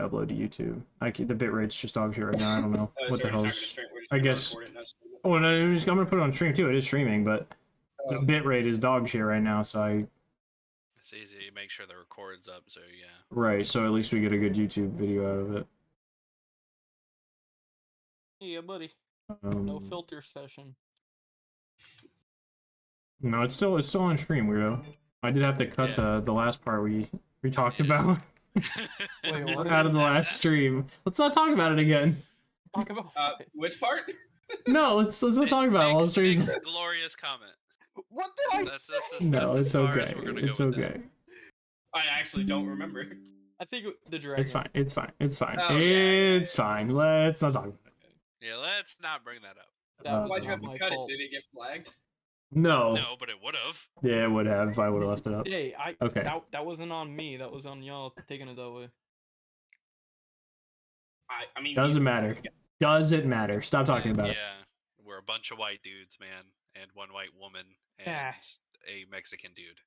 upload to YouTube. The bitrate's just dog shit right now. I don't know what the hell's. I guess. Oh, and I'm gonna put it on stream too. It is streaming, but the bitrate is dog shit right now. So It's easy to make sure the record's up. So yeah. Right. So at least we get a good YouTube video out of it. Yeah, buddy. No filter session. No, it's still on stream, weirdo. I did have to cut the last part we talked about. Wait, what? Out of the last stream. Let's not talk about it again. Talk about which part? No, let's not talk about it while streams. Glorious comment. What did I say? No, it's okay. It's okay. I actually don't remember. I think the dragon. It's fine. It's fine. It's fine. Oh, it's fine. Let's not talk about it. Yeah, let's not bring that up. Why'd you have to cut it? Did it get flagged? No. No, but it would have. Yeah, it would have if I would have left it up. Hey, okay. That wasn't on me. That was on y'all taking it that way. I mean, doesn't matter. Doesn't matter. Stop talking about it. Yeah, we're a bunch of white dudes, man, and one white woman, and a Mexican dude.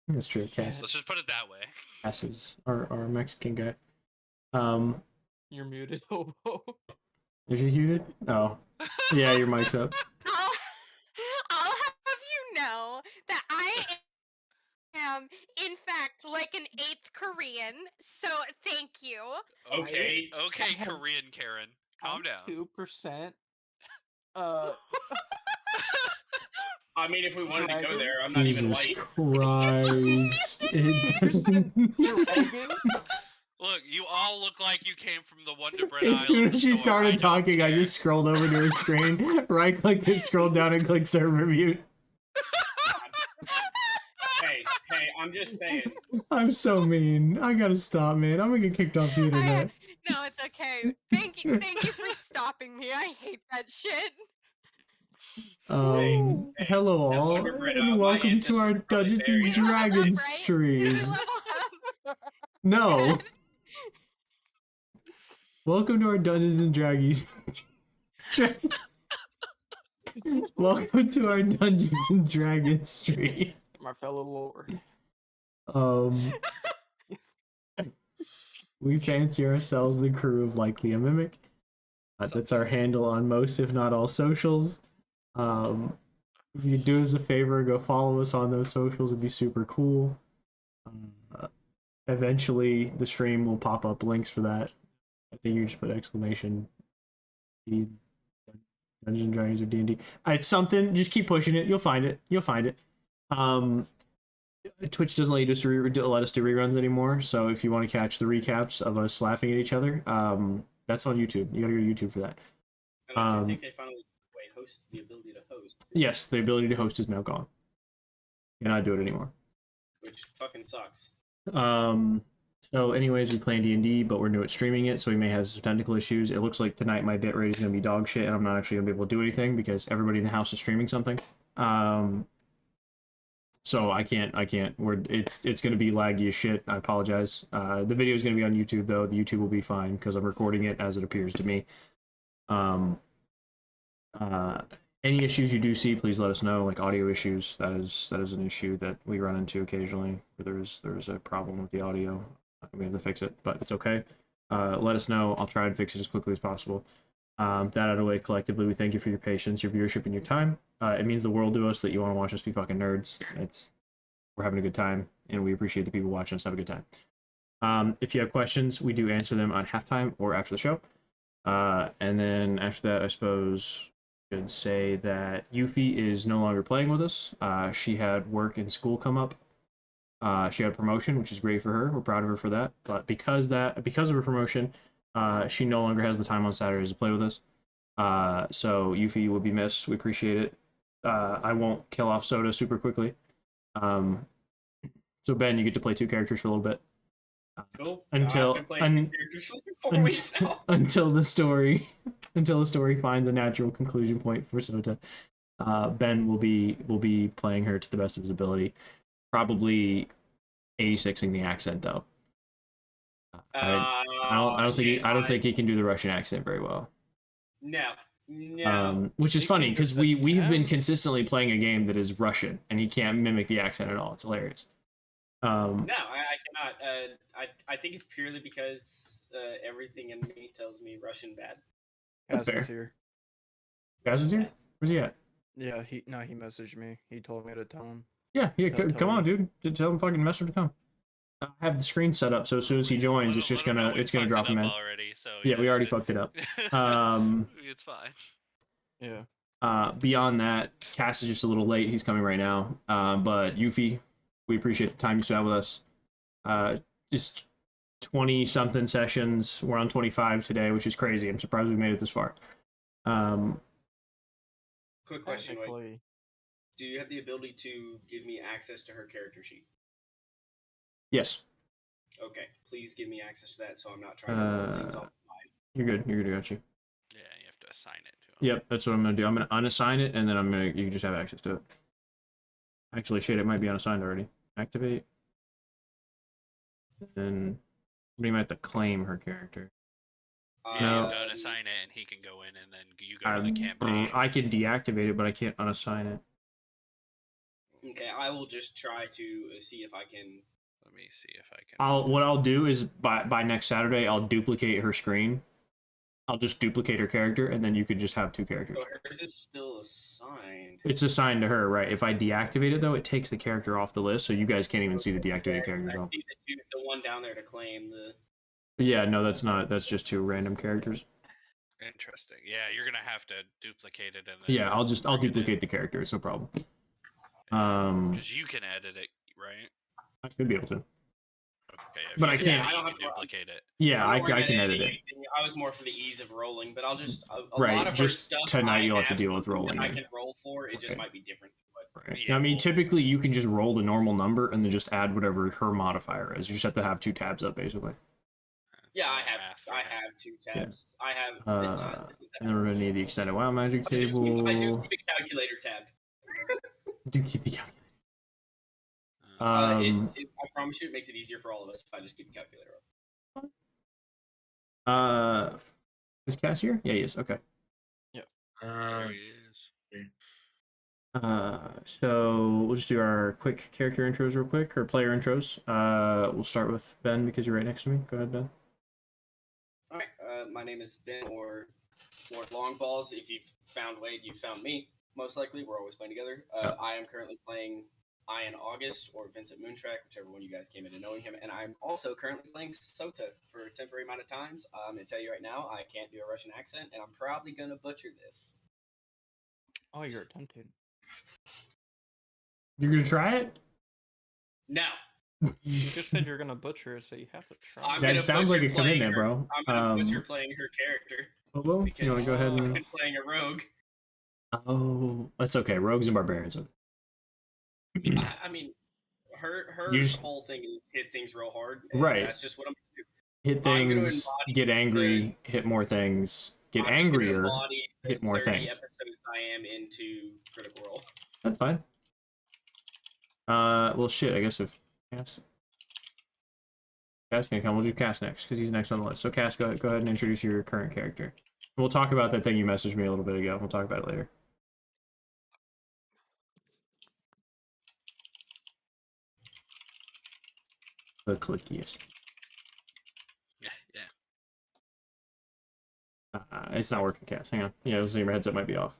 That's true. Cass. Let's just put it that way. Cass is our Mexican guy. You're muted, hobo. Is you muted? Oh. Yeah, your mic's up. I'll have you know that I am, in fact, like an 8th Korean, so thank you. Okay. Okay, Korean Karen. Calm down. 2%. I mean, if we wanted to go there, I'm not even white. Jesus Christ. Look, you all look like you came from the Wonder Bread As soon Island. as she started talking, I just scrolled over to her screen, right-clicked it, scrolled down, and clicked server mute. Hey, I'm just saying. I'm so mean. I gotta stop, man. I'm gonna get kicked off the internet. No, it's okay. Thank you for stopping me. I hate that shit. Hello all, and welcome to our Dungeons and Dragons stream. No. Welcome to our Dungeons and Dragons. Welcome to our Dungeons and Dragons stream. My fellow lord. We fancy ourselves the crew of LikelyAMimic. That's our handle on most, if not all, socials. If you do us a favor, go follow us on those socials. It'd be super cool. Eventually, the stream will pop up links for that. I think you just put exclamation Dungeons & Dragons or D&D. It's something. Just keep pushing it. You'll find it. You'll find it. Twitch doesn't let us do reruns anymore. So if you want to catch the recaps of us laughing at each other, that's on YouTube. You gotta go to YouTube for that. And I think they finally took away the ability to host. Yes, the ability to host is now gone. You cannot do it anymore. Which fucking sucks. So anyways, we play D&D, but we're new at streaming it, so we may have some technical issues. It looks like tonight my bitrate is going to be dog shit, and I'm not actually going to be able to do anything because everybody in the house is streaming something. So I can't. It's going to be laggy as shit. I apologize. The video is going to be on YouTube, though. The YouTube will be fine because I'm recording it as it appears to me. Any issues you do see, please let us know. Like audio issues, that is an issue that we run into occasionally. There's a problem with the audio. We have to fix it, but it's okay. Let us know. I'll try and fix it as quickly as possible. That out of the way, collectively, we thank you for your patience, your viewership, and your time. It means the world to us that you want to watch us be fucking nerds. We're having a good time, and we appreciate the people watching us have a good time. If you have questions, we do answer them on halftime or after the show. And then after that, I suppose I should say that Yuffie is no longer playing with us. She had work and school come up. She had a promotion, which is great for her. We're proud of her for that. But because of her promotion, she no longer has the time on Saturdays to play with us. So Yuffie will be missed. We appreciate it. I won't kill off Soda super quickly. So Ben, you get to play 2 characters for a little bit. Cool. Until the story finds a natural conclusion point for Soda. Ben will be playing her to the best of his ability. Probably 86ing the accent though. I don't think he can do the Russian accent very well. No. Which is funny because we have been consistently playing a game that is Russian and he can't mimic the accent at all. It's hilarious. No, I cannot. I think it's purely because everything in me tells me Russian bad. That's Cass fair. is here. Gaz is here? Where's he at? Yeah, he messaged me. He told me to tell him. Yeah, Tell come on, Toby. dude. Just tell him fucking messenger to come. I have the screen set up, so as soon as he joins, it's just Let him know gonna we fucked drop it him up in. already, so Yeah, we already it- fucked it up. It's fine. Yeah. Beyond that, Cass is just a little late. He's coming right now. But Yuffie, we appreciate the time you spent with us. Just 20 something sessions. We're on 25 today, which is crazy. I'm surprised we made it this far. Quick question, wait. Technically, Do you have the ability to give me access to her character sheet? Yes. Okay, please give me access to that so I'm not trying to roll things off mine. You're good. You're good. I got you. Yeah, you have to assign it to him. Yep, that's what I'm gonna do. I'm gonna unassign it, and then you can just have access to it. Actually, shit, it might be unassigned already. Activate. And we might have to claim her character. Yeah, No. you have to unassign it, and he can go in, and then you go to the campaign. I can deactivate it, but I can't unassign it. Okay, I will just try to see if I can. Let me see if I can. What I'll do is by next Saturday, I'll duplicate her screen. I'll just duplicate her character, and then you could just have two characters. So hers is still assigned. It's assigned to her, right? If I deactivate it, though, it takes the character off the list, so you guys can't even see the deactivated characters. I see the one down there to claim the. Yeah, no, that's not. That's just two random characters. Interesting. Yeah, you're gonna have to duplicate it, and then Yeah, I'll duplicate the character. It's no problem. Because you can edit it, right? I should be able to. Okay, if But you I can can't- edit it, I don't you have can to- duplicate it. Yeah, I I'm not worried can about edit it. anything. I was more for the ease of rolling, but I'll just a Right, lot of her just stuff. tonight I you'll have to deal with something rolling that I it. can roll for. It just Okay. might be different. But Right. Yeah, I mean, well- typically you can just roll the normal number and then just add whatever her modifier is. You just have to have two tabs up, basically. yeah, I That's have math for I him. have two tabs. I have. It's not that And then we're gonna need the extended WoW magic I do table. keep a calculator tabbed. Do keep the calculator. I promise you, it makes it easier for all of us if I just keep the calculator up. Is Cass here? Yeah, he is. Okay. There he is. So we'll just do our quick character intros real quick, or player intros. We'll start with Ben because you're right next to me. Go ahead, Ben. All right. My name is Ben, or Lord Longballs. If you've found Wade, you've found me. Most likely, we're always playing together. Yep. I am currently playing Ian August or Vincent Moontrack, whichever one you guys came into knowing him. And I'm also currently playing Sota for a temporary amount of times. I'm going to tell you right now, I can't do a Russian accent, and I'm probably going to butcher this. oh, you're tempted. You're gonna try it? No. You just said you're gonna butcher it, so you have to try. I'm That gonna sounds butcher like a playing commitment, her- bro. I'm going to butcher playing her character. Hobo? Because You want to go ahead I've and? been playing a rogue. Oh, that's okay. Rogues and barbarians. I mean, her You just- whole thing is hit things real hard. And Right. That's just what I'm going to do. Hit I'm gonna things, embody get angry, hit more things, get I'm just gonna angrier. embody the hit more 30 things. episodes I am into Critical Role. That's fine. Well, shit. I guess if Cass can come, we'll do Cass next because he's next on the list. So Cass, go ahead and introduce your current character. We'll talk about that thing you messaged me a little bit ago. We'll talk about it later. The clickiest. Yeah. It's not working, Cass. Hang on. Yeah, your headset might be off.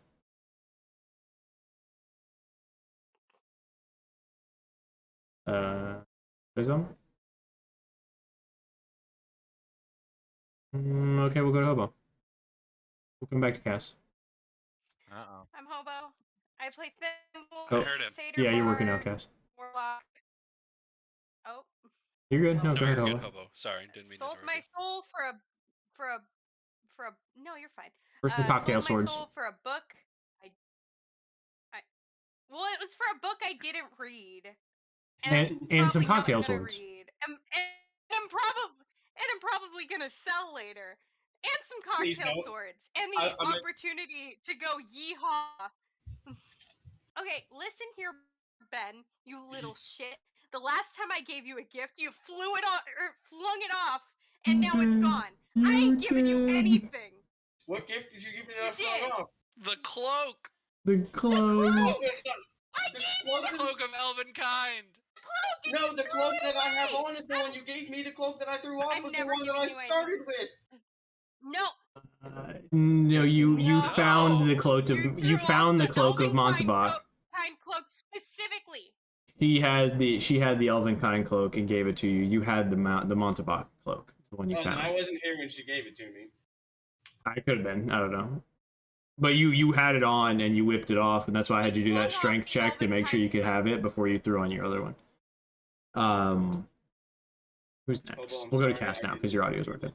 Say something? Okay, we'll go to Hobo. We'll come back to Cass. Uh-oh. I'm Hobo. I play Thimble. Oh, I heard him. Satyr Yeah, you're working Bard, out, Cass. Warlock. Oh, You're good. No, No, go ahead, you're good, Hobo. Hobo. Sorry, didn't mean to sold interrupt my you. soul for a. No, you're fine. First, the cocktail sold swords. my soul for a book. Well, it was for a book I didn't read, And I'm some probably not cocktail gonna swords. Read. I'm probably gonna sell later, and some Please cocktail don't. swords, and the I'm a- opportunity to go yeehaw. Okay, listen here, Ben, you little shit. The last time I gave you a gift, you flung it off, and now it's gone. I ain't giving you anything. What gift did you give me You that did. off? The cloak! The clothes. Oh, it's not- I the gave The cloak is- cloak of elven kind! cloak! No, the You cloak threw it that I have away! on is the one you gave me. The cloak that I threw off I'm was the never one that giving I you anything. started with. No, No, you No. found the cloak of you threw found off the cloak of Elvenkind Montabach. cloak specifically. She had the Elvenkind cloak and gave it to you. You had the Montabach cloak. It's the one you Oh, then found. I wasn't here when she gave it to me. I could have been. I don't know. But you had it on and you whipped it off, and that's why I had you do that strength check to make sure you could have it before you threw on your other one. Who's next? Although I'm We'll go to sorry, Cass I now didn't- because your audio is working.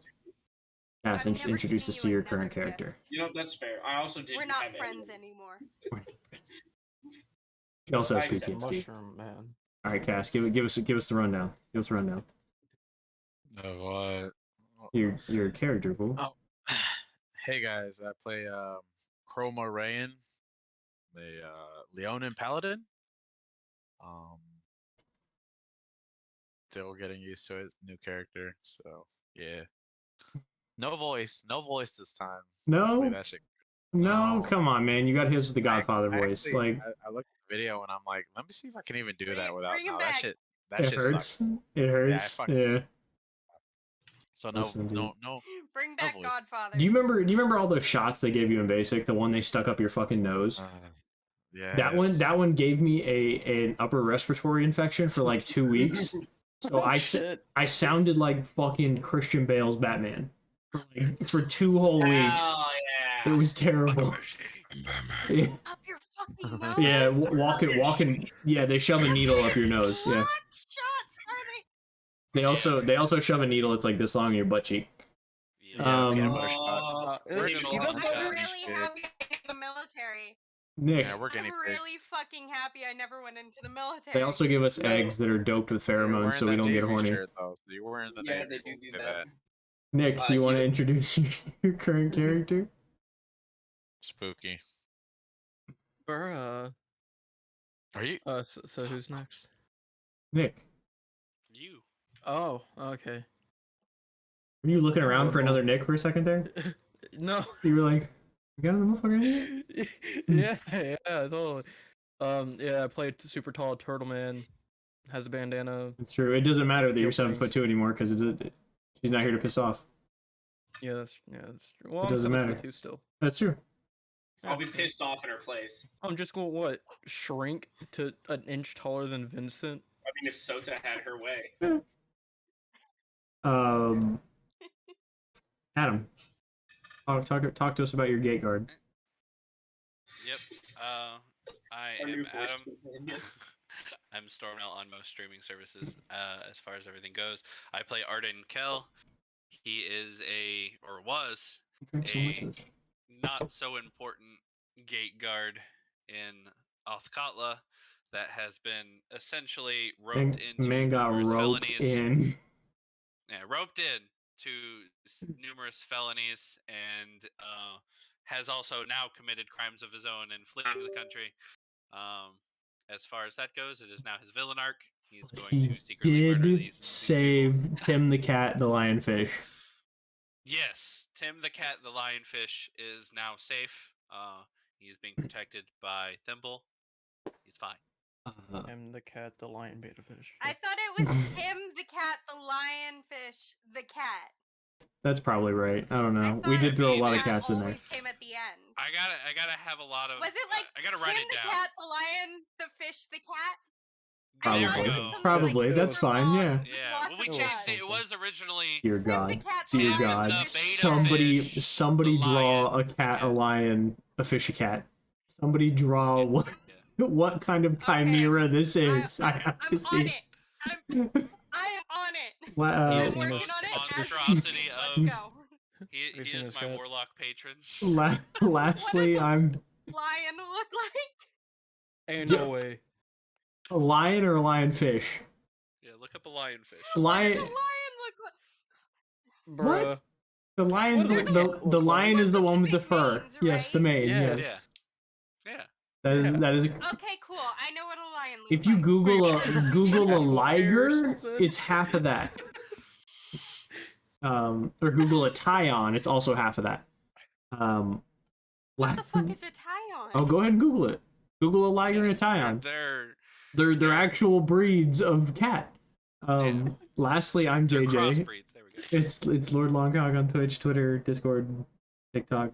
Cass, I'm never introduce giving us you to your another current gift. character. You know, that's fair. I also didn't We're not have friends anyone. anymore. She also has I accept PTSD. Mushroom man. All right, Cass, give us the rundown. Give us a rundown. Of Your character, fool. Oh, hey guys, I play Chroma Rayan, the Leonin Paladin. Still getting used to it, new character, so yeah. No voice this time. No? Hopefully that shit. No, No. come on, man. You got his with the Godfather voice. Actually, Like I looked at the video and I'm like, let me see if I can even do Bring that it- without. bring him No, back. that it shit hurts. sucks. It hurts. fucking- Yeah. So no, Listen, dude. no. Bring back voice. Godfather. Do you remember all those shots they gave you in basic? The one they stuck up your fucking nose? Yeah. That one gave me an upper respiratory infection for like 2 weeks. So I sounded like fucking Christian Bale's Batman for 2 whole weeks. Oh, yeah. It was terrible. Yeah, Up your fucking nose. yeah, What walking. Yeah, they shove a needle up your nose. Yeah, shots are they? they also shove a needle. It's like this long in your butt cheek. Yeah. Peanut butter shot. Uh, We're you gonna know launch what? that I'm and really shit. happy I went into the military. Nick, Yeah, we're I'm guinea pigs. really fucking happy I never went into the military. they also give us eggs that are doped with You're pheromones wearing so we that don't get Navy horny. shirt, though, so you're wearing the Yeah, Navy. they do We'll do say that. Nick, do you want to introduce your current character? Spooky. Bruh. Are you? So who's next? Nick, You. Oh, okay. were you looking around for another Nick for a second there? No. You were like, "We got another motherfucker in here?" yeah, totally. Yeah, I played super tall turtle man. Has a bandana. It's true. It doesn't matter that you're Heel 7'2" anymore because she's not here to piss off. Yeah, that's true. Well, It doesn't I'm matter. 7'2" still. That's true. I'll be pissed off in her place. I'm just going shrink to an inch taller than Vincent. I mean, if Sota had her way. Adam, talk to us about your gate guard. Yep. I Our am new force Adam. companion. I'm Stormnell on most streaming services. As far as everything goes, I play Arden Kell. He is was Drink so much of this. not so important gate guard in Othkatla that has been essentially roped into Man got numerous roped felonies. in. Yeah, roped in to numerous felonies and has also now committed crimes of his own and fleeing the country. As far as that goes, it is now his villain arc. He is going He to secretly murder did these save people. Tim the cat, the lionfish. Yes, Tim the cat, the lionfish, is now safe. He's being protected by Thimble. He's fine. I'm the cat, the lion, beta fish. I thought it was Tim the cat, the lionfish, the cat. That's probably right. I don't I know. We thought did throw a lot of cat cats in there. always came at the end. I gotta have a lot of. Was it like I gotta Tim write it the down. cat, the lion, the fish, the cat? There we Probably. go. Something Probably, like that's super fine, long, yeah. Yeah, lots well, we of changed cats. it. It was originally. Dear Tim the God. cat, the Dear lion, God. the fish, Somebody fish, somebody the draw lion, a cat, the a cat. lion, a fish, a cat. Somebody draw what kind of Okay. chimera this is. I have to I'm see. on it. I'm on it. La- He's I'm the working most on it. monstrosity Let's of. go. He Have you seen is this my cat? warlock patron. lastly, a- I'm Lion look like? Ain't Yeah. no way. a lion or a lionfish. Yeah, look up a lionfish. What does a Lion. lion look like? What? Bruh. The lion's What the, does the, it the look lion like? is the With one the with the big fur. veins, Yes, the right? mane. Yes. Yes. Yeah. That is Yeah. that is. Okay, cool. I know what a lion looks If you like. Google a Wait, Google a or liger, something? it's half of that. Or Google a Tyon, it's also half of that. What the fuck is a tie-on? Oh, go ahead and Google it. Google a liger and a Tyon. They're They're actual breeds of cat. Lastly, I'm They're JJ. crossbreeds. There we go. It's Lord Longhog on Twitch, Twitter, Discord, TikTok,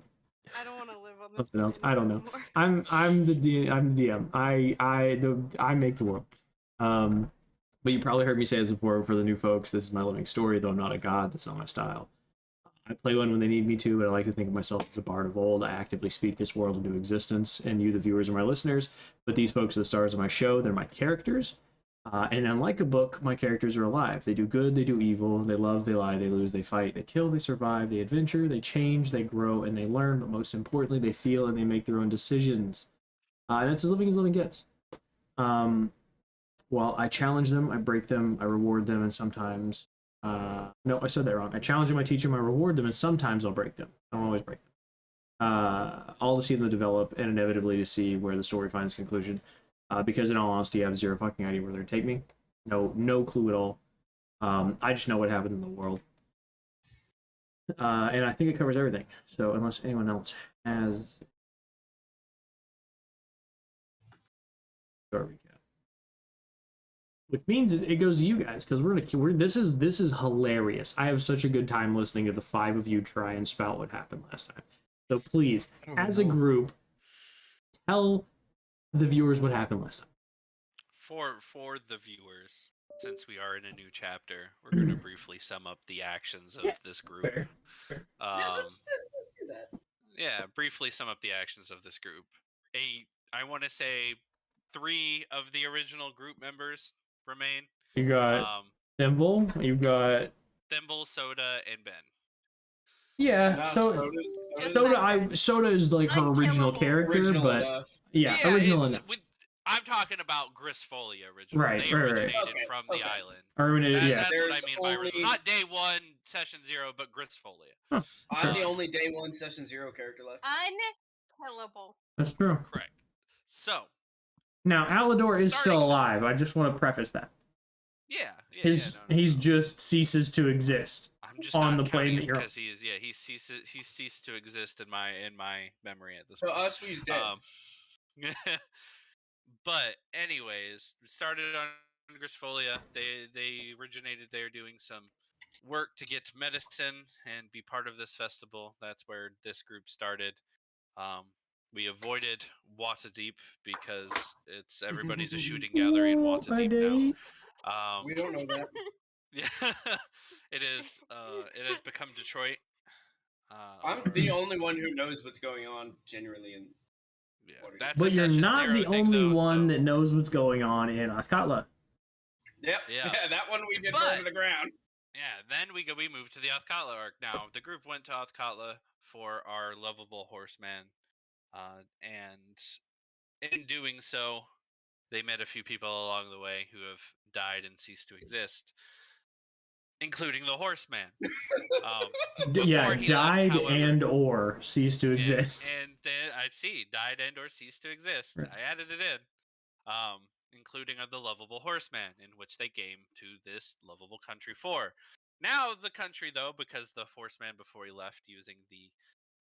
I don't want to live on this something else. I planet don't know. anymore. I'm the DM. I make the world. But you probably heard me say this before for the new folks. This is my living story, though I'm not a god. That's not my style. I play one when they need me to, but I like to think of myself as a bard of old. I actively speak this world into existence, and you, the viewers, are my listeners. But these folks are the stars of my show. They're my characters. And unlike a book, my characters are alive. They do good, they do evil, they love, they lie, they lose, they fight, they kill, they survive, they adventure, they change, they grow, and they learn. But most importantly, they feel and they make their own decisions. And that's as living gets. While I challenge them, I break them, I reward them, and sometimes... no, I said that wrong. I challenge them, I teach them, I reward them, and sometimes I'll break them. I don't always break them. All to see them develop, and inevitably to see where the story finds conclusion. Because in all honesty, I have zero fucking idea where they're gonna take me. No clue at all. I just know what happened in the world. And I think it covers everything. So unless anyone else has short recap. Which means it goes to you guys, because this is hilarious. I have such a good time listening to the 5 of you try and spout what happened last time. So please, as a group, tell the viewers what happened last time. For the viewers, since we are in a new chapter, we're going to briefly sum up the actions of this group. Fair. Yeah, let's do that. Yeah, briefly sum up the actions of this group. I want to say 3 of the original group members remain. You got Thimble, you've got Thimble, Soda, and Ben. Yeah, No, Soda is like her original Unkillable. character, Original but enough. yeah, original enough. I'm talking about Grisfolia original. Right, They right. originated Okay, from okay. the island. Yeah. That's what I There's mean by only- original. Not day 1, session 0, but Grisfolia. Huh, I'm sure. the only day 1 session 0 character left. Unkillable. That's true. Correct. So, Now, Alador is still Starting- alive. I just want to preface that. yeah. He's just ceases to exist. I'm just on not the plane counting that him you're on. because he's ceased to exist in my memory at this So point. us, he's dead. But anyways, we started on Grisfolia. They originated there doing some work to get medicine and be part of this festival. That's where this group started. We avoided Waterdeep because everybody's a shooting gallery in Waterdeep now. We don't know that. Yeah, it is. It has become Detroit. I'm the only one who knows what's going on generally in Yeah, Waterdeep. that's But a you're session not 0 the thing, only though, one so- that knows what's going on in Athkatla. Yep. Yeah. Yeah, that one we did But- burn to the ground. Yeah, then we moved to the Athkatla arc. Now the group went to Athkatla for our lovable horseman, and in doing so, they met a few people along the way who have died and ceased to exist, including the horseman. Yeah, Before he left, died however- and or ceased to and- exist. And then I see died and or ceased to exist. Right. I added it in, including the lovable horseman, in which they came to this lovable country for. Now the country, though, because the horseman before he left, using the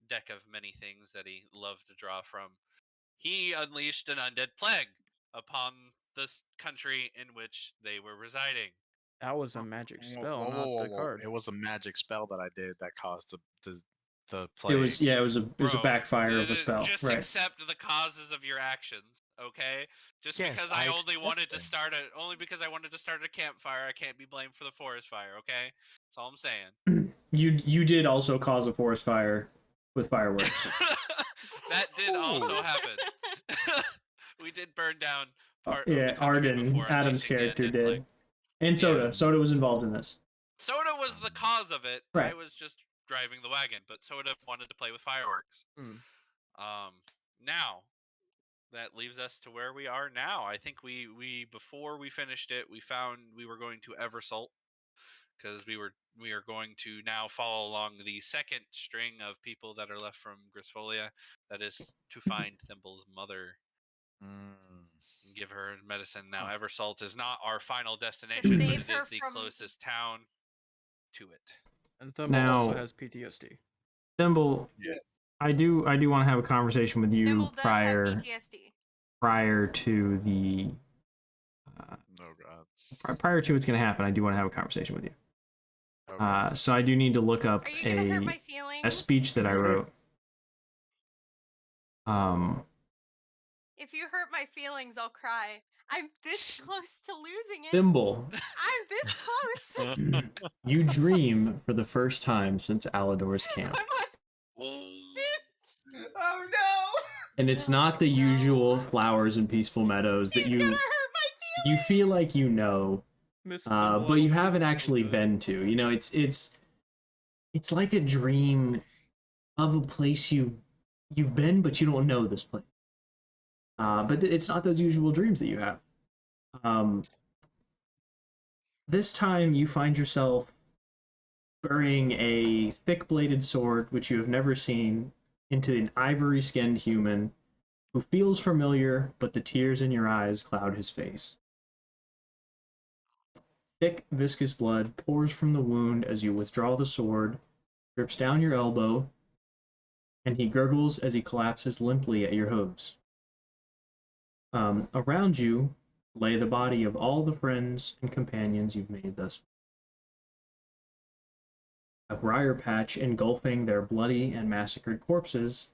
deck of many things that he loved to draw from, he unleashed an undead plague upon this country in which they were residing. That was a magic Whoa, spell, whoa, not whoa, the whoa. card. It was a magic spell that I did that caused the It plague. was a Bro, backfire of a spell. Just Right. accept the causes of your actions, okay? Just Yes, because I I only wanted to accept start a campfire, I can't be blamed for the forest fire, okay? That's all I'm saying. You did also cause a forest fire with fireworks. That did also happen. We did burn down part of Yeah, the country Arden, before Adam's unleashing the character undead did. plague. And Soda. Soda was involved in this. Soda was the cause of it. I Right. was just driving the wagon, but Soda wanted to play with fireworks. Hmm. Now that leaves us to where we are now. I think we before we finished it, we found we were going to Eversalt because we are going to now follow along the second string of people that are left from Grisfolia. That is to find Thimble's mother and give her medicine. Now Eversalt is not our final destination, but save it her is the from- closest town to it. And Thumble also Now- has PTSD. Thimble, Yeah. I do want to have a conversation with you Thimble does prior have PTSD. prior to the prior to what's going to happen, I do want to have a conversation with you. Okay. So I do need to look up Are you gonna hurt my feelings? a speech that I wrote. If you hurt my feelings, I'll cry. I'm this close to losing it. Thimble, I'm this close. you dream for the first time since Alador's camp. Oh no! And it's not the usual flowers and peaceful meadows that He's gonna hurt my feelings. you feel like you know, Miss but you haven't actually been to. You know, it's like a dream of a place you've been, but you don't know this place. But it's not those usual dreams that you have. This time you find yourself burying a thick-bladed sword, which you have never seen, into an ivory-skinned human who feels familiar, but the tears in your eyes cloud his face. Thick, viscous blood pours from the wound as you withdraw the sword, drips down your elbow, and he gurgles as he collapses limply at your hooves. Around you lay the body of all the friends and companions you've made thus far. A briar patch engulfing their bloody and massacred corpses.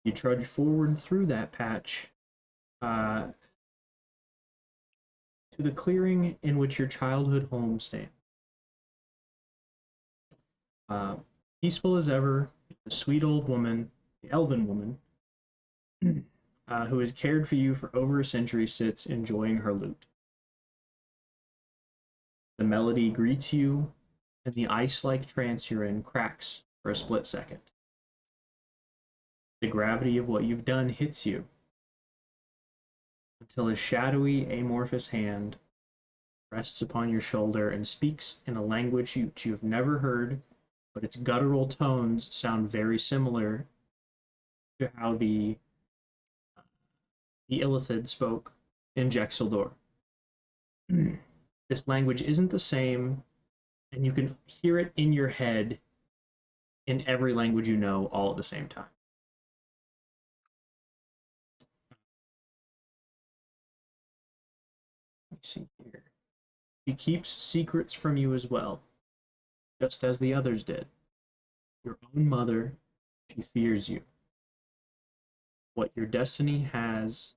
You trudge forward through that patch to the clearing in which your childhood home stands. Peaceful as ever, the sweet old woman, the elven woman, who has cared for you for over a century, sits enjoying her lute. The melody greets you, and the ice-like trance you're in cracks for a split second. The gravity of what you've done hits you, until a shadowy, amorphous hand rests upon your shoulder and speaks in a language you've never heard, but its guttural tones sound very similar to how the Illithid spoke in Jexeldor. This language isn't the same, and you can hear it in your head in every language you know all at the same time. Let me see here. She keeps secrets from you as well, just as the others did. Your own mother, she fears you. What your destiny has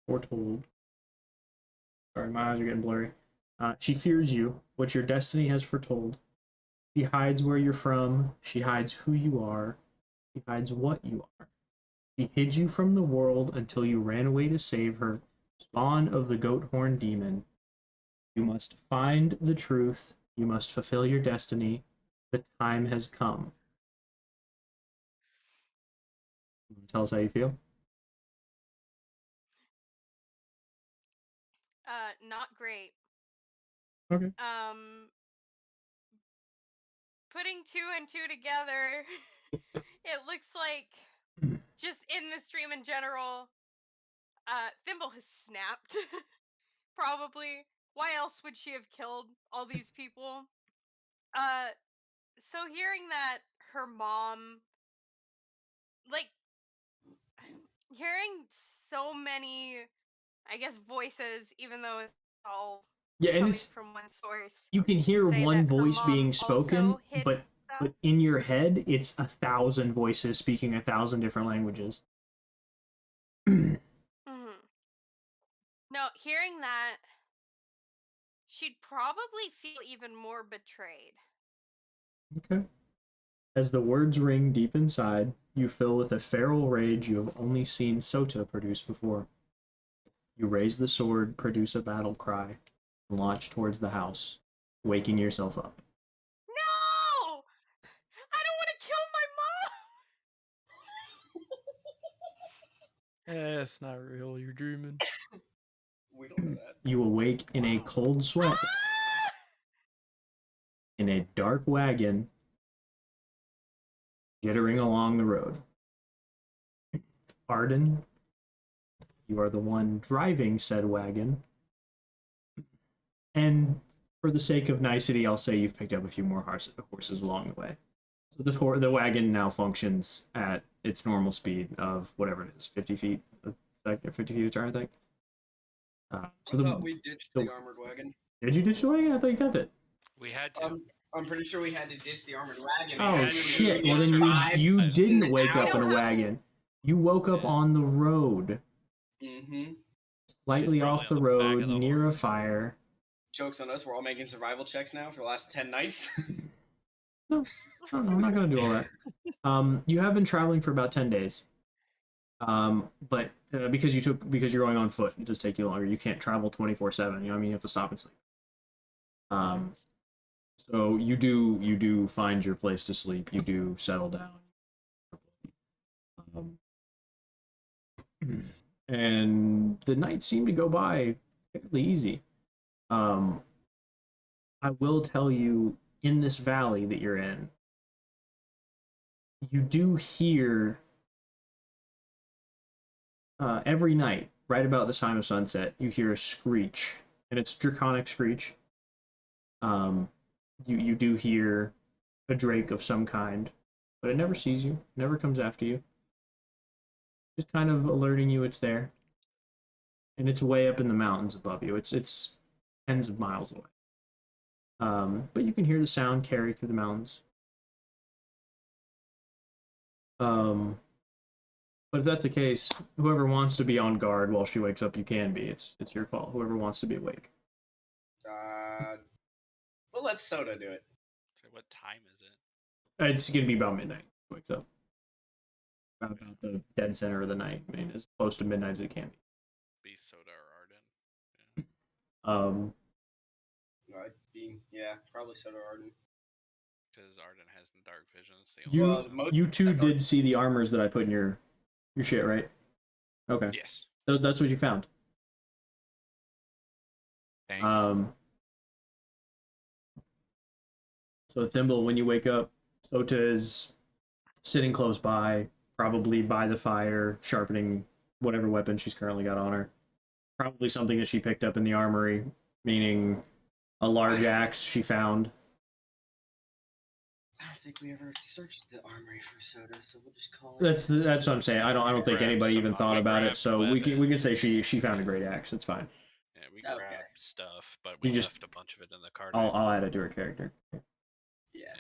foretold. Sorry, my eyes are getting blurry. She fears you, what your destiny has foretold. She hides where you're from. She hides who you are. She hides what you are. She hid you from the world until you ran away to save her, spawn of the goat horn demon. You must find the truth. You must fulfill your destiny. The time has come. Tell us how you feel. Not great. Okay. Putting two and two together, it looks like just in this dream in general, Thimble has snapped. Probably. Why else would she have killed all these people? So hearing that her mom, like, hearing so many, I guess, voices, even though it's all Yeah, and coming it's from one source. you can hear say one that her voice mom being also spoken, hid but stuff. in your head, it's 1,000 voices speaking 1,000 different languages. Mm-hmm. No, hearing that, she'd probably feel even more betrayed. Okay. As the words ring deep inside, you fill with a feral rage you have only seen Sota produce before. You raise the sword, produce a battle cry, and launch towards the house, waking yourself up. No! I don't want to kill my mom! It's not real. You're dreaming. We don't know that. You awake in a cold sweat in a dark wagon jittering along the road. Arden, you are the one driving said wagon. And for the sake of nicety, I'll say you've picked up a few more horses along the way. So the wagon now functions at its normal speed of whatever it is, 50 feet a second, 50 feet a turn, I think. So I the, thought we ditched the- the armored wagon. did you ditch the wagon? I thought you kept it. We had to. I'm pretty sure we had to ditch the armored wagon. Oh had to. shit! We Well then survived, you but- didn't wake I up in a don't know. wagon. You woke up Yeah. on the road, Mm-hmm. slightly probably off the on the back road, of the near a horse. fire. Joke's on us. We're all making survival checks now for the last 10 nights. No, I'm not gonna do all that. You have been traveling for about 10 days. But because you're going on foot, it does take you longer. You can't travel 24/7. You know what I mean? You have to stop and sleep. So you do find your place to sleep. You do settle down. And the nights seem to go by fairly easy. I will tell you, in this valley that you're in, you do hear every night, right about the time of sunset, you hear a screech, and it's draconic screech. You do hear a drake of some kind, but it never sees you, never comes after you. Just kind of alerting you it's there. And it's way up in the mountains above you. It's tens of miles away. But you can hear the sound carry through the mountains. But if that's the case, whoever wants to be on guard while she wakes up, you can be. It's your call. Whoever wants to be awake. We'll let Soda do it. So what time is it? It's gonna be about midnight. Wakes up. About the dead center of the night. I mean, as close to midnight as it can be. Be Soda or Arden. Probably Soda or Arden. Because Arden has the dark vision. It's the only one. You two did see the armors that I put in your shit, right? Okay. Yes. That's what you found. Thank you. So Thimble, when you wake up, Sota is sitting close by, probably by the fire, sharpening whatever weapon she's currently got on her. Probably something that she picked up in the armory, meaning a large axe she found. I don't think we ever searched the armory for Soda, so we'll just call it. That's what I'm saying. I don't think Grabbed anybody some- even thought we about it. grabbed So we can weapons. say she found a great axe. It's fine. Yeah, we Okay. grabbed stuff, but You we just- left a bunch of it in the cart. I'll add it to her character. Yeah. Yeah.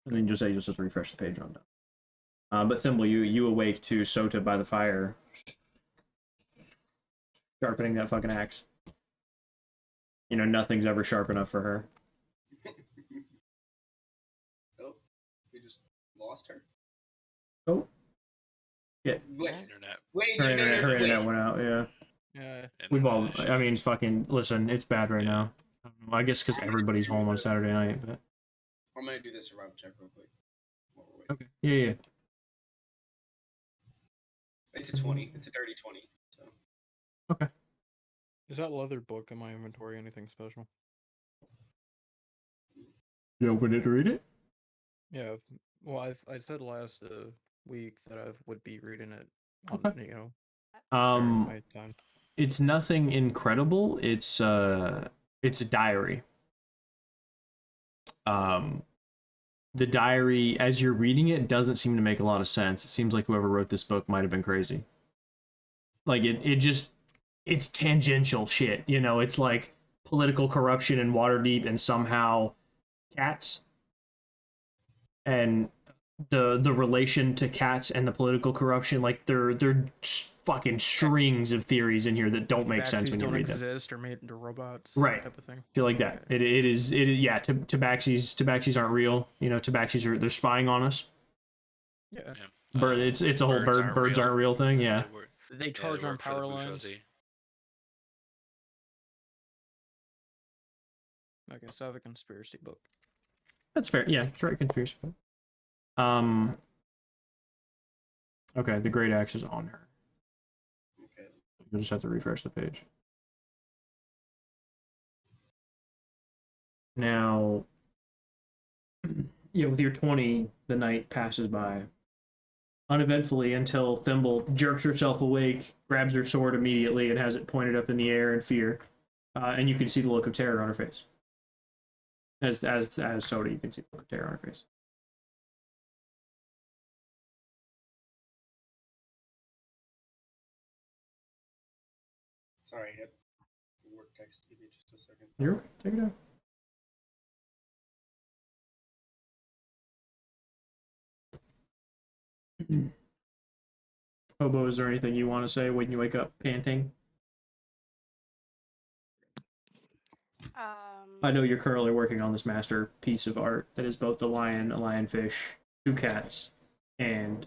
And then just have to refresh the page on done. But Thimble, you awake to Sota by the fire, sharpening that fucking axe. You know, nothing's ever sharp enough for her. Oh, we just lost her. Oh. Yeah. Wait, Internet. wait, Her no, no, no, internet wait. went out, yeah. Yeah. We've all, Internet I mean, issues. fucking, listen, it's bad right Yeah. now. I guess because everybody's home on Saturday night, but... I'm gonna do this survival check real quick. While we're waiting. Okay. Yeah. It's a 20. It's a dirty 20. So. Is that leather book in my inventory anything special? You opened it to read it? Yeah. Well, I said last week that I would be reading it on, Okay. during my time. It's nothing incredible. It's a diary. The diary, as you're reading it, doesn't seem to make a lot of sense. It seems like whoever wrote this book might have been crazy. Like it's tangential shit, you know. It's like political corruption and Waterdeep, and somehow cats, and the relation to cats and the political corruption. Like they're fucking strings of theories in here that don't make sense when you don't read them. exist or made into robots. Right. Type of thing. Feel like that. It is yeah. Tabaxis aren't real. You know, they're spying on us. Yeah. Bird, it's a whole birds aren't real thing. Yeah. They charge on power lines. I guess I have a conspiracy book. That's fair. Yeah, it's right. Conspiracy. Okay, the great axe is on her. Okay. You'll just have to refresh the page. Now, yeah, with your 20, the night passes by uneventfully until Thimble jerks herself awake, grabs her sword immediately, and has it pointed up in the air in fear. And you can see the look of terror on her face. As Soda, you can see the look of terror on her face. Sorry, text. Give me just a second. You're okay. Take it out. Hobo, is there anything you want to say when you wake up panting? I know you're currently working on this masterpiece of art that is both a lion, a lionfish, 2 cats, and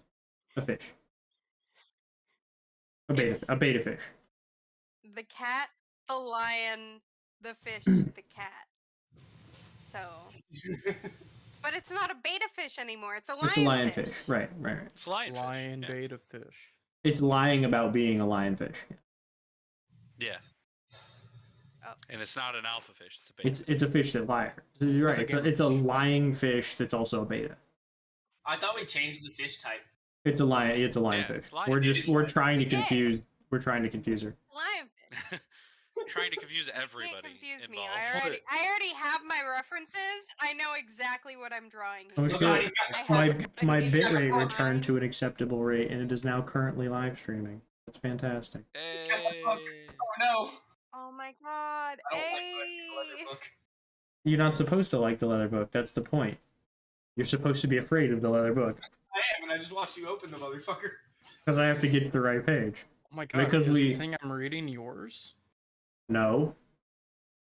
a fish. A beta fish. The cat, the lion, the fish, the cat. So, but it's not a beta fish anymore. It's a lionfish. It's a lionfish. Right. It's lionfish. Lion yeah. beta fish. It's lying about being a lionfish. Yeah. Oh. And it's not an alpha fish. It's a beta. It's a fish that lies. You're right. It's a lying fish that's also a beta. I thought we changed the fish type. It's a lion. It's a lionfish. it's lion. We're trying to We did. confuse. We're trying to confuse her. Lionfish. Trying to confuse You everybody can't confuse me. involved. I already have my references. I know exactly what I'm drawing. Oh, here. shit. I My have my an bitrate issue returned on- to an acceptable rate, and it is now currently live streaming. That's fantastic. Hey. Oh no! Oh my god. I don't like Hey. the leather book. You're not supposed to like the leather book. That's the point. You're supposed to be afraid of the leather book I am, and I just watched you open the motherfucker. because I have to get to the right page. Oh my god, Because is we- the thing I'm reading yours? No.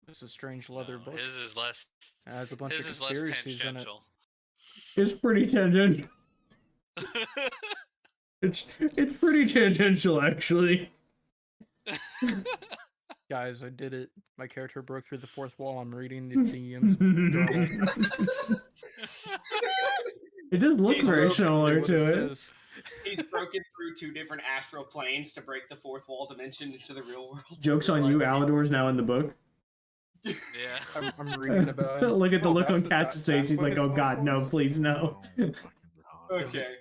This is a strange leather book. His is less. It has a bunch His of is less conspiracies in it. tangential. It's pretty tangential. It's pretty tangential, actually. Guys, I did it. My character broke through the fourth wall. I'm reading the journal. It does look He's very broken similar What to it. says. He's broken through 2 different astral planes to break the 4th wall dimension into the real world. Joke's on you, Alador's now in the book. Yeah. I'm reading about it. Look at the Oh, look that's on the- Kat's that's face. He's what like, his oh book god, no, was. please, no. Okay.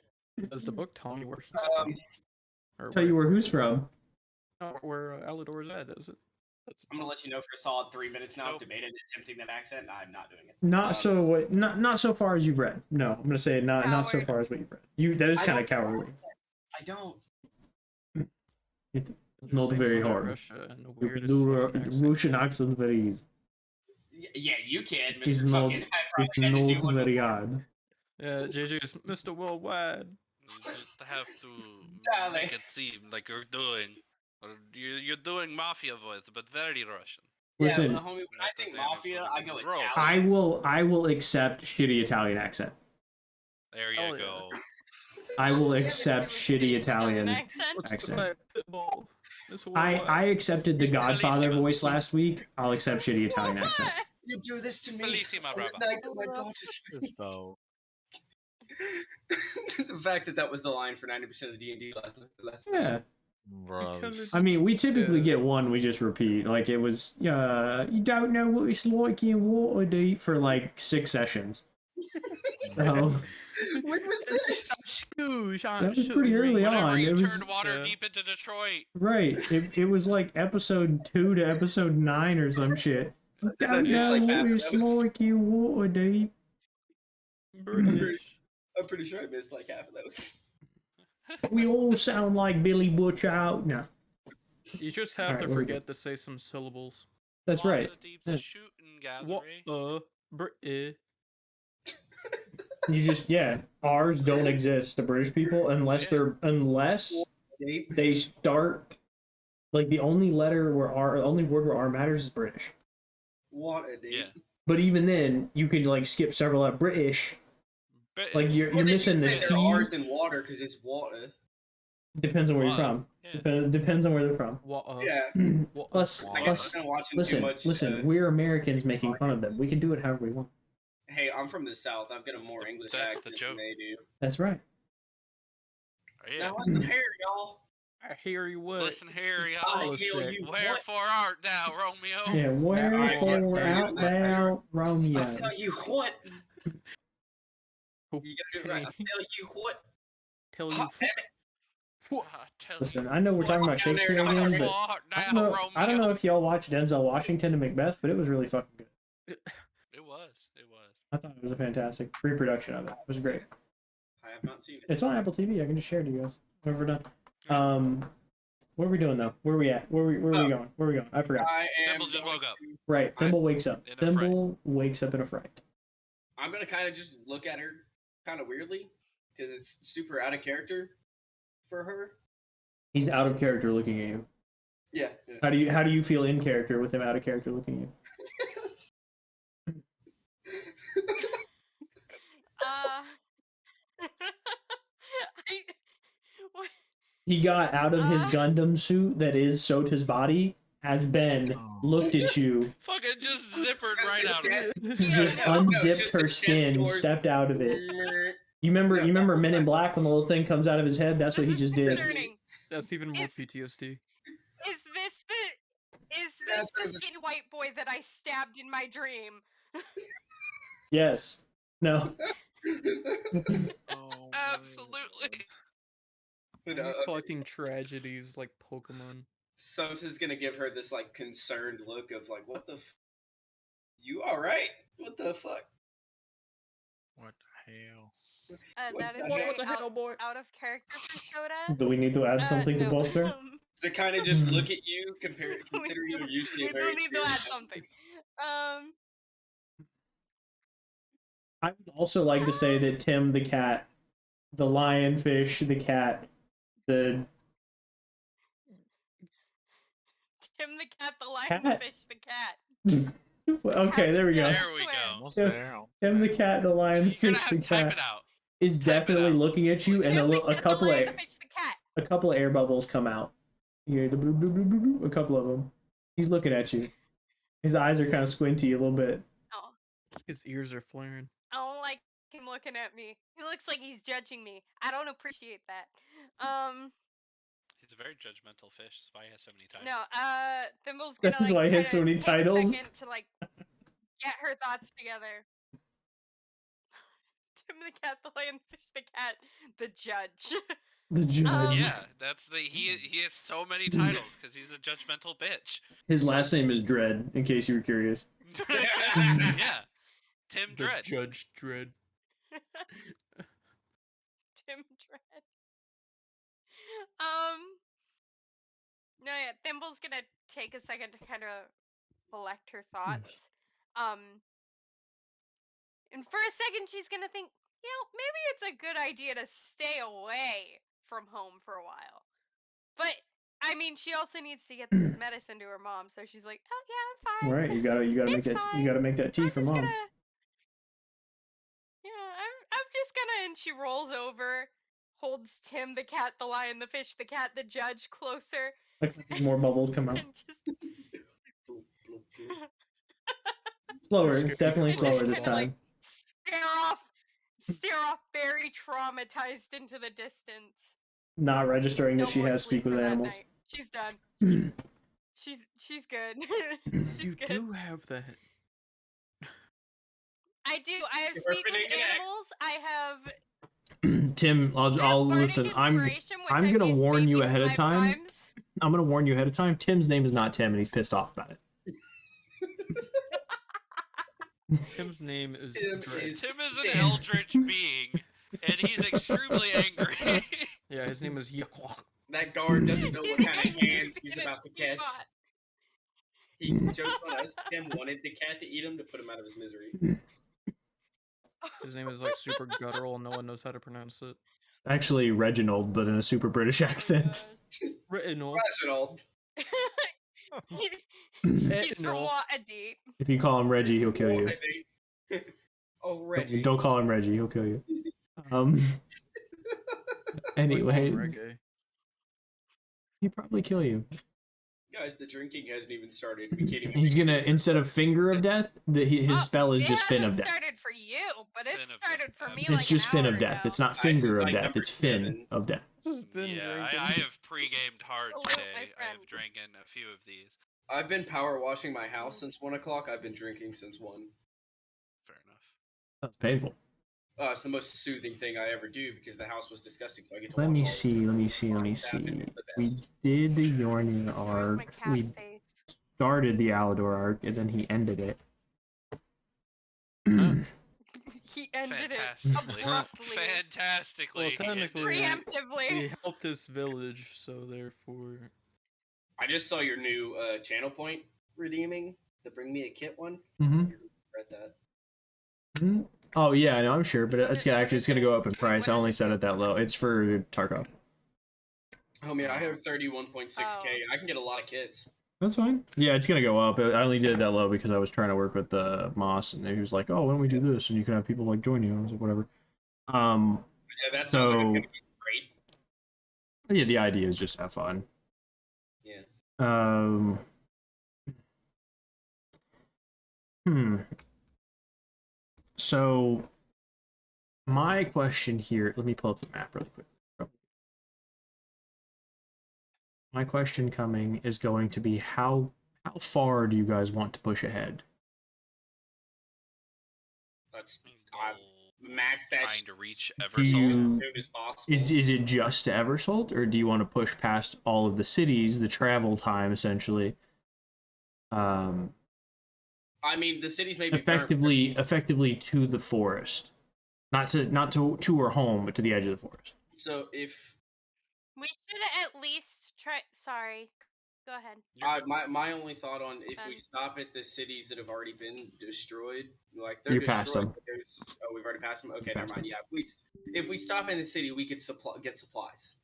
Does the book tell me where he's Um, from? Or Tell you where who's from. No, where Alador's at, is it? That's, I'm gonna let you know for a solid 3 minutes now. Nope. Debated attempting that accent. I'm not doing it. Not so far as you've read. No, I'm gonna say not so Coward. far as what you've read. That is I kind of don't- cowardly. I don't. It's Just not saying very about hard. Russia and the You can weirdest do fucking accent. Russian accent very easy. Yeah, you can, Mr. It's not- fucking. I It's probably had to do not one very before. hard. Yeah, JJ's Mr. Worldwide. You just have to Darling. make it seem like you're doing, or you're doing mafia voice, but very Russian. Listen, Yeah, well, homie, when I Not think that they have a mafia, I fucking go rope. Italian. I will accept shitty Italian accent. There Hell you yeah. go. I will Yeah, accept but shitty it's got an Italian. accent. Accent. Pitbull. Mr. I Worldwide. accepted the Godfather Bellissimo. voice last week. I'll accept shitty Italian accent. What? You do this to me. Bellissima, on the brava. night of my daughter's So, the fact that was the line for 90% of the D&D last Yeah. bros. I mean, we typically Yeah. get one we just repeat. Like, it was, you don't know what it's like in Waterdeep for like 6 sessions. So, When was this? That was pretty early Whenever on. you It was turned water yeah. deep into Detroit. right. It was like episode 2 to episode 9 or some shit. You don't Just know like what half of it's those. like in Waterdeep. British. I'm pretty sure I missed like half of those. We all sound like Billy Butch out now. You just have Alright, to we're forget to say some syllables. That's right. Waterdeep's a Yeah. shooting What? gallery. British. You just R's don't exist to British people unless they start like the only letter where R, the only word where R matters is British. What a day. Yeah. But even then, you can like skip several at British. But Like you're missing the There T. are R's in water because it's water. Depends on where you're Water. from. Yeah. Depends on where they're from. What? Yeah. What? Plus, I plus, guess I'm watching listen, too much. listen. We're Americans making fun of them. We can do it however we want. Hey, I'm from the South. I've got a more English that's the accent joke. than they do. That's right. yeah. Now listen here, y'all. I hear you would. Listen here, I y'all. Oh, hear sick. you. What? Wherefore art thou, Romeo? Yeah. Wherefore yeah, out thou, I Romeo? tell you what. Oh, You gotta do it right. I okay. tell you what. Tell you. Hot damn it. I tell Listen, you, I know we're talking about Down there, Shakespeare down again, there. but wherefore art I thou, don't know. Romeo? I don't know if y'all watched Denzel Washington and Macbeth, but it was really fucking good. It was. It was. I thought it was a fantastic reproduction of it. It was great. I have not seen it. It's on Apple TV. I can just share it to you guys whenever we're done. What are we doing though? Where are we at? Where are we going? Where are we going? I forgot. I am. Thimble just going woke up. to- Right. Thimble wakes up. in a fright. Thimble wakes up in a fright. I'm gonna kind of just look at her kind of weirdly because it's super out of character for her. He's out of character looking at you. Yeah. How do you feel in character with him out of character looking at you? What? He got out of his Gundam suit that is Sota's body, has been looked at you, Fucking just zippered right out of Yes. it. just No, unzipped just her the chest skin, doors. stepped out of it. You remember Men in Black when the little thing comes out of his head? That's what This he is just did. concerning. That's even more Is- PTSD. Is this the That's- skin white boy that I stabbed in my dream? Yes. No. Oh, Absolutely. But, I'm collecting tragedies like Pokemon. Sota's gonna give her this like concerned look of like, what the? You all right? What the fuck? What the hell? That is the very What the hell, boy? out of character for Soda. Do we need to add something to No. both there? To kind of just look at you, considering you're usually we a very do need to add experienced something. person. I would also like to say that Tim the cat, the lionfish, the cat, the Tim the cat, the lion, Cat? the fish, the cat. okay, there we go. There we go. Almost Yeah. there. Tim the cat, the lion, the You're gonna fish, have the to type cat it out. is Type it definitely out. looking at you, and Tim the a cat, couple the lion, of the fish, the cat. air bubbles come out. You hear the bloop, bloop, bloop, bloop, bloop, a couple of them. He's looking at you. His eyes are kind of squinty a little bit. Oh, His ears are flaring. I don't like him looking at me. He looks like he's judging me. I don't appreciate that. He's a very judgmental fish. That's why he has so many titles. No, Thimble's gonna That's why he has so kinda many take a titles. second to get her thoughts together. Tim the cat, the lion, the fish, the cat, the judge. The judge. Yeah, that's the he has so many titles because he's a judgmental bitch. His last name is Dread, in case you were curious. Yeah, Tim The Dredd. Judge Dredd. Tim Dredd. No, yeah, Thimble's gonna take a second to kind of collect her thoughts. And for a second, she's gonna think, maybe it's a good idea to stay away from home for a while. But I mean, she also needs to get this medicine to her mom, so she's like, "Oh yeah, I'm fine." Right, you gotta make It's that fine. tea I'm for just mom. gonna. Yeah, I'm just gonna. And she rolls over, holds Tim, the cat, the lion, the fish, the cat, the judge closer, Like more bubbles come out. and just. Bloop, bloop, bloop. Slower, Scary. definitely And slower just this kinda, time. stare off, very traumatized into the distance. Not registering No that she more has sleep speak with for that animals. night. She's done. She's good. She's You good. do have that. I do. I have If we're speak with fitting it- animals. I have. Tim, I'll bardic listen. I'm inspiration, which I'm I've gonna used warn you maybe ahead of 5 time. times. I'm gonna warn you ahead of time. Tim's name is not Tim, and he's pissed off about it. Tim's name is Tim Dredd. is- Tim is an Yes. eldritch being, and he's extremely angry. Yeah, his name is Yakwa. That guard doesn't know what kind of hands he's gonna about to be catch. caught. He jokes on us. Tim wanted the cat to eat him to put him out of his misery. His name is like super guttural and no one knows how to pronounce it. Actually, Reginald, but in a super British accent. Retinol. Reginald. He's from Retinol. Waterdeep. If you call him Reggie, he'll kill you. Oh, Reggie. Don't call him Reggie, he'll kill you. Anyway, Reggae. he'd probably kill you. Guys, the drinking hasn't even started. We can't even. He's gonna, instead of Finger of Death, his Oh, spell is it just Fin of hasn't Death. started for you, but it Fin of started Death. for me It's like It's just an Fin hour of Death. ago. It's not Ice is Finger of like Death, number it's Fin 7. of Death. This has been Yeah, drinking. I have pre-gamed hard Hello, my today. I have friend. drank in a few of these. I've been power washing my house since 1 o'clock. I've been drinking since 1. Fair enough. That's painful. It's the most soothing thing I ever do because the house was disgusting, so I get to Let watch me all of it. see, let me see, let me Stabbing see. is the We best. did the Yornin Where's arc. my cat We face? started the Alador arc, and then he ended it. He ended it Fantastically. abruptly, Fantastically. Well, he ended technically- it. He preemptively. helped this village, so therefore. I just saw your new channel point redeeming the Bring Me a Kit one. Mm-hmm. Read that. Oh yeah, no, I'm sure, but What it's is- gonna what actually is gonna it? go up in Wait, price. I what is only it set do? it that low. It's for Tarkov. Homie, I have 31.6k. Oh. I can get a lot of kits. That's fine. Yeah, it's gonna go up. I only did it that low because I was trying to work with Moss, and he was like, "Oh, why don't we do this?" And you can have people like join you. I was like, "Whatever." Yeah, that sounds like it's So gonna be great. yeah, the idea is just have fun. Yeah. So my question here, let me pull up the map really quick. My question coming is going to be how far do you guys want to push ahead? That's Goal max is that trying to reach Do Eversole. as you soon as possible. is it just to Eversalt, or do you want to push past all of the cities, the travel time essentially? I mean, the cities may be Effectively to the forest, not to her home, but to the edge of the forest. So if We should at least try. Sorry. Go ahead. my only thought on if we Done. stop at the cities that have already been destroyed, like they're You destroyed. passed them. But we've already passed them. Okay, never passed mind. them. Yeah, if we stop in the city, we could get supplies,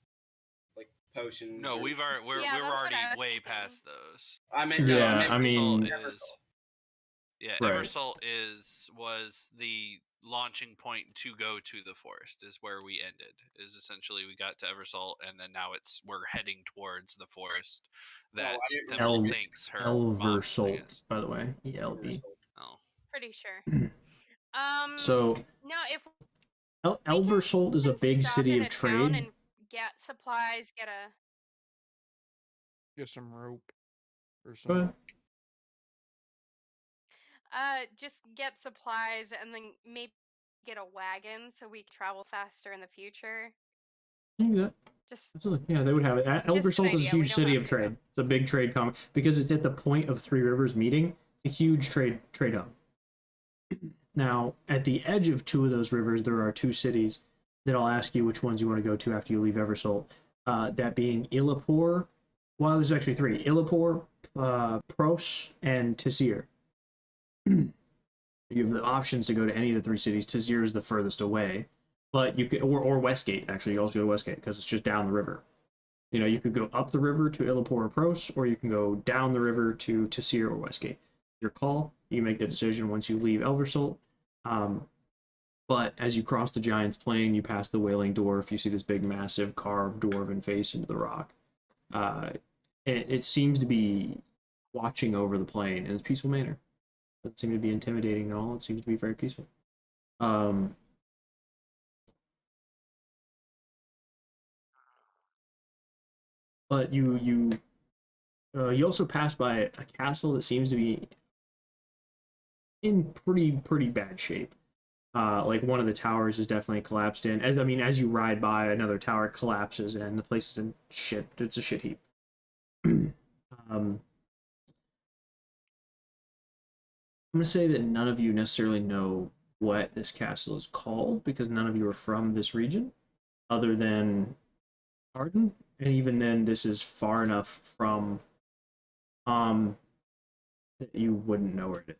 like potions. No, or- we're Yeah, we're that's what already I was way thinking. past those. I meant no. Yeah, I meant I mean- Eversole. Yeah, Right. Eversole was the launching point to go to the forest. Is where we ended. Is essentially we got to Eversole, and then now we're heading towards the forest. That I didn't Thimble remember. thinks her mom Elversalt, is. by the way, ELV. Eversole. Oh, Pretty sure. So No, if Elversalt is a can big stop city in of a town trade. and get supplies, Get some rope or Go some. ahead. just get supplies and then maybe get a wagon so we can travel faster in the future. You can do that. Just Absolutely. Yeah, they would have it. an Elversalt is a idea, we huge don't city have of to go. trade. It's a big trade because it's at the point of Three Rivers meeting. It's a huge trade hub. Now, at the edge of two of those rivers, there are two cities that I'll ask you which ones you want to go to after you leave Eversalt. That being Illapor. Well, there's actually three: Illapor, Pros, and Tissir. You have the options to go to any of the three cities. Tissir is the furthest away, but you could or Westgate. Actually, you also go to Westgate because it's just down the river. You know, you could go up the river to Illapor or Pros, or you can go down the river to Tissir or Westgate. Your call. You make the decision once you leave Elversalt. But as you cross the Giant's Plain, you pass the Wailing Dwarf. You see this big, massive carved dwarven face into the rock. It seems to be watching over the plain in a peaceful manner. It doesn't seem to be intimidating at all. It seems to be very peaceful. But you also pass by a castle that seems to be in pretty bad shape. Like one of the towers is definitely collapsed in. As you ride by, another tower collapses and the place is in shit. It's a shit heap. I'm gonna say that none of you necessarily know what this castle is called because none of you are from this region, other than Arden, and even then, this is far enough from that you wouldn't know where it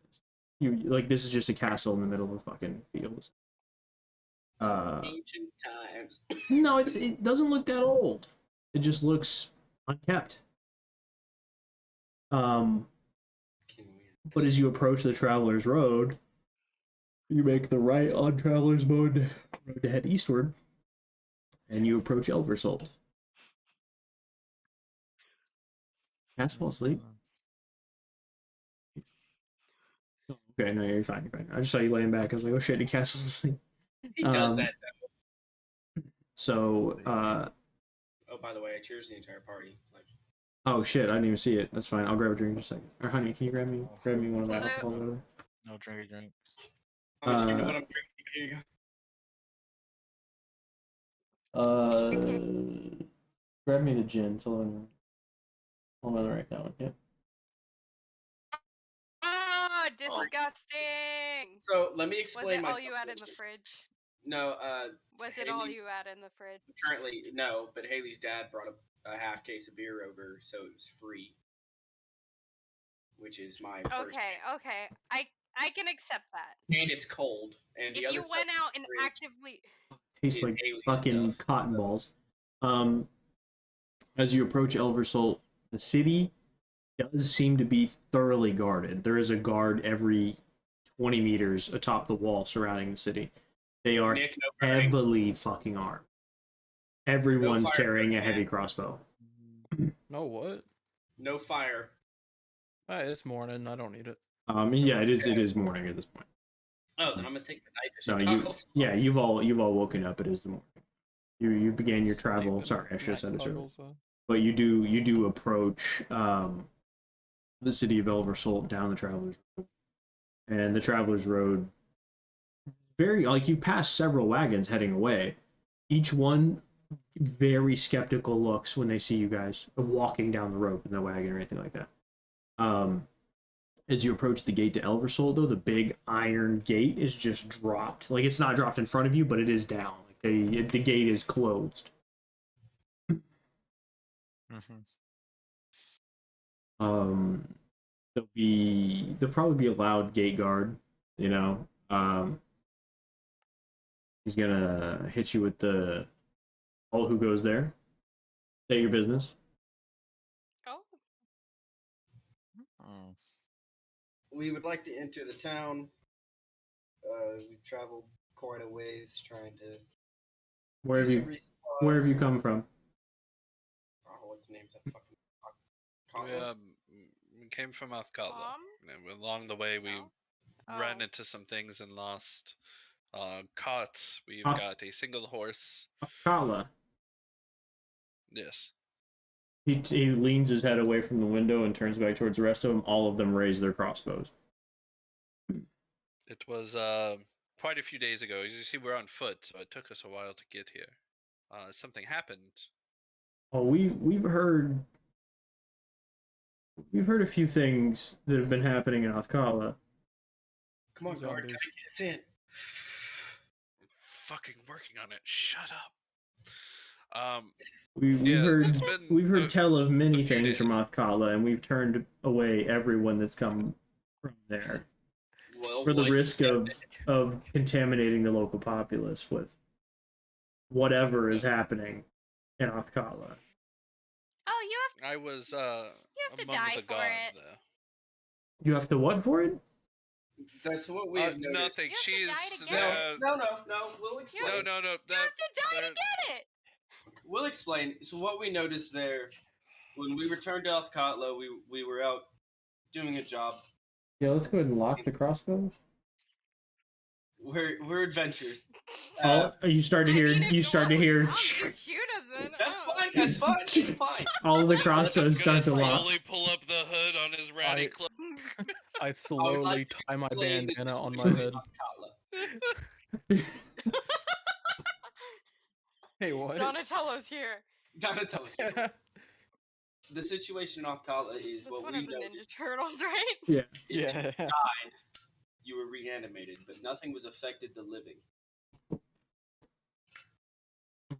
is. This is just a castle in the middle of fucking fields. Ancient times. No, it doesn't look that old. It just looks unkept. But as you approach the Traveler's Road, you make the right on Traveler's Road to head eastward, and you approach Elversalt. Cats fall asleep. Okay, no, you're fine. You're fine. I just saw you laying back. I was like, oh shit, did Cass fall asleep? He does that though. So, Oh, by the way, I cheers the entire party. Like, oh shit, I didn't even see it. That's fine. I'll grab a drink in just a second. Or honey, can you grab me one of the alcohol or whatever? No drink. I'm just gonna know what I'm drinking. Here you go. Grab me the gin. It's hold on right now. Yeah. Oh, disgusting! So let me Was explain it myself. all you had in the fridge? No, Was it all you had in the fridge? Currently, no, but Haley's dad brought a a half case of beer over, so it was free. Which is my first. Okay. I can accept that. And it's cold. And the If other you stuff went out and in the fridge actively Tastes is like alien fucking stuff. cotton balls. As you approach Elversalt, the city does seem to be thoroughly guarded. There is a guard every 20 meters atop the wall surrounding the city. They are Nick, no firing. heavily fucking armed. Everyone's fire, carrying a man. heavy crossbow. No what? No fire. It's morning. I don't need it. Yeah, it is morning at this point. Oh, then I'm gonna take the night No, vision goggles. you've all woken up. It is the morning. You began your travel. Stupid Sorry, I should have said this earlier. goggles, But you do approach the city of Elversalt down the Travelers Road, and the Travelers Road, very like you've passed several wagons heading away. Each one very skeptical looks when they see you guys walking down the road in the wagon or anything like that. As you approach the gate to Elversalt, though, the big iron gate is just dropped. Like, it's not dropped in front of you, but it is down. Like, the gate is closed. There'll probably be a loud gate guard, you know. He's gonna hit you with the all who goes there. Say your business. Oh. We would like to enter the town. We've traveled quite a ways trying to. Where have you come from? I don't know what the name's that fucking. We came from Athkatla. And along the way, we ran into some things and lost carts. We've got a single horse. Kala. Yes. He leans his head away from the window and turns back towards the rest of them. All of them raise their crossbows. It was quite a few days ago. As you see, we're on foot, so it took us a while to get here. Something happened. Oh, we've heard a few things that have been happening in Athkatla. Come on, guard, get us in. Fucking working on it. Shut up. We've heard tell of many things from Athkatla, and we've turned away everyone that's come from there for the risk of contaminating the local populace with whatever is happening in Athkatla. Oh, you have to. I was you have to among die the for gods it. there. You have to what for it? That's what we noticed. Nothing. You have She's to die to get No. We'll explain. No. You have to die to get it. We'll explain. So what we noticed there, when we returned to Athkatla, we were out doing a job. Yeah, let's go ahead and lock the crossbows. We're adventurers. You start to hear. You start to hear. Shoot us then. That's fine. It's fine. All of the crossbows start to lock. Slowly pull up the hood on his ratty cloak. I slowly tie my bandana on my head. Hey, what? Donatello's here. Donatello's here. The situation in Athkatla is That's what one we of the know. Ninja Turtles, right? Yeah. Yeah. You were reanimated, but nothing was affected the living.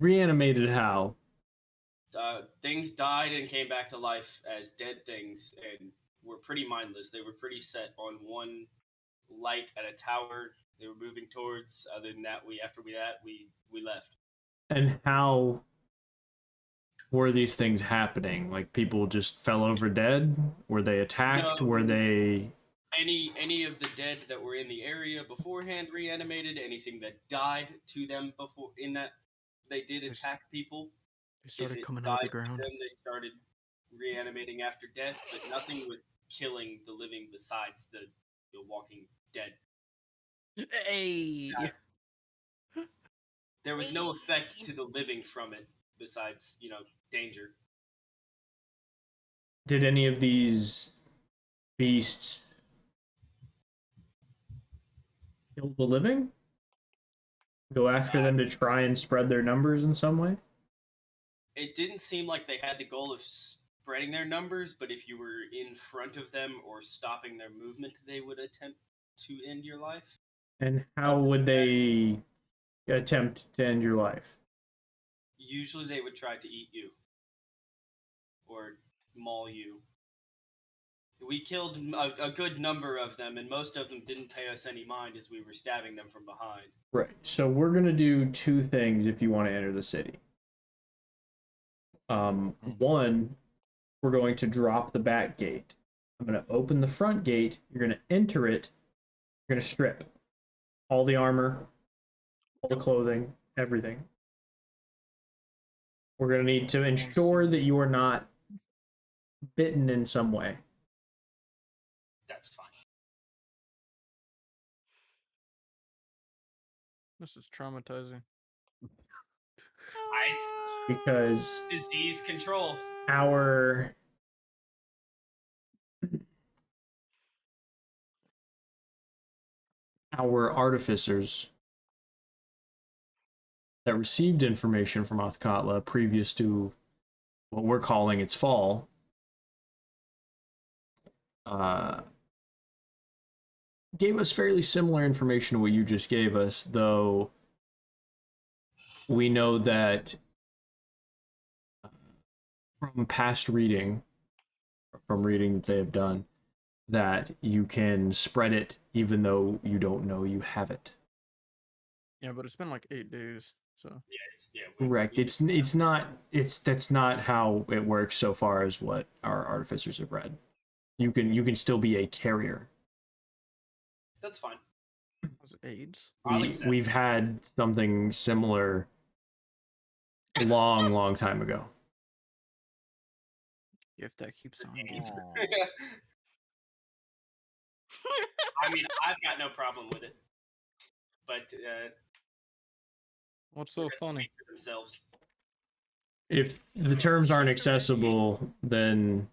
Reanimated how? Things died and came back to life as dead things, and were pretty mindless. They were pretty set on one light at a tower they were moving towards. Other than that, we left. And how were these things happening? Like, people just fell over dead? Were they attacked? No. Were they... Any of the dead that were in the area beforehand reanimated. Anything that died to them before in that they did attack people. They started If it coming out of the died to ground. them, they started reanimating after death, but nothing was killing the living besides the walking dead. Hey. There was no effect to the living from it besides, danger. Did any of these beasts kill the living? Go after them to try and spread their numbers in some way? It didn't seem like they had the goal of spreading their numbers, but if you were in front of them or stopping their movement, they would attempt to end your life. And how would they attempt to end your life? Usually they would try to eat you. or maul you. We killed a good number of them, and most of them didn't pay us any mind as we were stabbing them from behind. Right. So we're gonna do two things if you want to enter the city. One, we're going to drop the back gate. I'm gonna open the front gate. You're gonna enter it. You're gonna strip all the armor, all the clothing, everything. We're gonna need to ensure that you are not bitten in some way. That's fine. This is traumatizing. Because Disease control. our artificers that received information from Othkatla previous to what we're calling its fall gave us fairly similar information to what you just gave us, though we know that from past reading, from reading that they have done, that you can spread it even though you don't know you have it. Yeah, but it's been like 8 days, so. Correct. That's not how it works so far as what our artificers have read. You can still be a carrier. That's fine. Was it AIDS? We've had something similar a long time ago. If that keeps on giving. I mean, I've got no problem with it. But What's so funny? speak for themselves. If the terms aren't accessible, then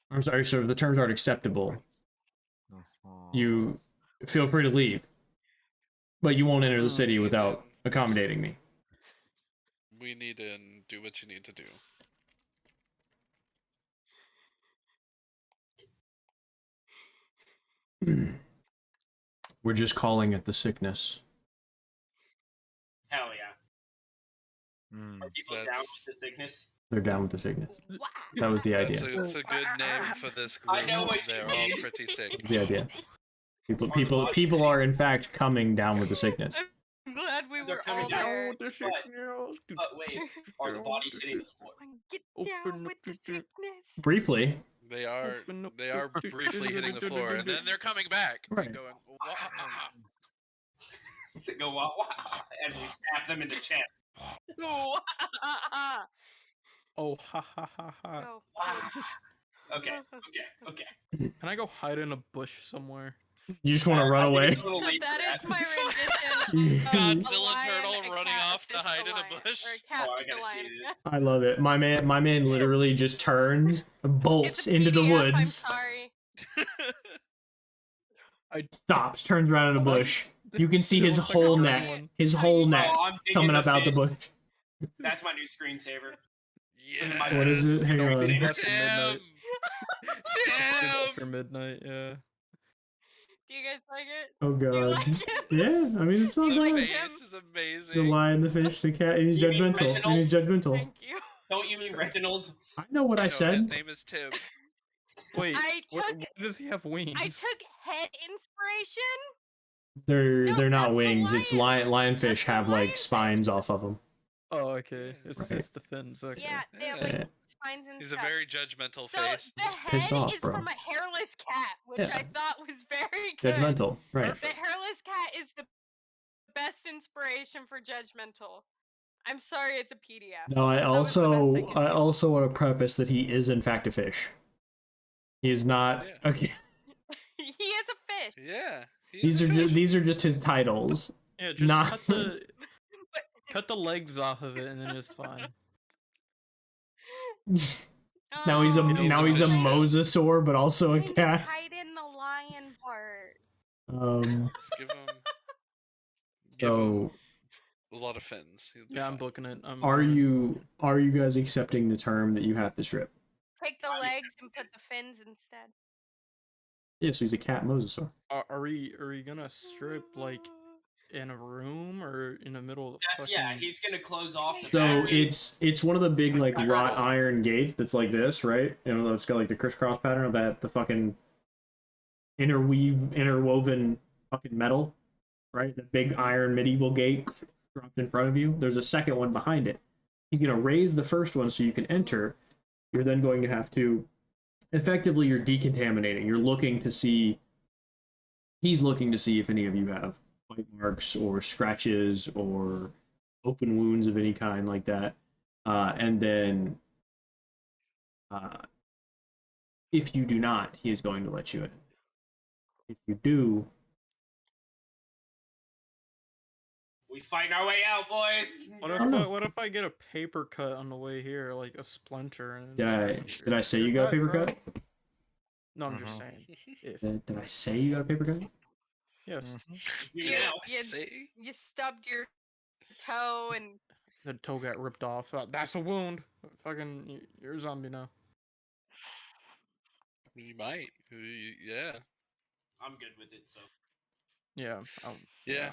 I'm sorry, so if the terms aren't acceptable, you feel free to leave. But you won't enter the city without accommodating me. We need to do what you need to do. We're just calling it the sickness. Hell yeah. Are people down with the sickness? They're down with the sickness. Wow. That was the idea. It's a good name for this group. I know what you They're all mean. pretty sick. The idea. People are in fact coming down with the sickness. I'm glad we They're were coming all down there. with the But wait, are the bodies hitting the floor? Get down with the sickness. Briefly. They are Open up they are the- briefly hitting the floor, and then they're coming back. Right. And going, "Wah." They go wow, wow, as we stab them in the chest. Oh, Oh, ha ha ha ha. Go. Wow. Okay. Can I go hide in a bush somewhere? You just want to run I think away. it's a little So late for that is my Yeah. rendition of a Godzilla lion, turtle a running cat, off to fish, hide a in a lion, bush. Or a cat, Oh, I fish, a gotta see lion. this. I love it. My man literally just turns, bolts It's a into the PDF, I'm woods, sorry. stops, turns around in a bush. You can see It his looks like whole a neck, one. his whole neck Oh, I'm digging coming the up out the fish. bush. That's my new screensaver. Yes. What is it? Hang Don't on. leave Tim! after midnight. Tim! After midnight, yeah. Do you guys like it? Oh You god. like it? Yeah, I mean it's not You The like bad. him? face is amazing. The lion, the fish, the cat, and he's You mean judgmental. And he's judgmental. Thank you. Don't you mean Reginald? I know what I No, his said. name is Tim. Wait, I why took does he have wings? I took head inspiration. They're No, not that's the wings. It's lion. lionfish That's the have like lionfish. spines off of them. Oh, okay. It's Right. it's the fins. Okay. Yeah, they have Yeah. like spines and He's a stuff. very judgmental So face. the He's pissed head off, is bro. from a hairless cat, which Yeah. I thought was very good. Judgmental, right? The hairless cat is the best inspiration for judgmental. I'm sorry, it's a PDF. No, I was the best I could do. also want to preface that he is in fact a fish. He is not Yeah. okay. He is a fish. Yeah. These are just his titles. Yeah, just Not- cut the legs off of it, and then it's fine. Now he's a Oh, fish. mosasaur, but also a Kinda cat. tied in the lion part. Just give him So a lot of fins. He'll be Yeah, I'm fine. booking it. are you guys accepting the term that you have to strip? Take the legs and put the fins instead. Yes, he's a cat mosasaur. Are we gonna strip like in a room, room or in the middle of the That's fucking... yeah. He's gonna close off the So battery. it's one of the big like wrought Turtle. iron gates that's like this, right? You know, it's got like the crisscross pattern of that the fucking interwoven fucking metal, right? The big iron medieval gate dropped in front of you. There's a second one behind it. He's gonna raise the first one so you can enter. You're then going to have to effectively you're decontaminating. You're looking to see he's looking to see if any of you have bite marks or scratches or open wounds of any kind like that. And then if you do not, he is going to let you in. If you do, We fighting our way out, boys. What if I get a paper cut on the way here, like a splinter? And did I say you got a paper cut? No, I'm just saying. If. Did I say you got a paper cut? Yes. Dude, See? you stubbed your toe and The toe got ripped off. That's a wound. Fucking, you're a zombie now. You might. Yeah. I'm good with it. So Yeah. Yeah.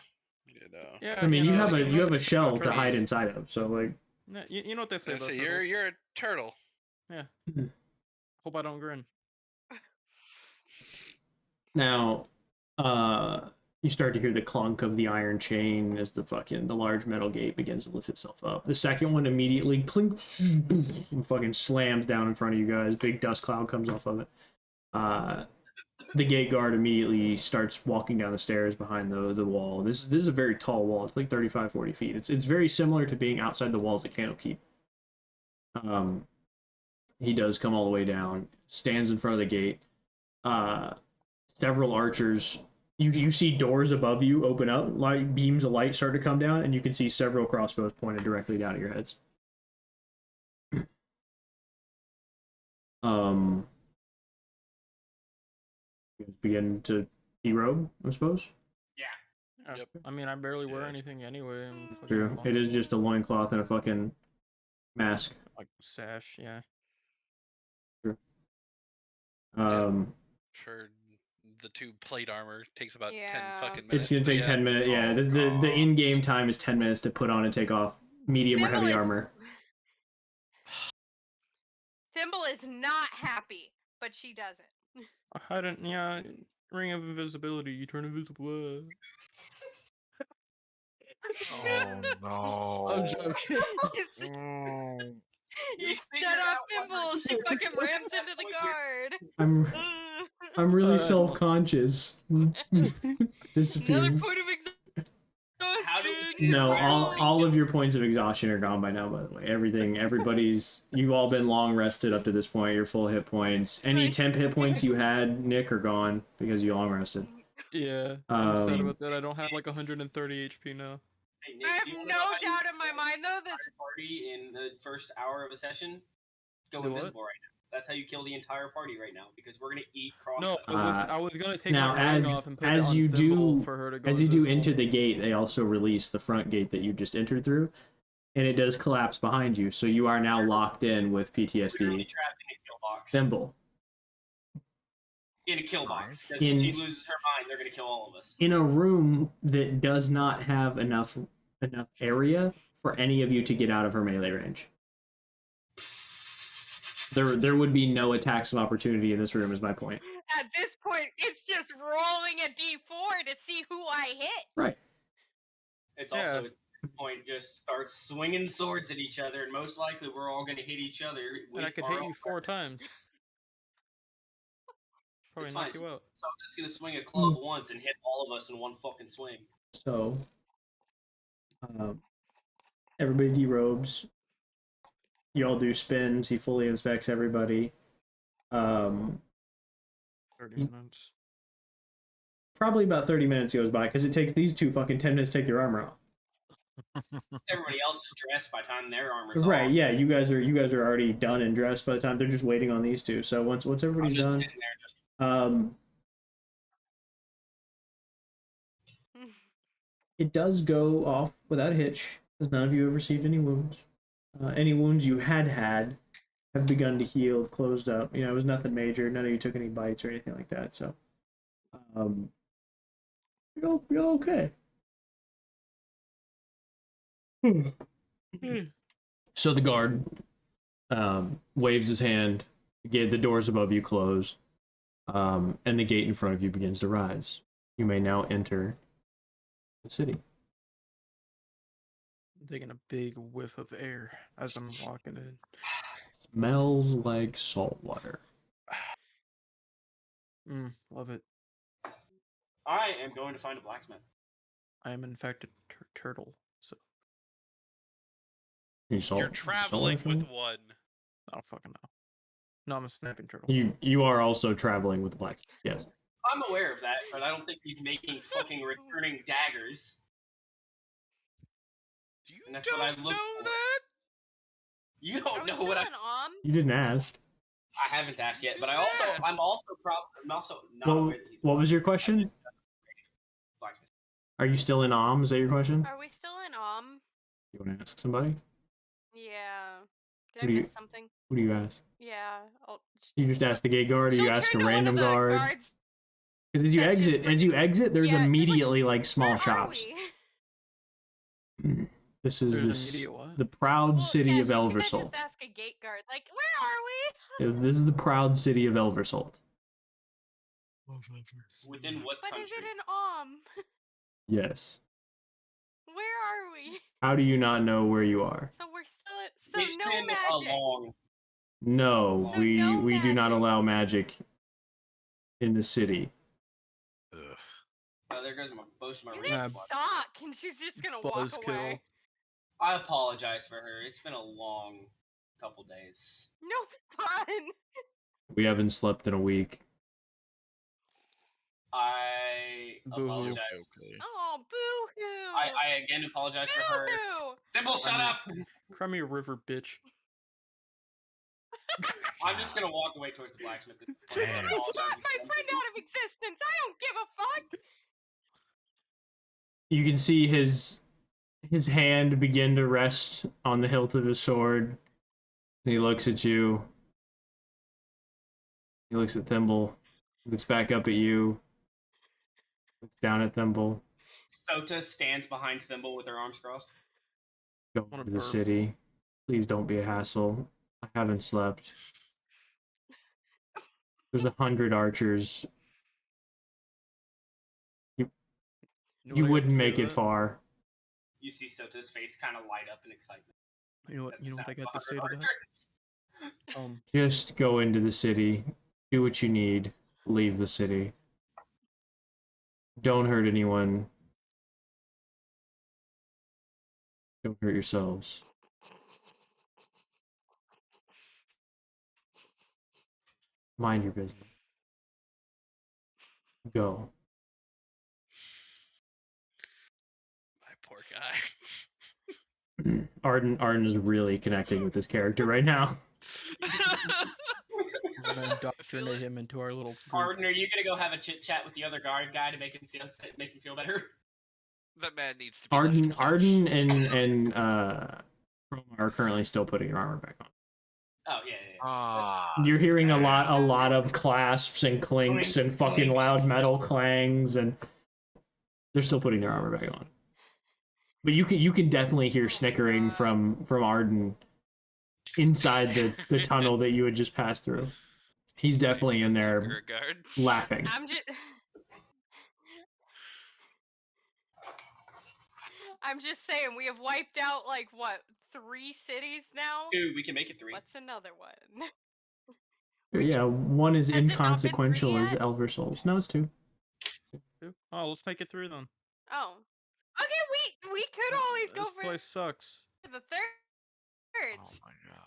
You know. Yeah. I mean, you have know a what shell they say to about hide turtles. inside of, so like. Yeah, you know what they say about So turtles. you're a turtle. Yeah. Hope I don't grin. Now, you start to hear the clunk of the iron chain as the large metal gate begins to lift itself up. The second one immediately clinks and fucking slams down in front of you guys. Big dust cloud comes off of it. The gate guard immediately starts walking down the stairs behind the wall. This is a very tall wall. It's like 35, 40 feet. It's very similar to being outside the walls at Candlekeep. He does come all the way down, stands in front of the gate. Several archers. You see doors above you open up, light beams of light start to come down, and you can see several crossbows pointed directly down at your heads. You guys begin to derobe, I suppose. yeah. Yep. I mean, I barely wear Yeah. anything anyway. I'm fucking True. long. It is just a loincloth and a fucking mask. Like sash, yeah. For the 2 plate armor takes about 10 Yeah. fucking minutes. It's gonna but take yeah. 10 minutes. Yeah, the in-game time is 10 minutes to put on and take off medium or Thimble heavy is- armor. Thimble is not happy, but she does it. I didn't. Yeah, ring of invisibility. You turn invisible. Oh no. I'm joking. You set off Thimble. She fucking rams into the guard. I'm really Uh, self-conscious. Another Disappears. point of exhaustion. How do we- No, all of your points of exhaustion are gone by now, by the way. Everybody's you've all been long rested up to this point, your full hit points. Any temp hit points you had, Nick, are gone because you long rested. Yeah, I'm sad Um, about that. I don't have like 130 HP now. Hey, Nick, I have do you wanna no know how you doubt kill in my an mind, though, entire this- party in the first hour of a session. Go Do what? invisible right now. That's how you kill the entire party right now because we're gonna eat No, crossbow. I was gonna take now, my ring as- off and put it as on you Thimble do- for her to go As you do invisible. enter the gate, they also release the front gate that you just entered through, and it does collapse behind you, so you are now locked in with Literally PTSD. trapped in a kill box. Thimble. In a kill box. Because In- if she loses her mind, they're gonna kill all of us. In a room that does not have enough area for any of you to get out of her melee range. There would be no attacks of opportunity in this room, is my point. At this point, it's just rolling a d4 to see who I hit. Right. It's Yeah. also at this point just start swinging swords at each other, and most likely we're all gonna hit each other. And I could hit you 4 times. Probably It's knock fine. you out. So I'm just gonna swing a club once and hit all of us in one fucking swing. So, everybody derobes. You all do spins. He fully inspects everybody. 30 minutes. Probably about 30 minutes goes by because it takes these two fucking 10 minutes to take their armor off. Everybody else is dressed by the time their armor's Right? off. Yeah, you guys are already done and dressed by the time they're just waiting on these two. So once I'm everybody's just done, sitting there just it does go off without a hitch, as none of you have received any wounds. Any wounds you had have begun to heal, closed up. You know, it was nothing major. None of you took any bites or anything like that. So, you're okay. So the guard waves his hand. The doors above you close, and the gate in front of you begins to rise. You may now enter the city. I'm taking a big whiff of air as I'm walking in. Smells like salt water. Love it. I am going to find a blacksmith. I am in fact a turtle, so You salt, You're traveling with one. I don't fucking know. No, I'm a snapping turtle. You are also traveling with the blacksmith. Yes. I'm aware of that, but I don't think he's making fucking returning daggers. You And that's don't what I look know for. that? You Are don't we know still what I. in Om? You didn't ask. I haven't asked yet, but I'm Yes. also not Well, aware that he's. what was your question? Blacksmith. Are you still in Om? Is that your question? Are we still in Om? You want to ask somebody? Yeah. Did Who I do you- miss something? Who do you ask? Yeah. You just ask the gate guard, or you She'll ask a turn to one random of the guard? guards. Because as you that just exit, there's yeah, just like, immediately like small Where shops. Are we? This is There's immediate what? the proud Well, city yeah, of she's gonna Elversalt. just ask a gate guard, like, where are we? This is the proud city of Elversalt. Within what But country? is it in Om? Yes. Where are we? How do you not know where you are? So we're still at, so It's no been magic. a long. No, So we no do not magic. allow magic in the city. Ugh. Oh, there goes my boast of my You reason. guys suck, and she's just gonna walk Buzzkill. away. I apologize for her. It's been a long couple days. No fun. We haven't slept in a week. I Boo-hoo. apologize. Okay. Oh, boo-hoo. I again apologize for her. Boo-hoo. Thimble, shut up! Cry me a river, bitch. I'm just gonna walk away towards the blacksmith. This is Damn. fine. I Slap apologize my again. friend out of existence. I don't give a fuck. You can see his hand begin to rest on the hilt of his sword. And he looks at you. He looks at Thimble. Looks back up at you. Looks down at Thimble. Sota stands behind Thimble with her arms crossed. Go Wanna to the burp. city. Please don't be a hassle. I haven't slept. There's 100 archers. You wouldn't make it far. You see Sota's face kind of light up in excitement. You know at the what I sound got of to say to 100 that? archers. Just go into the city. Do what you need. Leave the city. Don't hurt anyone. Don't hurt yourselves. Mind your business. Go. My poor guy. Arden is really connecting with this character right now. We're gonna indoctrinate him into our little group. Arden, are you gonna go have a chit chat with the other guard guy to make him feel better? That man needs to be left alone. Arden and Chroma are currently still putting your armor back on. Oh yeah. Ah, You're hearing a lot of clasps and clinks and fucking loud metal clangs, and they're still putting their armor back on. But you can definitely hear snickering from Arden inside the tunnel that you had just passed through. He's definitely in there Guard. laughing. I'm just saying, we have wiped out, like, what, 3 cities now? Dude, we can make it 3. What's another one? Yeah, one is Has it not been inconsequential 3 as yet? Elver Souls. No, it's 2. Oh, let's make it 3 then. Oh. Okay, we could always go This for place sucks. the third. oh my god.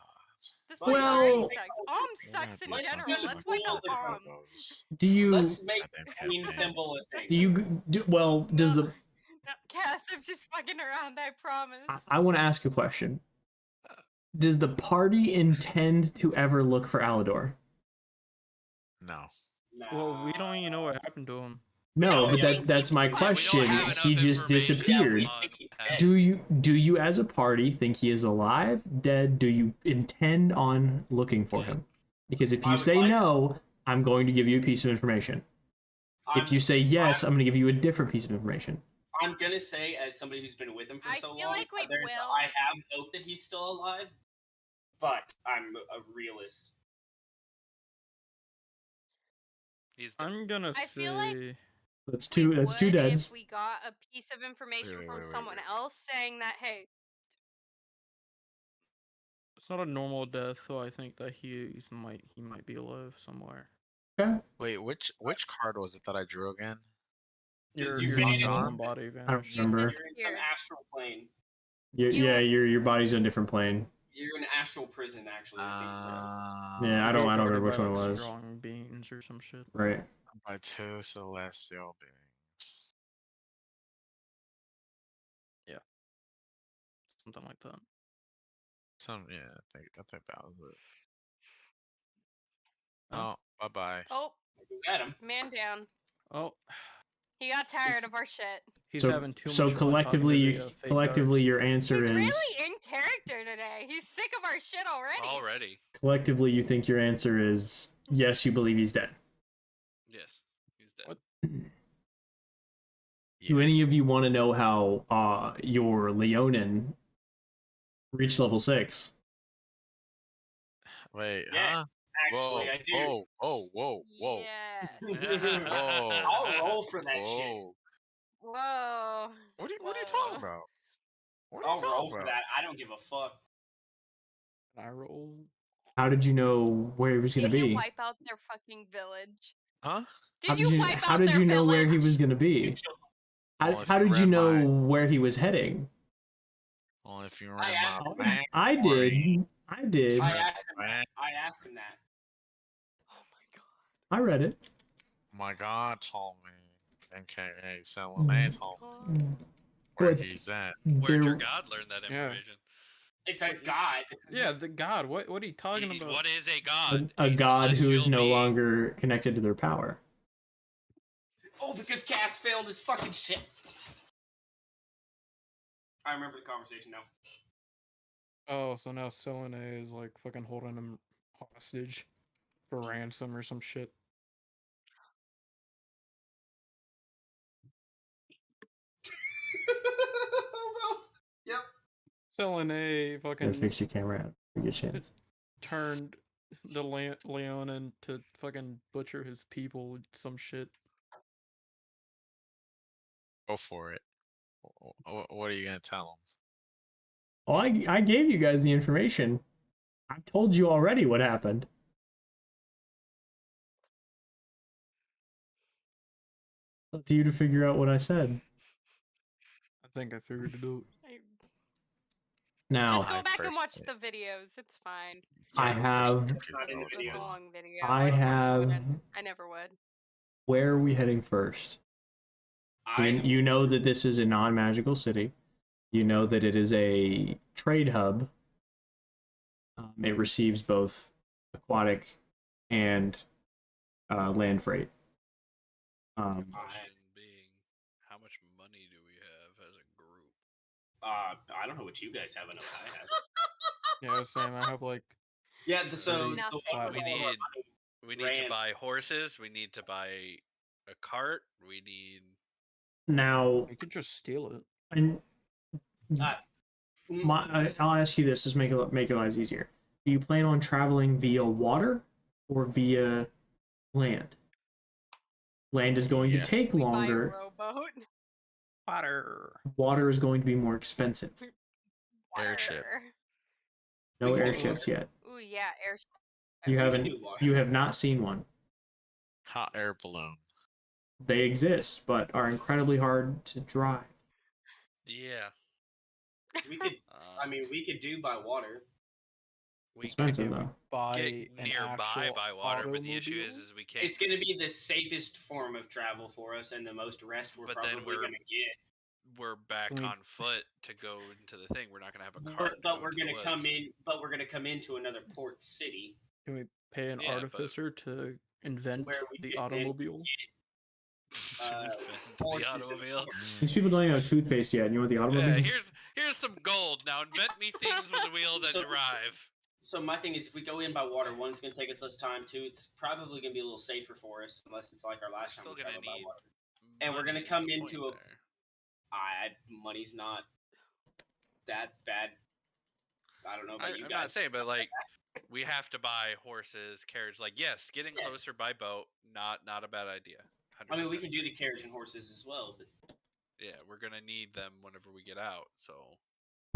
This place Well- already sucks. Om We're gonna sucks in do general. something Let's wake up with Om. Do you Let's make Goddamn Queen campaign. Thimble a thing. do you do well? Does No. the No, Cass, I'm just fucking around, I promise. I want to ask a question. Does the party intend to ever look for Alador? No. Well, we don't even know what happened to him. No, No, but he that's my seems fine. We don't question. have enough He just information. disappeared. on think he's that. dead. Do you as a party think he is alive, dead? Do you intend on looking for him? Because if I you would say like- no, I'm going to give you a piece of information. If you say yes, I'm going to give you a different piece of information. I'm gonna say, as somebody who's been with him for I so feel long, like we will. I have hope that he's still alive, but I'm a realist. He's dead. I'm gonna I feel like say That's we two. That's two would deads. if we got a piece of information Wait, from wait, wait, someone wait. else saying that, hey, it's not a normal death, so I think that he might be alive somewhere. Okay. Wait, which card was it that I drew again? Your You soul vanished. and body I don't vanished. you remember. You're in some disappeared. astral plane. Yeah, your body's in a different plane. You're in astral prison, actually. I think is what Yeah, I You don't got remember guarded which by, one it like, was. strong beings or some shit. Right. by 2 celestial beings. Something like that. I think that was it. Huh? Oh, bye bye. Oh, we got him. man down. Oh, He got tired of our shit. he's So- having too so much fun talking to the, fake collectively, guards. your answer He's is really in character today. He's sick of our shit already. Already. collectively. You think your answer is yes. You believe he's dead. Yes. He's dead. What? Do any Yes. of you want to know how your Leonin reached level 6? Wait, Yes, huh? actually, I do. Whoa. Yes. Whoa. I'll roll for that shit. Whoa. Whoa. What are you talking Whoa. about? What are you I'll talking roll for about? that. I don't give a fuck. Can I roll? How did you know where he was going Did to you be? wipe out their fucking village? Huh? Did you wipe How out did their you know where he village? was going to be? You killed Well, if How you did you read know my- where he was heading? Well, if you I read asked my him back I did. I did. I asked him that. I asked him that. Oh my god. I read it. My God told me, aka Selenay told me where But he's at. Where'd your there, god learn that Yeah. information? It's a god. Yeah, the god. What are you talking about? What is a god? a god who is celestial no being. longer connected to their power. Oh, because Cass failed his fucking shit. I remember the conversation now. Oh, so now Selene is like fucking holding him hostage for ransom or some shit. Yep. Selene Gotta fucking fix your camera out. Good chance. turned the Leonin to fucking butcher his people, some shit. Go for it. What are you gonna tell him? Well, I gave you guys the information. I've told you already what happened. It's up to you to figure out what I said. I think I figured it out. Now, Just go I back and watch personally- the videos. It's fine. I Yeah, have- personally Not in the It's videos. a long video. I don't have. recommend it. I never would. Where are we heading first? You know that this is a non-magical city. You know that it is a trade hub. It receives both aquatic and land freight. Question being, how much money do we have as a group? I don't know what you guys have enough. I have. Yeah, I was saying I have like Yeah. So the Nothing. one We with all of our need- money- We need to Ran. buy horses. We need to buy a cart. We need. Now, you could just steal it. and Mm, I'll ask you this: just make your lives easier. Do you plan on traveling via water or via land? Land is going to Yes. take We buy a longer. rowboat. Water. Water is going to be more expensive. Airship. Water. No We can do airships yet. Ooh yeah, airship. You we can haven't. do water. You have not seen one. Hot air balloon. They exist, but are incredibly hard to drive. Yeah. We could. I um, mean, we could do by water. we Expensive could though. Buy get an nearby actual by water, but the issue automobile? is we can't. It's going to be the safest form of travel for us, and the most rest we're But then probably we're- going to get. We're back We- on foot to go into the thing. We're not gonna have a But, cart. but we're going going to come in. But we're going to come into another port city Can we pay an Yeah, but- artificer to invent Where we the could then automobile? the horses and automobile. These people don't even have toothpaste yet. And you want the automobile? Yeah, here's some gold. Now invent me things with a wheel that So- drive. So my thing is, if we go in by water, one, it's going to take us less time. Two, it's probably going to be a little safer for us, unless it's like our last time Still we gonna traveled by need water. And we're money gonna is come the into point a- there. Money's not that bad. I don't know about you I'm guys. not saying, but like, we have to buy horses, carriage. Like, yes, getting Yes. closer by boat, not a bad idea. 100% I mean, we can do agree. the carriage and horses as well, but Yeah, we're gonna need them whenever we get out. So,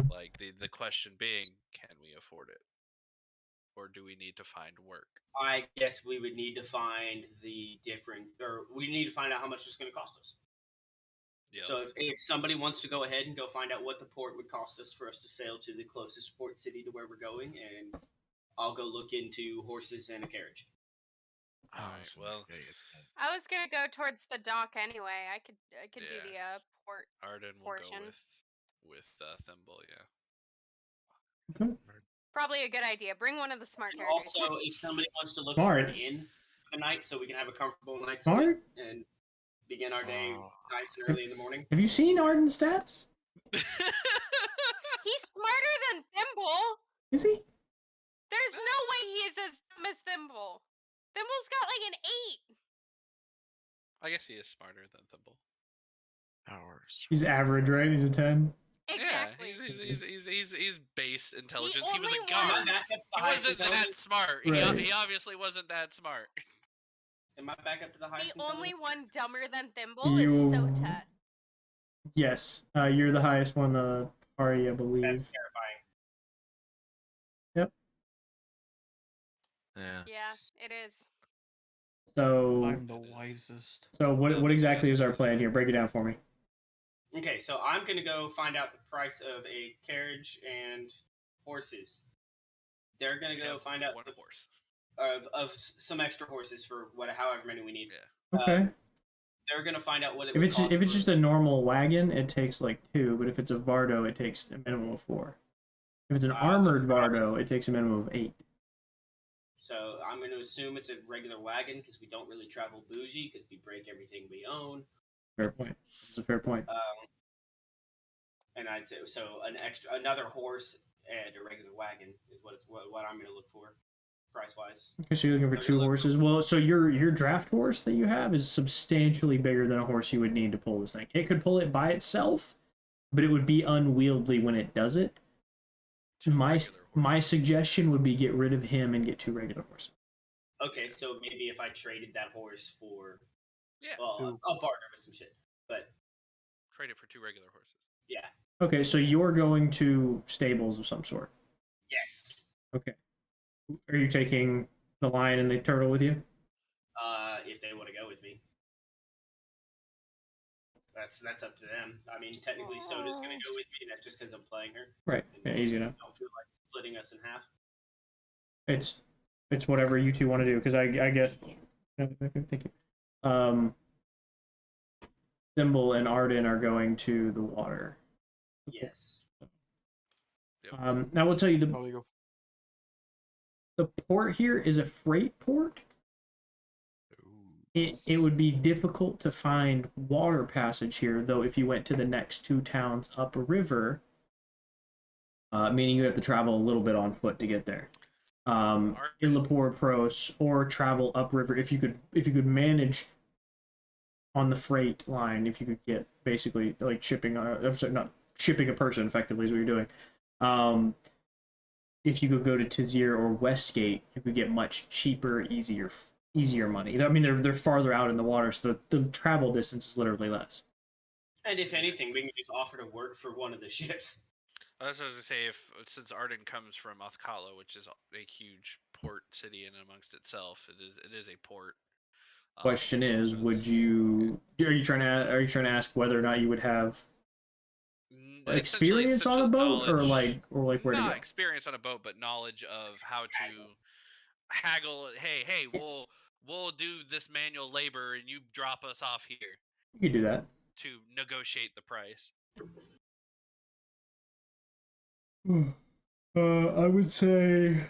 like, the question being, can we afford it, or do we need to find work? I guess we would need to find we need to find out how much it's going to cost us. Yep. So if somebody wants to go ahead and go find out what the port would cost us for us to sail to the closest port city to where we're going, and I'll go look into horses and a carriage. Alright, well, I was gonna go towards the dock anyway. I could do the Yeah. port. Arden will portion. go with Thimble. Yeah. Okay. Probably a good idea. Bring one of the smart And characters. also, if somebody wants to look Smart. for an inn for the night, so we can have a comfortable night's Smart? sleep and begin our day nice and early in the morning. Have you seen Arden's stats? He's smarter than Thimble. Is he? There's no way he is as dumb as Thimble. Thimble's got like an 8. I guess he is smarter than Thimble. Hours. He's average, right? He's a 10. Exactly. Yeah, he's base intelligence. He was only a one- god. Back up to the He highest wasn't that intelligence? smart. Right. He obviously wasn't that smart. Am I back up to the highest The only intelligence? one dumber than Thimble You- is Sota. Yes. You're the highest one in the party, I believe. That's terrifying. Yeah. Yeah, it is. So, I'm the It is. wisest. so what exactly is our plan here? Break it down for me. Okay, so I'm gonna go find out the price of a carriage and horses. They're gonna go Have find out one the, horse. of some extra horses for however many we need. Yeah. Okay. They're gonna find out what it If would it's cost if it's for- just a normal wagon, it takes like 2, but if it's a Vardo, it takes a minimum of 4. If it's an armored Vardo, it takes a minimum of 8. So I'm going to assume it's a regular wagon because we don't really travel bougie because we break everything we own. Fair point. That's a fair point. And I'd say so another horse and a regular wagon is what I'm going to look for, price wise. Okay, so you're looking for 2 horses. Well, so your draft horse that you have is substantially bigger than a horse you would need to pull this thing. It could pull it by itself, but it would be unwieldy when it does it. Two My regular my horses. suggestion would be get rid of him and get 2 regular horses. Okay, so maybe if I traded that horse for Yeah. well, I'll barter with some shit, but Trade it for 2 regular horses. yeah, Okay, so you're going to stables of some sort. yes. Okay. Are you taking the lion and the turtle with you? If they want to go with me. That's up to them. I mean, technically, Soda's gonna go with me. That's just because I'm playing her. Right. Yeah, easy enough. I don't feel like splitting us in half. It's whatever you two want to do, because I guess. Thank you. Thimble and Arden are going to the water. Yes. Now I will tell you Probably go. the port here is a freight port. It would be difficult to find water passage here, though. If you went to the next 2 towns up a river, meaning you have to travel a little bit on foot to get there. In Lepore Pros, or travel upriver if you could manage on the freight line, if you could get basically like shipping. I'm sorry, not shipping a person effectively is what you're doing. If you could go to Tizier or Westgate, you could get much cheaper, easier money. I mean, they're farther out in the water, so the travel distance is literally less. And if anything, we can just offer to work for one of the ships. I was going to say, since Arden comes from Othkala, which is a huge port city in amongst itself, it is a port. Question is, are you trying to ask whether or not you would have experience on a boat, or like where to not go? experience on a boat, but knowledge of how to haggle. Hey, we'll do this manual labor, and you drop us off here You could do that. to negotiate the price. I would say,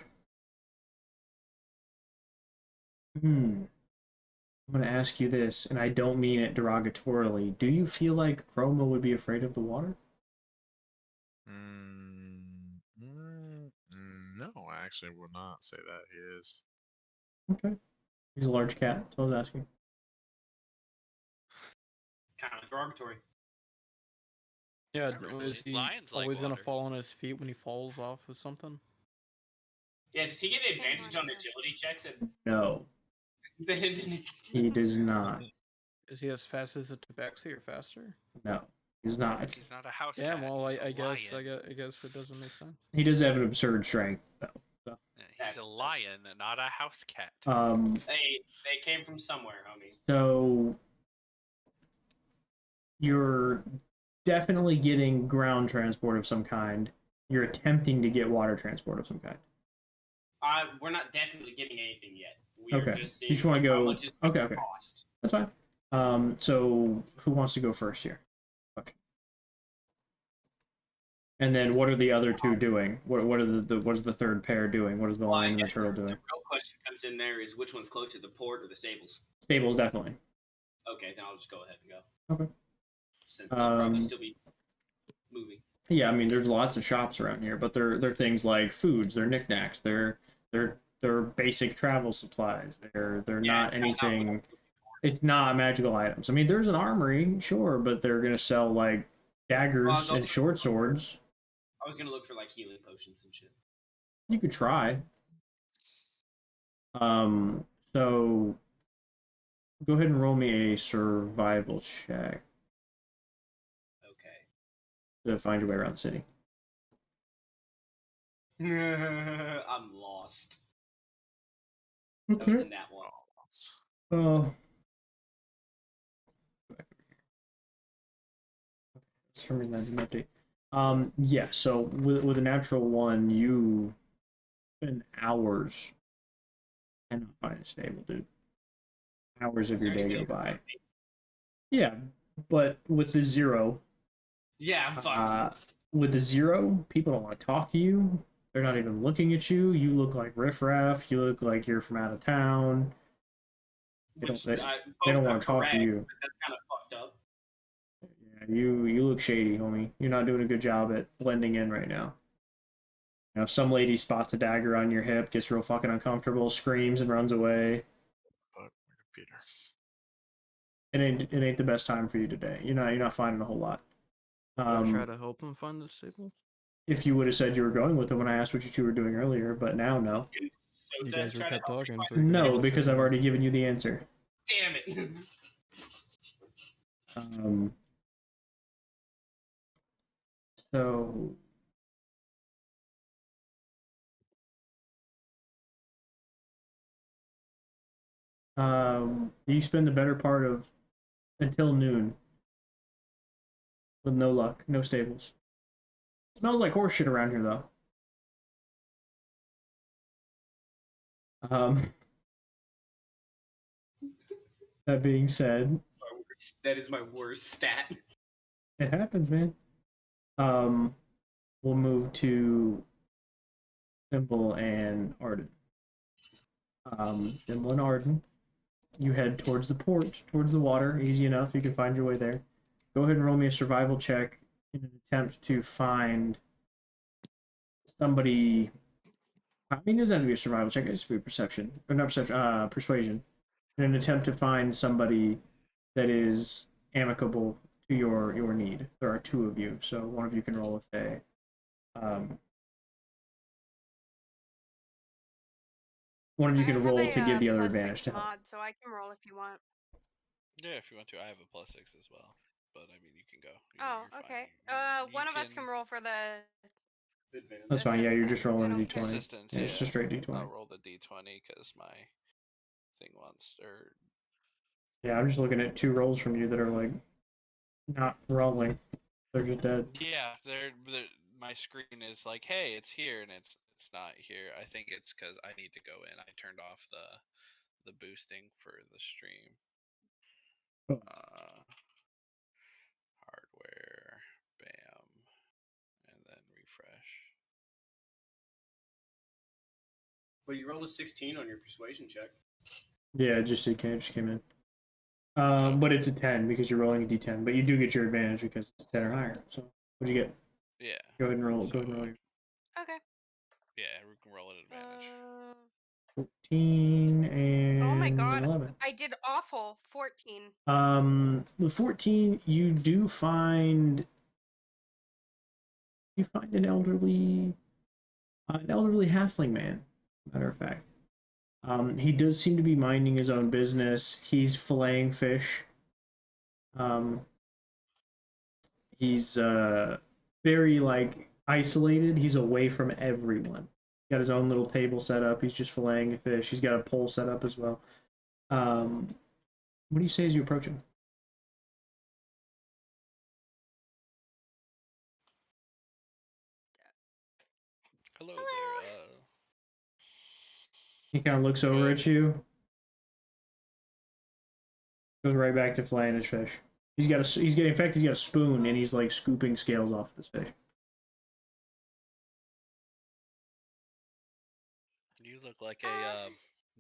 I'm going to ask you this, and I don't mean it derogatorily. Do you feel like Chroma would be afraid of the water? No, I actually will not say that he is. Okay. He's a large cat, so I was asking. Kind of derogatory. Yeah, I really is believe he lions like always gonna water. fall on his feet when he falls off of something? Yeah, does he get Shame advantage on on you. agility checks? No, And he does not. Is he as fast as a tabaxi or faster? No, he's not. He's not a house Yeah, cat. well, he's a I guess lion. I guess it doesn't make sense. He does have an absurd strength, though. So, He's a lion, not a house cat. they came from somewhere, homie. So you're definitely getting ground transport of some kind. You're attempting to get water transport of some kind. We're not definitely getting anything yet. We Okay. are just seeing You just want to how go. much it's Okay, gonna okay. cost. That's fine. So who wants to go first here? And then what are the other two doing? What are what is the third pair doing? What is the Well, I lion and the guess turtle the doing? real question comes in there is which one's closer, the port or the stables? Stables, definitely. Okay, then I'll just go ahead and go. Okay. Since they'll probably Um, still be moving. Yeah, I mean, there's lots of shops around here, but they're things like foods, they're knickknacks, they're basic travel supplies. They're Yeah, not it's not what anything. I'm looking for. It's not magical items. I mean, there's an armory, sure, but they're gonna sell like daggers Well, I was and also- short swords. I was gonna look for like healing potions and shit. You could try. So go ahead and roll me a survival check Okay. to find your way around the city. I'm lost. That was in that one. Oh. For some reason that didn't update. Yeah, so with a natural one, you spend hours and not find a stable, dude. Hours of Is your there day go anything- by. Yeah, but with the zero, Yeah, I'm fucked. with the zero, people don't want to talk to you. They're not even looking at you. You look like riffraff. You look like you're from out of town. They Which don't, both they don't are want to talk to correct, you. but that's kind of fucked up. Yeah, you look shady, homie. You're not doing a good job at blending in right now. You know, some lady spots a dagger on your hip, gets real fucking uncomfortable, screams and runs away. But my computer. It ain't the best time for you today. You're not finding a whole lot. I'll try to help him find the stable. If you would have said you were going with them when I asked what you two were doing earlier, but now no. So You to guys were try to kept help me talking, find- so you couldn't No, really because say I've no. already given you the answer. Damn it. So you spend the better part of until noon with no luck, no stables. Smells like horse shit around here though. That being said, That is my worst stat. it happens, man. We'll move to Thimble and Arden. Thimble and Arden, you head towards the port, towards the water. Easy enough. You can find your way there. Go ahead and roll me a survival check in an attempt to find somebody. I mean, it doesn't have to be a survival check. It has to be perception, or not perception. Persuasion. In an attempt to find somebody that is amicable to your need. There are two of you, so one of you can roll with a. One of you can roll to give the other advantage to help. Mod, so I can roll if you want. Yeah, if you want to, I have a +6 as well. But I mean, you can go. Oh, You're fine. okay. You One of us can roll for the. That's fine. Yeah, you're just rolling a Assistant. d20. Assistance, Yeah, it's just a straight d20. I'll roll the d20 because my thing wants or Yeah, I'm just looking at two rolls from you that are like not rolling. They're just dead. yeah, my screen is like, hey, it's here, and it's not here. I think it's because I need to go in. I turned off the boosting for the stream. Oh. Hardware, bam, and then refresh. Well, you rolled a 16 on your persuasion check. Yeah, it just came in. But it's a 10 because you're rolling a d10. But you do get your advantage because it's 10 or higher. So what'd you get? Yeah. Go ahead and roll. So, Go ahead and roll. Your Okay. Yeah, we can roll an advantage. 14 and Oh my god, 11. I did awful. 14. With 14, you do find You find an elderly halfling man. Matter of fact, he does seem to be minding his own business. He's filleting fish. He's very like isolated. He's away from everyone. He's got his own little table set up. He's just filleting fish. He's got a pole set up as well. What do you say as you approach him? Hello, Hello. there. He kind of looks over Good. at you. Goes right back to filleting his fish. He's got a spoon and he's like scooping scales off this fish. You look like a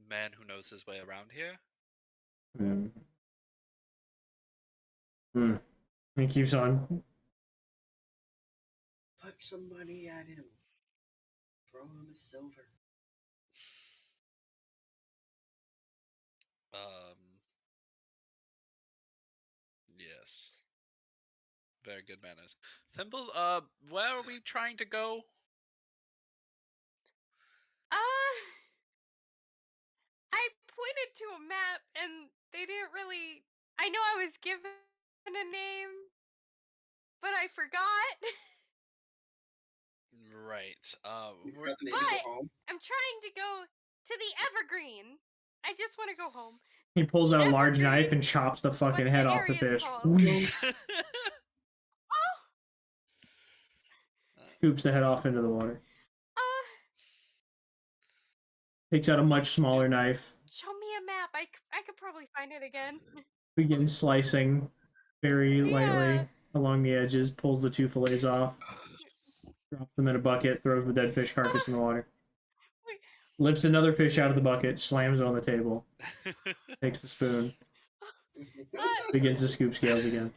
man who knows his way around here. He keeps on. Put some money at him. Throw him a silver. Yes. Very good manners. Thimble, where are we trying to go? I pointed to a map and they didn't really. I know I was given a name, but I forgot. Right. You We're, forgot the name to But- go home. I'm trying to go to the Evergreen. I just want to go home. He pulls out a large Evergreen. knife and chops the fucking What head the off the area's fish. called? Whoosh. Oh, Scoops the head off into the water. Takes out a much smaller knife. show me a map. I could probably find it again. Begins slicing very lightly Yeah. along the edges. Pulls the two fillets off. Drops them in a bucket. Throws the dead fish carcass in the water. Wait. Lifts another fish out of the bucket. Slams it on the table. Takes the spoon. Begins to scoop scales again.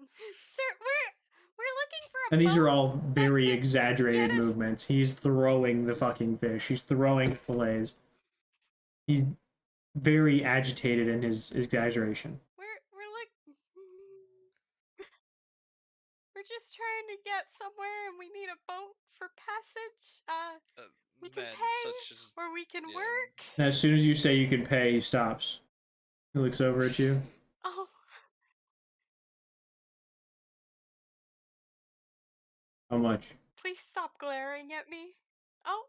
Sir, we're looking for a And these are boat all very could exaggerated get us- movements. He's throwing the fucking fish. He's throwing fillets. He's very agitated in his exaggeration. We're just trying to get somewhere and we need a boat for passage. We can men pay such as or we can yeah. work. And as soon as you say you can pay, he stops. He looks over at you. Oh, How much? please stop glaring at me. Oh,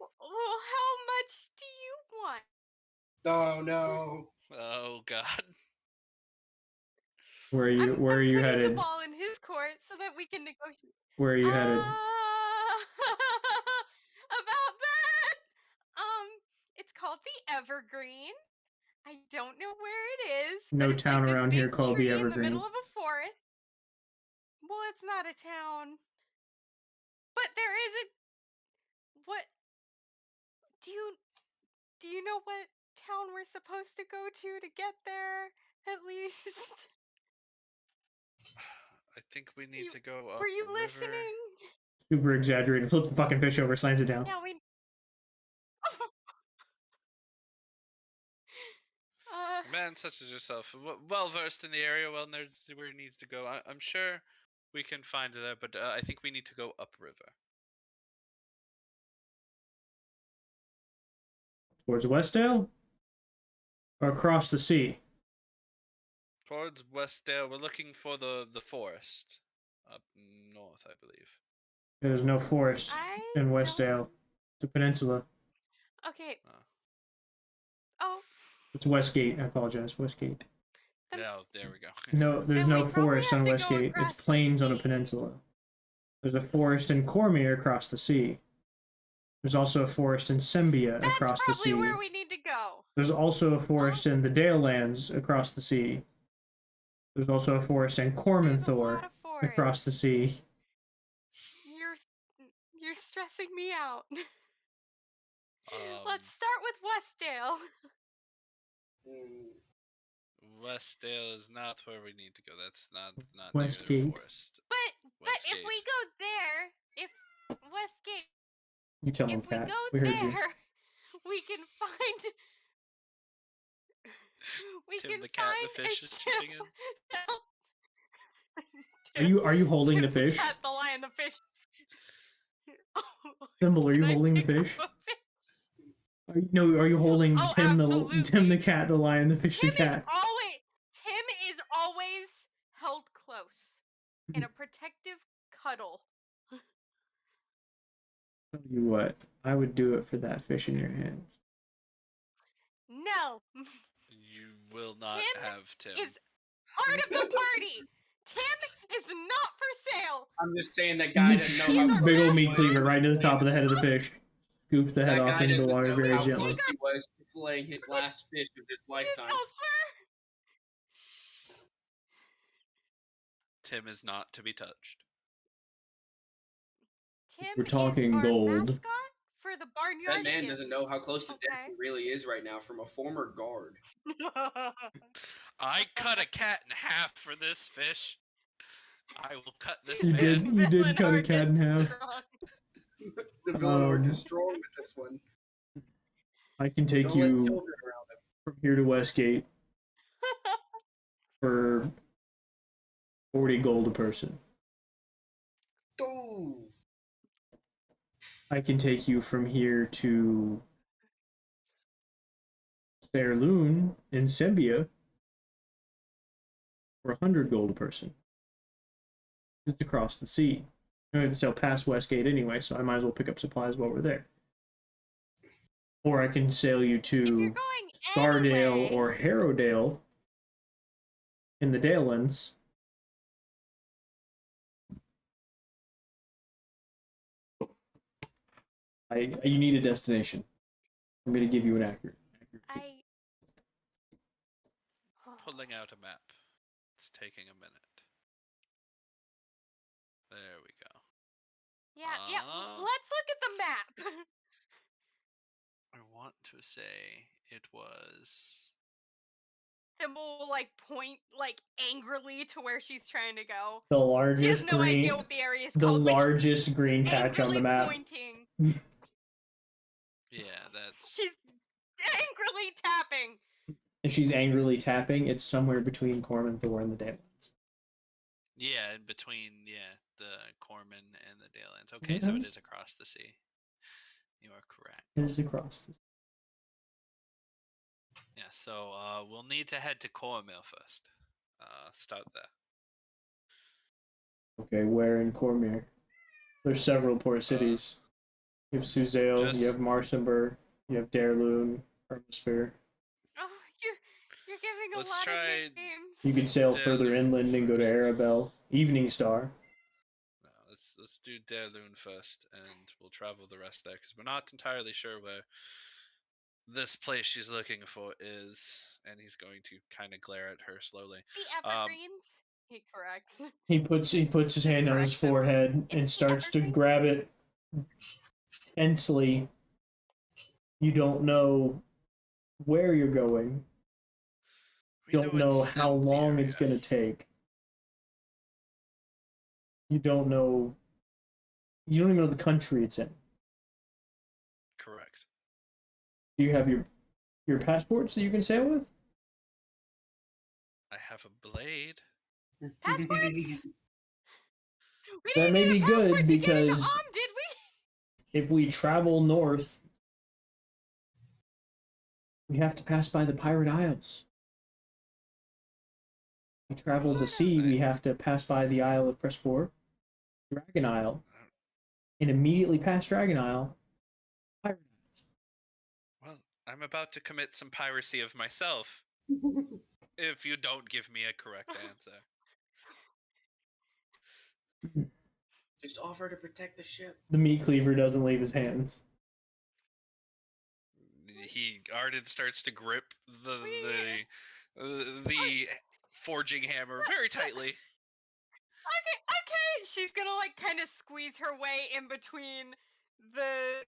well, how much do you want? Oh no. Oh God. Where are you? I'm Where are you putting headed? the ball in his court so that we can negotiate. Where are you headed? About that. It's called the Evergreen. I don't know where it is. No but it's town like this around here big called the tree in the Evergreen. middle of a forest. Well, it's not a town. But there is a. What? Do you know what town we're supposed to go to get there? At least. I think we need You- to go up Were you the river. listening? Super exaggerated. Flips the fucking fish over, slams it down. Yeah, we. A man such as yourself, well versed in the area, well knows where he needs to go. I'm sure we can find it there, but I think we need to go upriver. Towards Westdale? Or across the sea? Towards Westdale, we're looking for the forest up north, I believe. There's no forest I in don't- Westdale. It's a peninsula. Okay. Oh. Oh. It's Westgate. I apologize. Westgate. Then- Yeah, there we go. No, there's Then we no probably forest have on to go Westgate. across It's the plains on a sea. peninsula. There's a forest in Cormier across the sea. There's also a forest in Sembia That's across the probably sea. where we need to go. There's also a forest in the Dalelands across the sea. There's also a forest in There's a lot Cormanthor of forest. across the sea. You're stressing me out. Um, Let's start with Westdale. Westdale is not where we need to go. That's not near the Westgate. forest. But if we Westgate. go there, if Westgate, You tell him, if we Cat. go We heard there, you. we can find. We Tim can the cat, find the a fish is ship chipping in. that'll- Are you holding Tim the fish? cat, the lion, the fish. Thimble, are you Can I holding the pick up fish? a fish? Are you holding Oh, Tim the absolutely. cat, the lion, the fish, the cat? Tim is always held close in a protective cuddle. Tell you what, I would do it for that fish in your hands. No, You will not Tim have Tim. is part of the party. Tim is not for sale. I'm just saying that guy doesn't know He's how our close Big old he meat was cleaver to right to the top of the filleting- head of the fish. Scoops the head That off guy into the doesn't water know very how gently. close he was to filleting his last fish of his lifetime. Elsewhere. Tim is not to be touched. Tim We're talking is our gold. mascot for the barnyard. That man doesn't know how close to death Okay. he really is right now from a former guard. I cut a cat in half for this fish. I will cut this You man. did. You did cut a cat in half. The villain arc Um, is strong with this one. I can take Don't let you children around him. from here to Westgate for 40 gold a person. Ooh. I can take you from here to Fairloon in Sembia for 100 gold a person. Just across the sea. I have to sail past Westgate anyway, so I might as well pick up supplies while we're there. Or I can sail you If you're to going Stardale anyway, or Harrowdale in the Dalelands. You need a destination. I'm going to give you an accurate. Pulling out a map. It's taking a minute. There we go. yeah. Let's look at the map. I want to say it was. Thimble will like point like angrily to where she's trying to go. The She largest has no green, idea what the area is the called. but largest green she's patch on the angrily map. Pointing. Yeah, that's. She's angrily tapping. And she's angrily tapping. It's somewhere between Cormanthor and the Dalelands. Yeah, in between, the Corman and the Dalelands. Okay, so it is across the sea. You are correct. It is across the sea. Yeah, so we'll need to head to Cormil first. Start there. Okay, where in Cormyr? There's several port cities. You have Suzale, you have Marsenburg, you have Darloon, Hermespear. Oh, you're giving a Let's lot try of names. You could sail Darloon further inland and go to first. Arabelle. Evening Star. No, let's do Darloon first, and we'll travel the rest there because we're not entirely sure where this place she's looking for is, and he's going to kind of glare at her slowly. The evergreens. He corrects. He puts his hand on his corrects him. forehead and It's the starts to evergreens. grab it tensely. You don't know where you're going. We Don't know it's how in the long it's area. going to take. You don't know. You don't even know the country it's in. Correct. Do you have your passports that you can sail with? I have a blade. Passports? We That didn't may need be a passport good to get into because did we? if we travel north, we have to pass by the Pirate Isles. If we travel the sea, we have to pass by the Isle of Prespor, Dragon Isle, and immediately past Dragon Isle, Pirate Isles. Well, I'm about to commit some piracy of myself if you don't give me a correct answer. Just offer to protect the ship. The meat cleaver doesn't leave his hands. Arden starts to grip the forging hammer very tightly. Okay. She's gonna like kind of squeeze her way in between the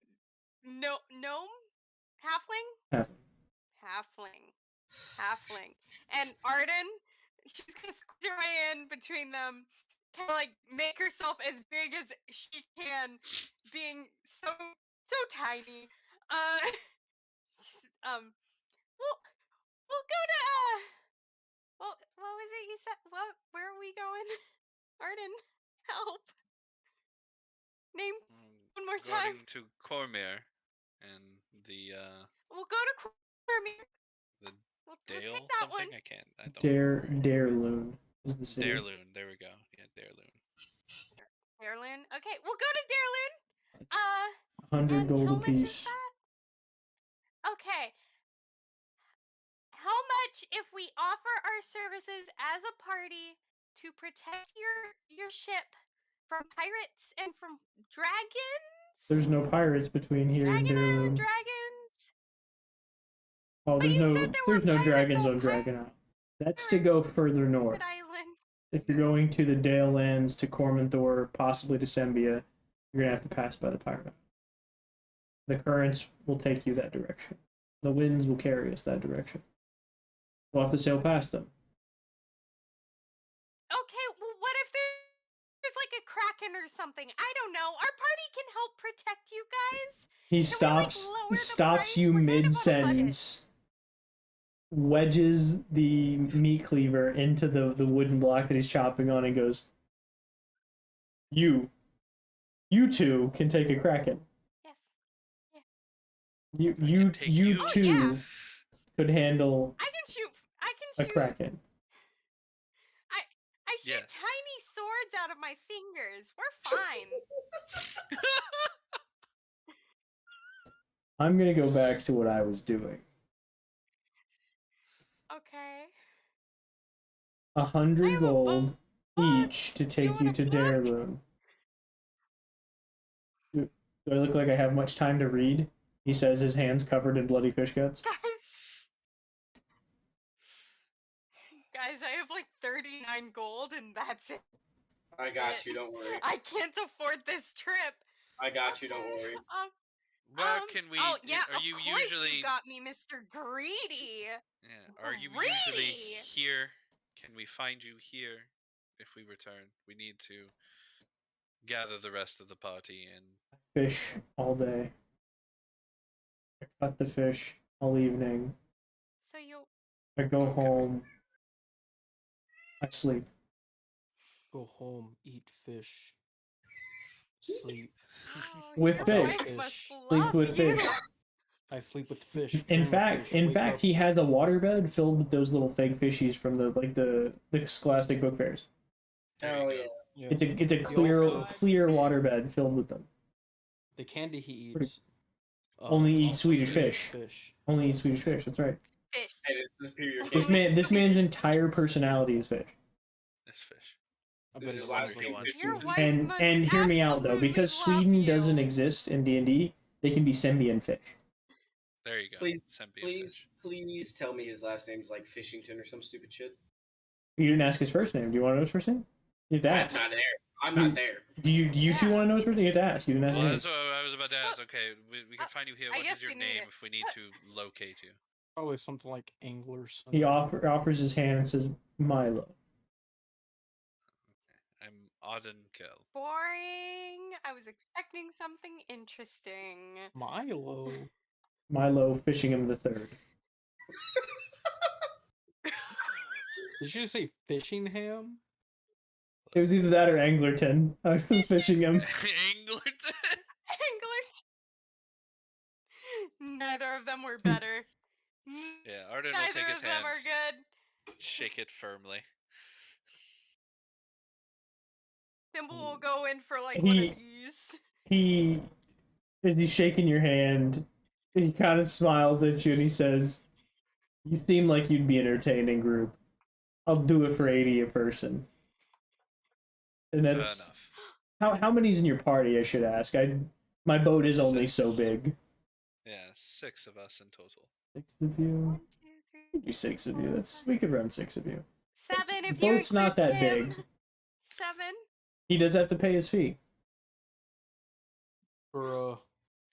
gnome, halfling, halfling, and Arden. She's gonna squeeze her way in between them, kind of like make herself as big as she can, being so tiny. We'll go to what was it you said? Where are we going? Arden, help. Name one more time. According to Cormier and the We'll go to Cormier. the We'll Dale take that something. one. I can't. I don't. Darloon is the city. Darloon. There we go. Yeah, Darloon. Darloon. Okay, we'll go to Darloon. 100 and gold how a much is piece. that? Okay. How much if we offer our services as a party to protect your ship from pirates and from dragons? There's no pirates between here and Dragon Island Darloon. dragons. Oh, But there's you no said there were there's no pirates dragons on on Dragon Island. That's to go further north. Pirate Island. If you're going to the Dale Lands, to Cormanthor, possibly to Sembia, you're gonna have to pass by the pirate island. The currents will take you that direction. The winds will carry us that direction. We'll have to sail past them. Okay, well, what if there's like a kraken or something? I don't know. Our party can help protect you guys. He Can we, like, stops lower the stops price? you We're kind of on a budget. mid-sentence, wedges the meat cleaver into the wooden block that he's chopping on, and goes, You two can take a kraken. Yes. You take you. Oh, two yeah. could handle I can shoot. a kraken. I shoot Yes. tiny swords out of my fingers. We're fine. I'm gonna go back to what I was doing. Okay. 100 I have a gold book. each to Do take you want to a book? Darloon. Do I look like I have much time to read? He says, his hands covered in bloody fish guts. Guys, I have like 39 gold and that's it. I got you. Don't worry. I can't afford this trip. I got you. Don't worry. Where can we? Oh yeah, Are of you course usually? you got me, Mr. Greedy. Yeah. Are you usually Greedy! here? Can we find you here if we return? We need to gather the rest of the party and Fish all day. I cut the fish all evening. So you I go Okay. home. I sleep. Go home, eat fish, sleep. With your fish. wife must Fish. Sleep love with you. fish. I sleep with fish. In dream of fact, fish, wake up- he has a waterbed filled with those little fake fishies from the Scholastic book fairs. There you Hell go. yeah. Yeah. It's a clear also- clear waterbed filled with them. The candy he Pretty- eats. Only eats also Swedish Swedish fish. fish. Only eats Swedish fish. That's right. Fish. Hey, this is superior. This man's entire personality is fish. this fish. I This bet is it last was week. like- This Your is- wife And must hear me out though, because absolutely Sweden love doesn't you. exist in D&D, they can be Sembian fish. There you go. Please, Sembian Please, fish. please tell me his last name is like Fishington or some stupid shit. You didn't ask his first name. Do you want to know his first name? You have to I'm ask. not there. I'm not there. Do you two Yeah. want to know his first name? You have to ask. You didn't ask Well, me. that's what I was about to ask. Okay, we can find you here. I What guess is your we need name it. if we need to locate you? Probably something like Angler's. He offers his hand and says, Milo. I'm Auden Kell. Boring. I was expecting something interesting. Milo. Milo Fishingham the Third. Did you say fishing ham? It was either that or Anglerton. I was Fishingham. Anglerton. English. Neither of them were better. Yeah, Arden will Neither take his of them hand, are good. shake it firmly. Thimble will go in for like one He- of these. He, as he's shaking your hand, he kind of smiles at you and he says, you seem like you'd be an entertaining group. I'll do it for 80 a person. And Fair that's... enough. How many's in your party, I should ask? My boat is only so 6. big. Yeah, 6 of us in total. 6 of you? 1, 2, 3. Maybe 6 of you. We could run 6 of you. 7 It's- if you boat's not include that Tim. big. 7. He does have to pay his fee. Bruh.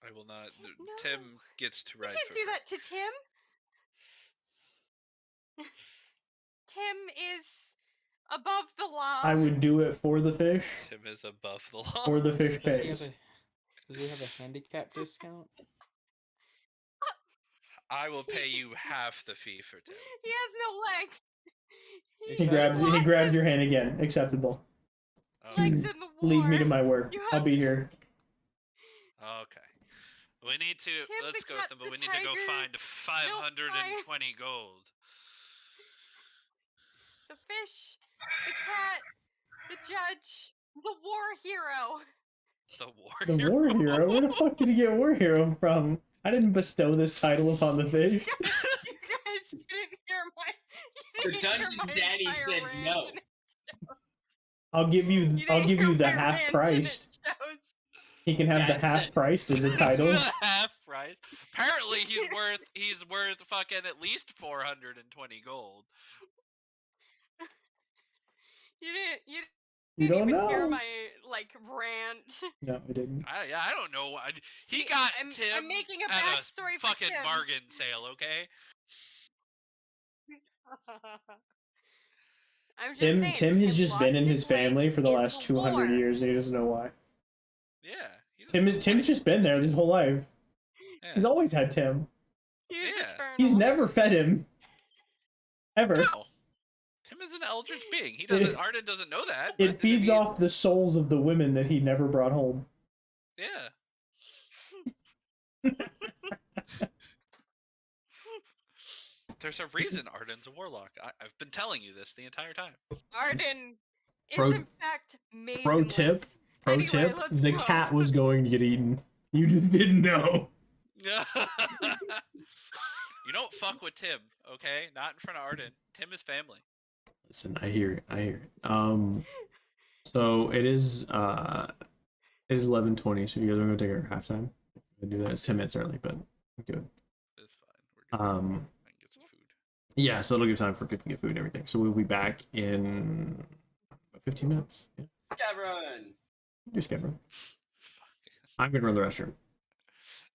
I will not. No. Tim gets to You ride. can't for do free. that to Tim. Tim is above the law. I would do it for the fish, Tim is above the law. or the fish Does he have pays. does he have a handicap discount? I will pay you half the fee for Tim. He has no legs. He He grabbed- grabbed lost your his- hand again. Acceptable. legs in the war. Leave me to my work. You I'll have be to- here. Okay. We need to. Tim Let's the go, cat, Thimble. the We need to go tiger. find 520 gold. The fish, the cat, the judge, the war hero. The war The hero. war hero? Where the fuck did he get war hero from? I didn't bestow this title upon the fish. You guys didn't hear my. The dungeon daddy said no. I'll give you the half price. He can have the Dad half said- price as a title. The half price. Apparently, he's worth fucking at least 420 gold. You You didn't don't even hear know. my like rant. No, I didn't. I don't know. He See, got I'm Tim making a at backstory a for fucking Tim. bargain sale, okay? I'm just saying, Tim has just been in lost his family legs for the in last 200 war. years and he doesn't know why. Yeah. he doesn't know Tim's why. just been there his whole life. Yeah. He's always had Tim. He is Yeah. eternal. He's never fed him. Ever. No. Tim is an eldritch being. He doesn't. Arden doesn't know that. It but feeds he- off the souls of the women that he never brought home. Yeah. There's a reason Arden's a warlock. I've been telling you this the entire time. Arden is Pro- in fact maidenless. Pro tip. Anyway, Tip, let's the go. cat was going to get eaten. You just didn't know. You don't fuck with Tim, okay? Not in front of Arden. Tim is family. Listen, I hear it. So it is 11:20, so you guys are gonna take our halftime. I do that. It's 10 minutes early, but good. It's fine. We're good. I can get some food. Yeah, so it'll give time for people to get food and everything. So we'll be back in about 15 minutes. Yeah. Scav run. You're scared, bro. I'm gonna run the restroom.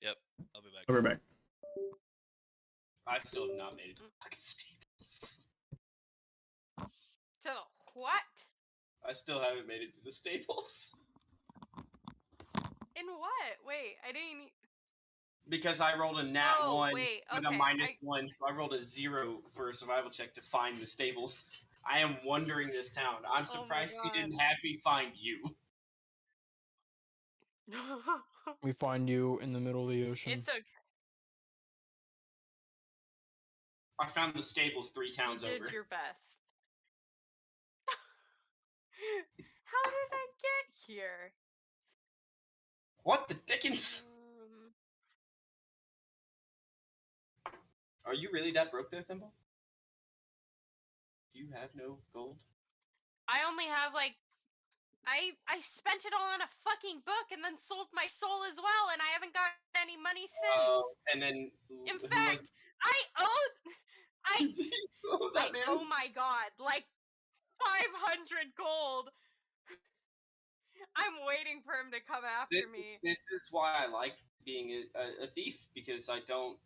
Yep, I'll be back. I'll be right back. I still have not made it to the fucking stables. To what? I still haven't made it to the stables. In what? Wait, I didn't. Because I rolled a nat Oh, 1 wait, with a okay, -1, so I rolled a 0 for a survival check to find the stables. I am wandering this town. I'm Oh my surprised he didn't God. have me find you. We find you in the middle of the ocean. It's okay. I found the stables 3 You towns did over. your best. How did I get here? What the dickens? Are you really that broke there, Thimble? Do you have no gold? I only have like I spent it all on a fucking book and then sold my soul as well, and I haven't got any money since. And then In fact, I owe oh my god, like 500 gold. I'm waiting for him to come after me. This is why I like being a thief, because I don't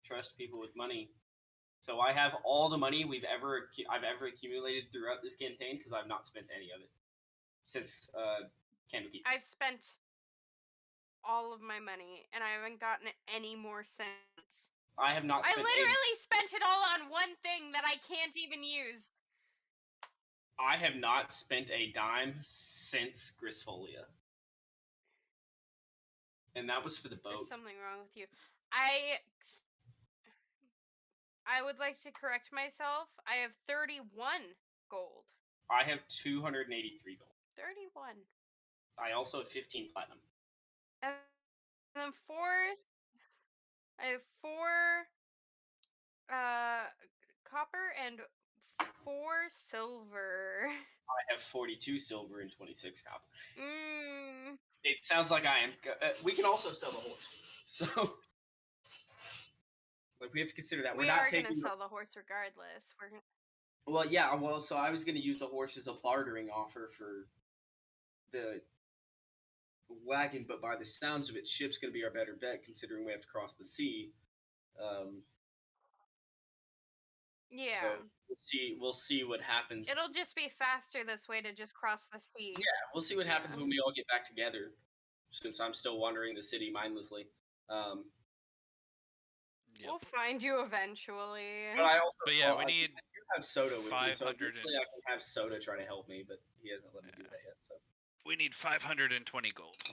trust people with money. So I have all the money I've ever accumulated throughout this campaign because I've not spent any of it since Candlekeep. I've spent all of my money and I haven't gotten any more since. I have not. I Spent literally spent it all on one thing that I can't even use. I have not spent a dime since Grisfolia, and that was for the boat. There's something wrong with you. I would like to correct myself. I have 31 gold. I have 283 gold. 31. I also have 15 platinum. And then I have 4 copper and 4 silver. I have 42 silver and 26 copper. Mm. It sounds like I am. We can also sell the horse. So, like, we have to consider that. We We're not are taking. gonna sell the horse regardless. We're gonna... Well, yeah. Well, so I was going to use the horse as a bartering offer for the wagon, but by the sounds of it, ship's going to be our better bet, considering we have to cross the sea. Yeah. So we'll see what happens. It'll just be faster this way to just cross the sea. Yeah, we'll see what happens when we all get back together. Since I'm still wandering the city mindlessly. We'll find you eventually. But I also But yeah, we need have Soda with me, so 500 eventually I can have Soda try to help me, but he hasn't let me do that yet. So, We need 520 gold.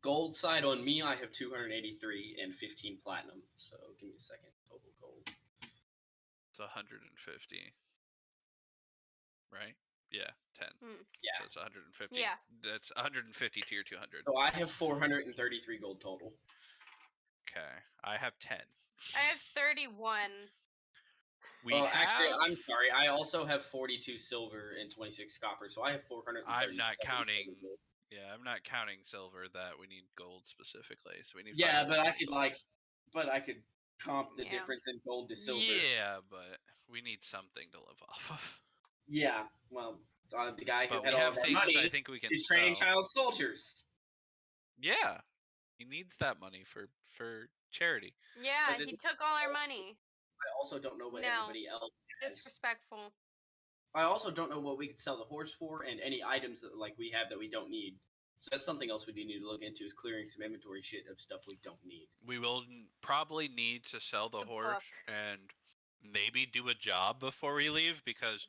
Gold side on me, I have 283 and 15 platinum. So give me a second. Total gold. It's 150. Right? Yeah, 10. Yeah. So it's 150. Yeah. That's 150 tier 200. So I have 433 gold total. Okay. I have 10. I have 31. Actually, I'm sorry. I also have 42 silver and 26 copper, so I have 437. I'm not counting. gold. Yeah, I'm not counting silver. That we need gold specifically. So we need. Yeah, but I 520 could gold. I could comp the Yeah. difference in gold to silver. Yeah, but we need something to live off of. Yeah. Well, the guy who But had we all have of our things money I think we can is training sell. child soldiers. Yeah, he needs that money for charity. Yeah, But he it- took all our money. I also don't know what No. everybody else has. Disrespectful. I also don't know what we could sell the horse for, and any items that we have that we don't need. So that's something else we do need to look into, is clearing some inventory shit of stuff we don't need. We will probably need to sell the horse book. and maybe do a job before we leave because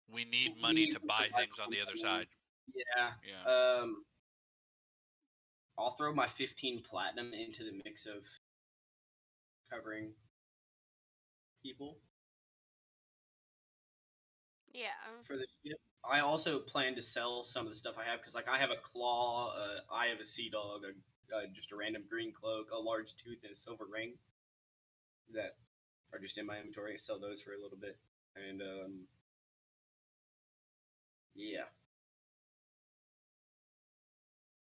we need We money need to some buy survival things on the other money. side. Yeah. Yeah. I'll throw my 15 platinum into the mix of covering people Yeah. for the ship. I also plan to sell some of the stuff I have, because I have a claw, eye of a sea dog, just a random green cloak, a large tooth, and a silver ring that are just in my inventory. I sell those for a little bit, and yeah.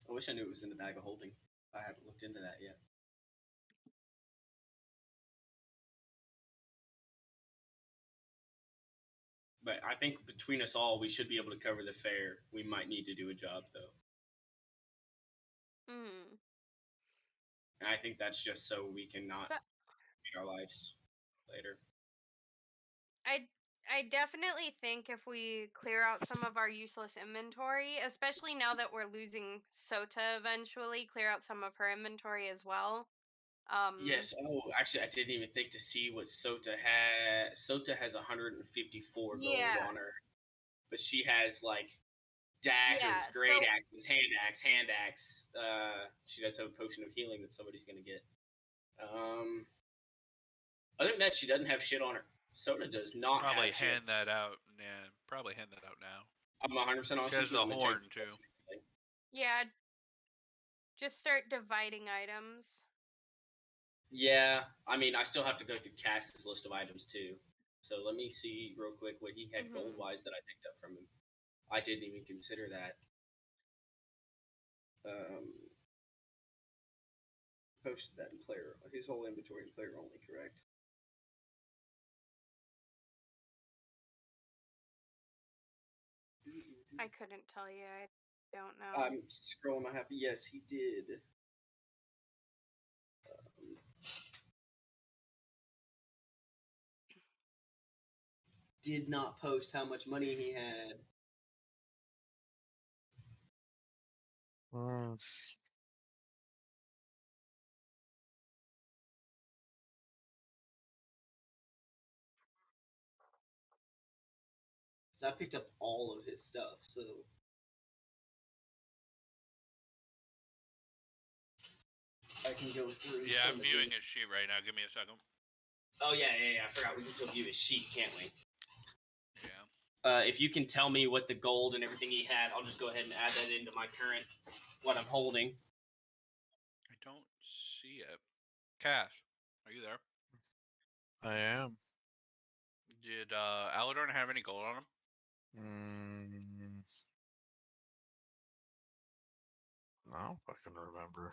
I wish I knew it was in the bag of holding. I haven't looked into that yet. But I think between us all, we should be able to cover the fare. We might need to do a job, though. And I think that's just so we can not make our lives later. I definitely think if we clear out some of our useless inventory, especially now that we're losing Sota eventually, clear out some of her inventory as well. Yes. Oh, actually, I didn't even think to see what Sota had. Sota has 154 gold on her, but she has daggers, great axes, hand axe. She does have a potion of healing that somebody's gonna get. Other than that, she doesn't have shit on her. Sota does not Probably have shit. hand that out. Yeah, probably hand that out now. I'm 100% honest. She has the horn too. Yeah. Just start dividing items. Yeah, I mean, I still have to go through Cass's list of items too. So let me see real quick what he had gold wise that I picked up from him. I didn't even consider that. Posted that in player. His whole inventory in player only, correct? I couldn't tell you. I don't know. I'm scrolling my happy. Yes, he did. Did not post how much money he had. So I picked up all of his stuff, so I can go through. Yeah, some I'm of viewing the... his sheet right now. Give me a second. Oh yeah. I forgot we can still view his sheet, can't we? Yeah. If you can tell me what the gold and everything he had, I'll just go ahead and add that into my current what I'm holding. I don't see it. Cash, are you there? I am. Did Aladorn have any gold on him? I don't fucking remember.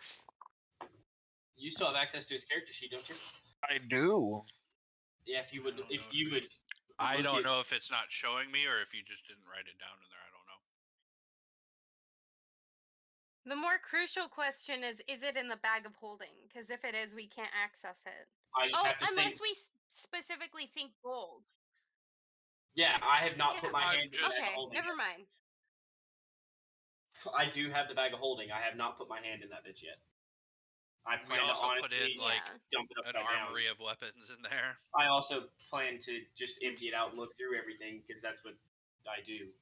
You still have access to his character sheet, don't you? I do. Yeah, if you would. I don't know if it's not showing me or if you just didn't write it down in there. I don't know. The more crucial question is it in the bag of holding? Because if it is, we can't access it. I just have to unless think. we specifically think gold. Yeah, I have not put my hand in the bag of Okay, holding. never yet. mind. I do have the bag of holding. I have not put my hand in that bitch yet. I We plan to also put honestly in like Yeah. dump it an upside down. armory of weapons in there. I also plan to just empty it out and look through everything because that's what I do.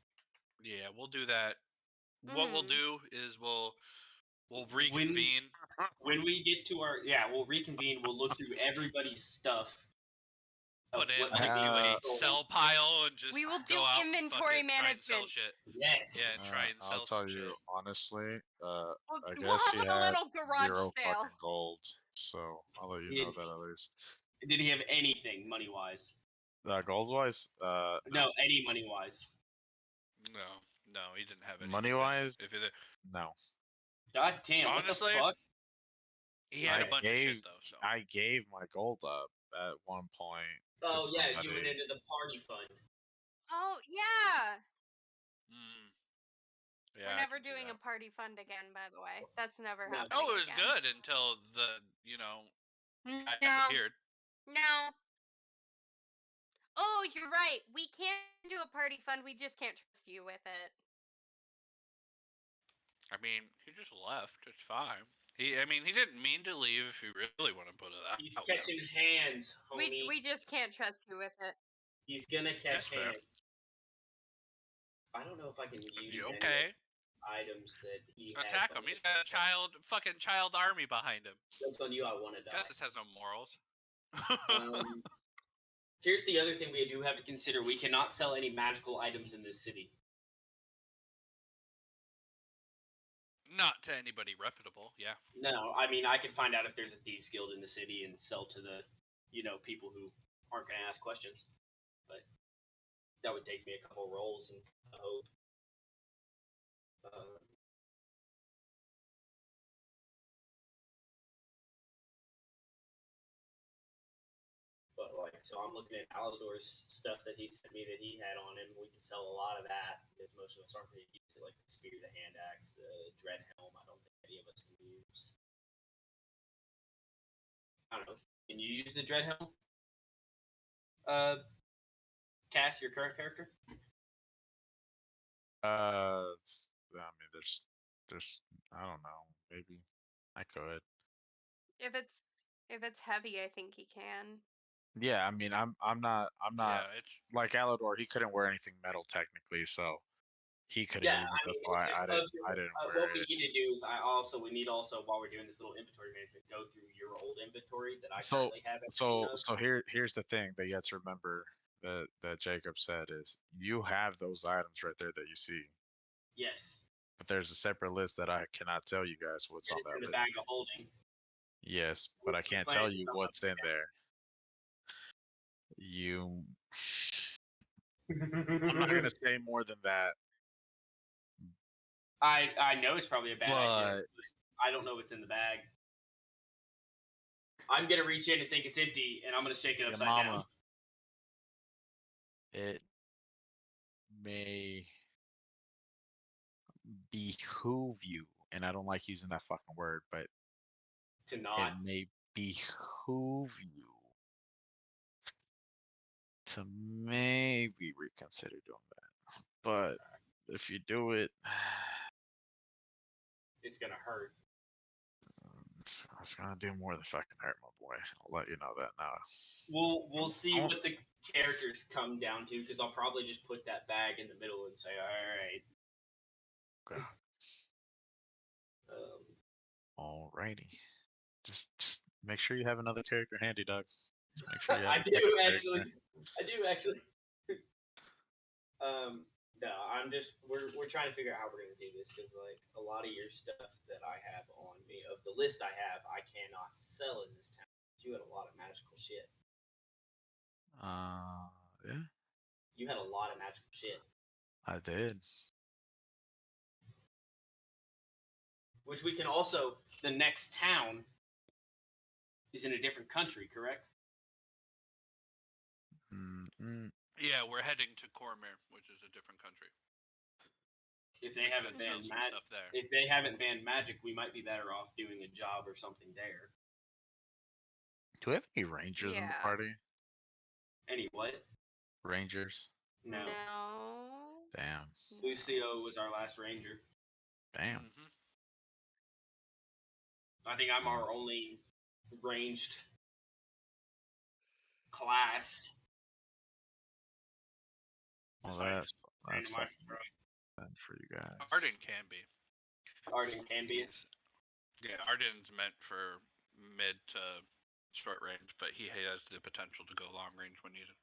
Yeah, we'll do that. What we'll Mhm. do is we'll reconvene. When we get to our we'll reconvene. We'll look through everybody's stuff. of Put in what like might be a sold. sell pile and just We will go do out and inventory fucking try and sell management. shit. Yes. Yeah, and try and I'll sell tell some you shit. honestly. I We'll guess have he a had little garage 0 sale. fucking gold, so I'll let you know that at least. Did he have anything money wise? Gold wise, No, any money wise. No, he didn't have anything. money wise, If it, no. God damn! Honestly, what the fuck? he had a Alright. bunch of shit though. So I gave my gold up at one point. to Oh yeah, you went somebody. into the party fund. Oh yeah. Mm. Yeah, We're I never can see doing that. a party fund again, by the way. That's never No. happening. Oh, it was again. good until the guy No. disappeared. No. Oh, you're right. We can do a party fund. We just can't trust you with it. I mean, he just left. It's fine. He didn't mean to leave. If you really want to put it that. He's out there. catching hands, homie. We just can't trust you with it. He's gonna catch That's fair. hands. I don't know if I can use You any okay? items that he has. Attack him. He's got a fucking child army behind him. Jokes on you, I want to die. Justice has no morals. Here's the other thing we do have to consider: we cannot sell any magical items in this city. Not to anybody reputable. Yeah. No, I mean I could find out if there's a thieves guild in the city and sell to the, people who aren't going to ask questions. But that would take me a couple rolls, and I hope. But so I'm looking at Alador's stuff that he sent me that he had on him. We can sell a lot of that because most of us aren't going to use it, like the spear, the hand axe, the dread helm. I don't think any of us can use. I don't know. Can you use the dread helm? Cass, your current character? I mean, there's, I don't know. Maybe I could. If it's heavy, I think he can. Yeah, I mean, I'm not Yeah, it's like Alador. He couldn't wear anything metal technically, so he couldn't Yeah, use it. I That's mean, why it's just I didn't wear what we it. need to do is we need also while we're doing this little inventory management, go through your old inventory that I So currently have. everything of. here's the thing that you have to remember that Jacob said is you have those items right there that you see, Yes, but there's a separate list that I cannot tell you guys what's and on it's in that the list. bag of holding. Yes, but I can't tell you what's in there. I'm not gonna say more than that. I know it's probably a bad idea. But I don't know what's in the bag. I'm gonna reach in and think it's empty, and I'm gonna shake it your upside down. mama, it may behoove you, and I don't like using that fucking word, but To it not. may behoove you to maybe reconsider doing that. But if you do it, It's gonna hurt. it's gonna do more than fucking hurt, my boy. I'll let you know that now. We'll see what the characters come down to, because I'll probably just put that bag in the middle and say, all right. Okay. Alrighty. Just make sure you have another character handy, dog. Just make sure you have I a do second actually. character. I do actually. No, we're trying to figure out how we're gonna do this because a lot of your stuff that I have on me of the list I have, I cannot sell in this town. You had a lot of magical shit. Yeah, You had a lot of magical shit, I did. which we can also. The next town is in a different country, correct? Mm-mm. yeah. We're heading to Cormyr, which is a different country. If they haven't Could sell banned some stuff there. if they haven't banned magic, we might be better off doing a job or something there. Do we have any rangers in the Yeah. party? Any what? Rangers? No. No. Damn. Lucio was our last ranger. Damn. Mhm. I think I'm our only ranged class. Well, Sorry, that's random fucking action, bro. bad for you guys. Arden can be. Arden can be. Yeah, Arden's meant for mid to short range, but he has the potential to go long range when needed.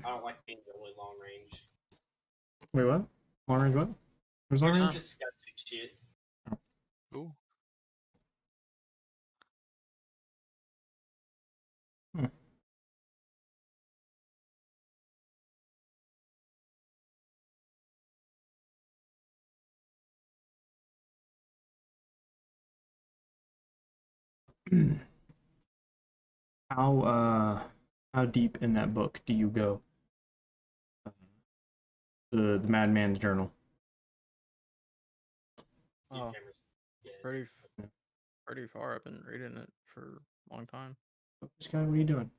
I don't like being really long range. Wait, what? Long range what? Where's long You're range? just disgusting shit. Ooh. How deep in that book do you go? The Madman's Journal. Deep Oh, cameras. Yeah. pretty far. I've been reading it for a long time. This guy, what are you doing?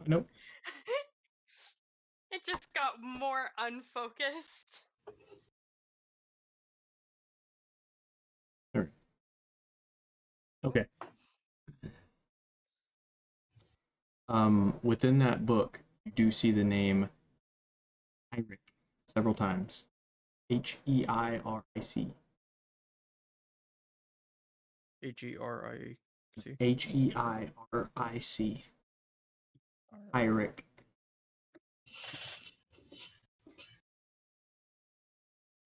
Nope. It just got more unfocused. Okay. Within that book, you do see the name Heinrich several times. Heiric. Heric. Heiric. Heinrich.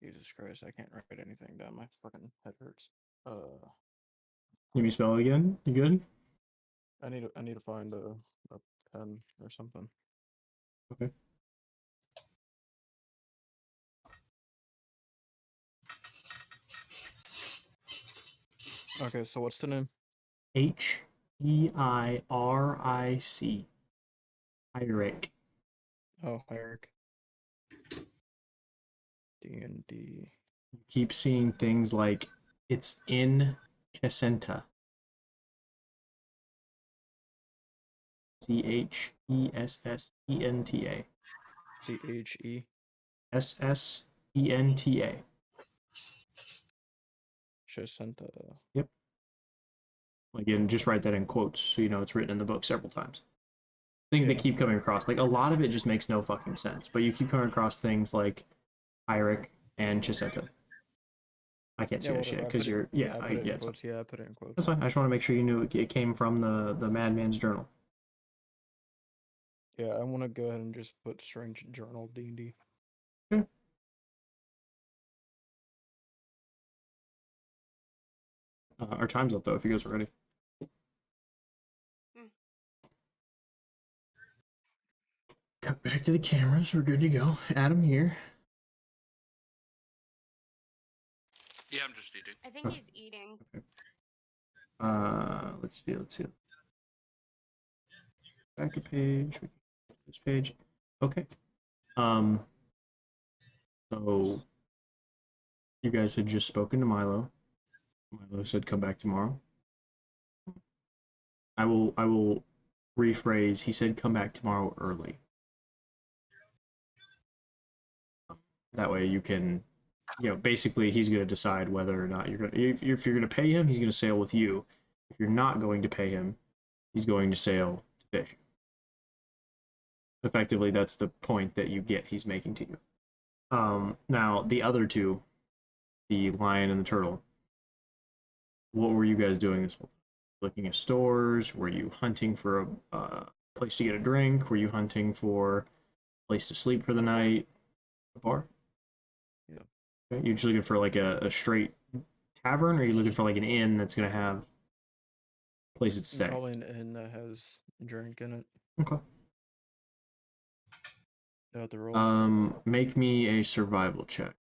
Jesus Christ, I can't write anything down. My fucking head hurts. Can you spell it again? You good? I need to find a pen or something. Okay. Okay, so what's the name? Heiric. Heinrich. Oh, Heric. D&D. You keep seeing things like it's in Chesenta. Chessenta. CHE. Ssenta. Chesenta. Yep. Again, just write that in quotes so you know it's written in the book several times. Things that Yeah. keep coming across. Like, a lot of it just makes no fucking sense, but you keep coming across things like Heinrich and Chesenta. I can't see that shit because you're. Yeah, I put it in it's fine. quotes. Yeah, I put it in quotes. That's fine. I just want to make sure you knew it came from the Madman's Journal. Yeah, I want to go ahead and just put Strange Journal D&D. Our time's up though. If you guys are ready. Cut back to the cameras. We're good to go. Adam here. Yeah, I'm just eating. I think he's eating. Let's see. Back a page. This page. Okay. So you guys had just spoken to Milo. Milo said come back tomorrow. I will rephrase. He said come back tomorrow early. That way you can, basically he's going to decide whether or not you're going to, if you're going to pay him, he's going to sail with you. If you're not going to pay him, he's going to sail to fish. Effectively, that's the point that you get he's making to you. Now, the other two, the lion and the turtle, what were you guys doing this whole time? Looking at stores? Were you hunting for a place to get a drink? Were you hunting for a place to sleep for the night? A bar? Yeah. Okay. You just looking for like a straight tavern, or are you looking for like an inn that's gonna have places to stay? Probably an inn that has drink in it. Okay. The roll. Make me a survival check.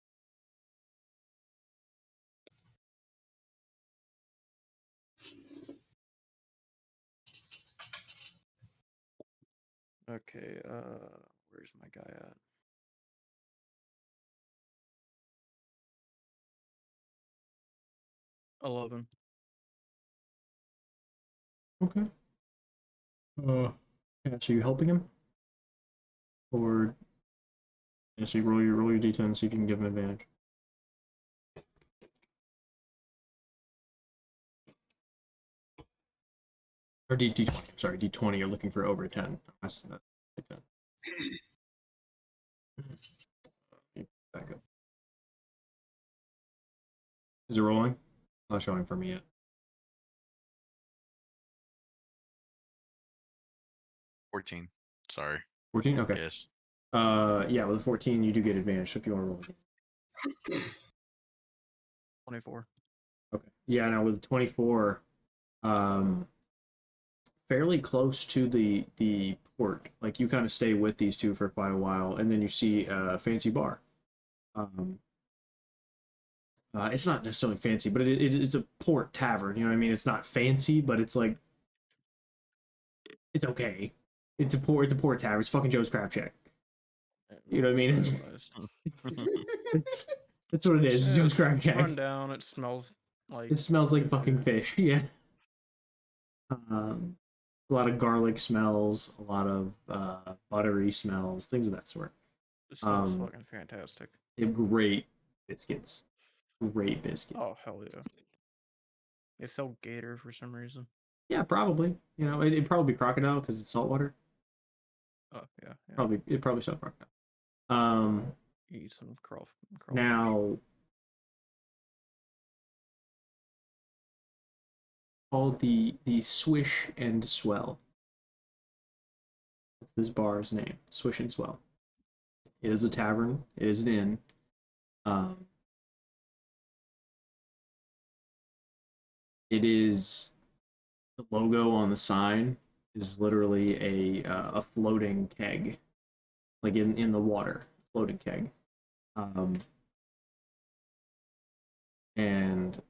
Okay, where's my guy at? $11. Okay. Yeah, so you helping him? Or Yeah, so you roll your d10, see if you can give him advantage. Or D20, I'm sorry, D20, you're looking for over a 10. That's 10. Back up. Is it rolling? Not showing for me yet. 14. Sorry. 14? Okay. Yes. Yeah, with 14, you do get advantage, so if you want to roll again. 24. Okay. Yeah, now with 24, fairly close to the port. Like, you kind of stay with these two for quite a while, and then you see a fancy bar. It's not necessarily fancy, but it's a port tavern. You know what I mean? It's not fancy, but it's like it's okay. It's a port tavern. It's fucking Joe's Crab Shack. You know what I mean? That's what it is. It's Joe's Crab Shack. Run down. It smells like. It smells like fucking fish. Yeah. A lot of garlic smells, a lot of buttery smells, things of that sort. It smells fucking fantastic. They have great biscuits. Great biscuit. Oh hell yeah! They sell gator for some reason. Yeah, probably. You know, it'd probably be crocodile because it's saltwater. Oh yeah. It'd probably sell crocodile. Eat some crawfish. Now, called the Swish and Swell. That's this bar's name, Swish and Swell. It is a tavern. It is an inn. It is the logo on the sign is literally a floating keg, like in the water, floating keg. And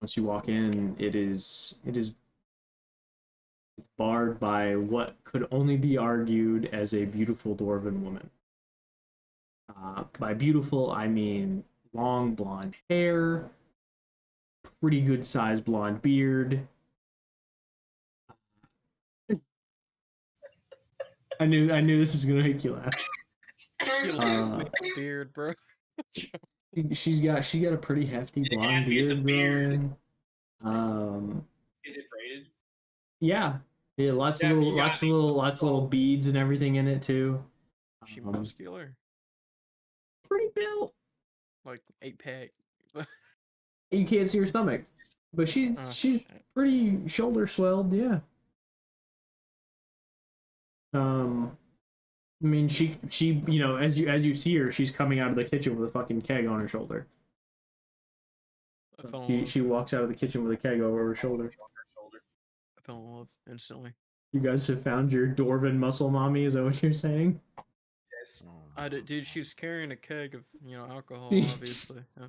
once you walk in, it's barred by what could only be argued as a beautiful dwarven woman. By beautiful, I mean long blonde hair, pretty good sized blonde beard. I knew this was gonna make you laugh. Beard, bro. She's got a pretty hefty blonde beard growing. Is it braided? Yeah, lots of little beads and everything in it too. She muscular. Pretty built. Like 8-pack. You can't see her stomach, but she's shit. pretty shoulder swelled. Yeah. I mean, she you know, as you see her, she's coming out of the kitchen with a fucking keg on her shoulder. She walks out of the kitchen with a keg over her shoulder. I fell in love instantly. You guys have found your dwarven muscle mommy. Is that what you're saying? Yes. I did, dude. She's carrying a keg of alcohol, obviously. Yeah.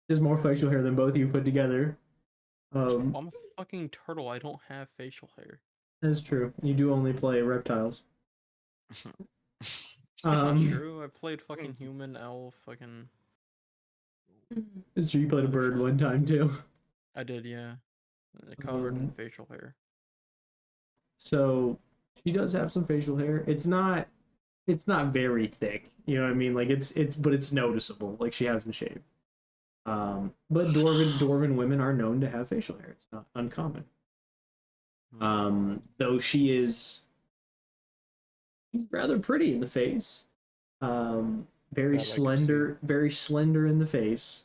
There's more facial hair than both of you put together. I'm a fucking turtle. I don't have facial hair. That's true. You do only play reptiles. Not true. I played fucking human, elf, fucking. It's true. You played a bird one time too. I did, yeah. Covered in facial hair. So she does have some facial hair. It's not very thick. You know what I mean? Like but it's noticeable. Like she hasn't shaved. But dwarven women are known to have facial hair. It's not uncommon. Though she's rather pretty in the face. Very slender in the face.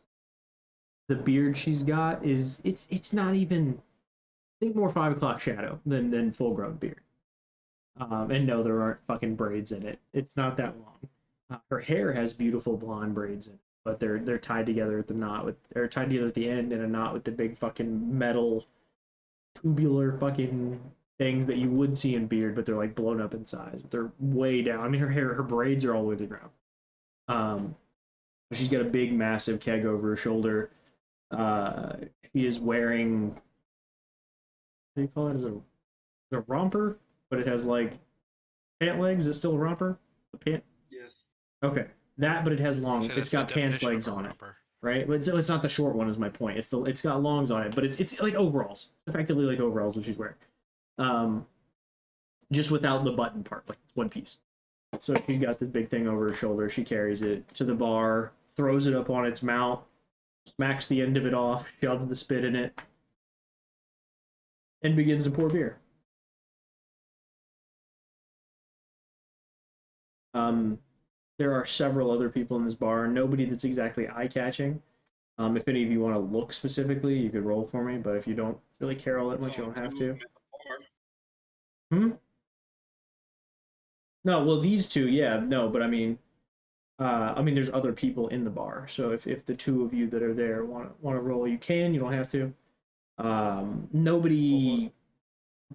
The beard she's got it's not even, I think more 5 o'clock shadow than full grown beard. And no, there aren't fucking braids in it. It's not that long. Her hair has beautiful blonde braids in it, but they're tied together at the knot they're tied together at the end in a knot with the big fucking metal tubular fucking things that you would see in beard, but they're like blown up in size. They're way down. I mean, her braids are all the way to the ground. She's got a big, massive keg over her shoulder. She is wearing, what do you call it? Is it a romper? But it has like pant legs. Is it still a romper? A pant? Yes. Okay, that, but it has long. So It's that's the got pants definition legs of a on it. romper. Right, but it's not the short one. Is my point. It's got longs on it, but it's like overalls, effectively like overalls, what she's wearing, just without the button part, like one piece. So she's got this big thing over her shoulder. She carries it to the bar, throws it up on its mouth, smacks the end of it off, shoves the spit in it, and begins to pour beer. There are several other people in this bar. Nobody that's exactly eye-catching. If any of you want to look specifically, you could roll for me. But if you don't really care all that much, you don't have to. No, well, these two, yeah, no, but I mean, there's other people in the bar. So if the two of you that are there want to roll, you can. You don't have to. Nobody,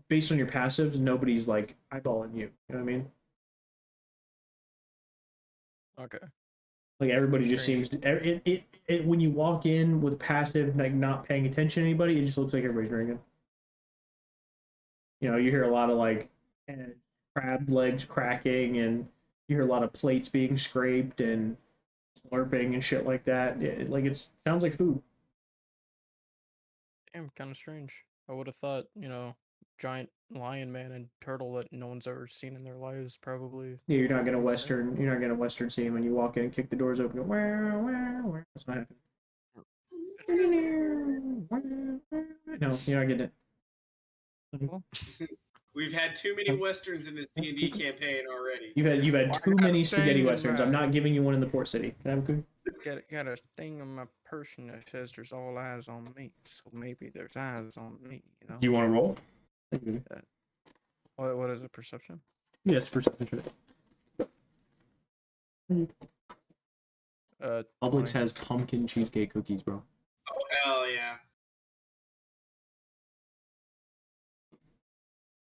based on your passives, nobody's like eyeballing you. You know what I mean? Okay. Like everybody just Strange. seems to, it when you walk in with passive, like not paying attention to anybody, it just looks like everybody's drinking. You know, you hear a lot of like crab legs cracking, and you hear a lot of plates being scraped and slurping and shit like that. Like it sounds like food. Damn, kind of strange. I would have thought, giant lion man and turtle that no one's ever seen in their lives probably. Yeah, you're not gonna Insane. western. You're not gonna western scene when you walk in and kick the doors open. Go, wah, wah, wah. That's not happening. No, you're not getting it. Well, We've had too many westerns in this D&D campaign already. You've had too got many a spaghetti thing westerns. I'm about- not giving you one in the port city. Can I have a cookie? got a thing on my person that says there's all eyes on me, so maybe there's eyes on me. Do you want to roll? What is it? Perception? Yeah, it's perception. Publix 20. has pumpkin cheesecake cookies, bro. Oh, hell yeah.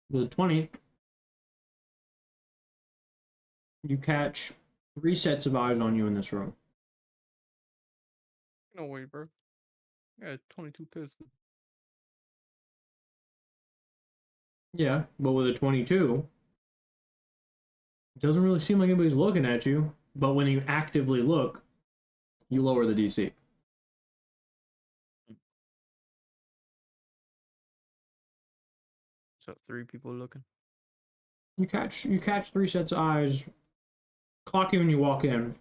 With a 20, you catch 3 sets of eyes on you in this room. No way, bro. Yeah, 22 pistons. Yeah, but with a 22, it doesn't really seem like anybody's looking at you. But when you actively look, you lower the DC. So 3 people looking. You catch 3 sets of eyes. Clock you when you walk in.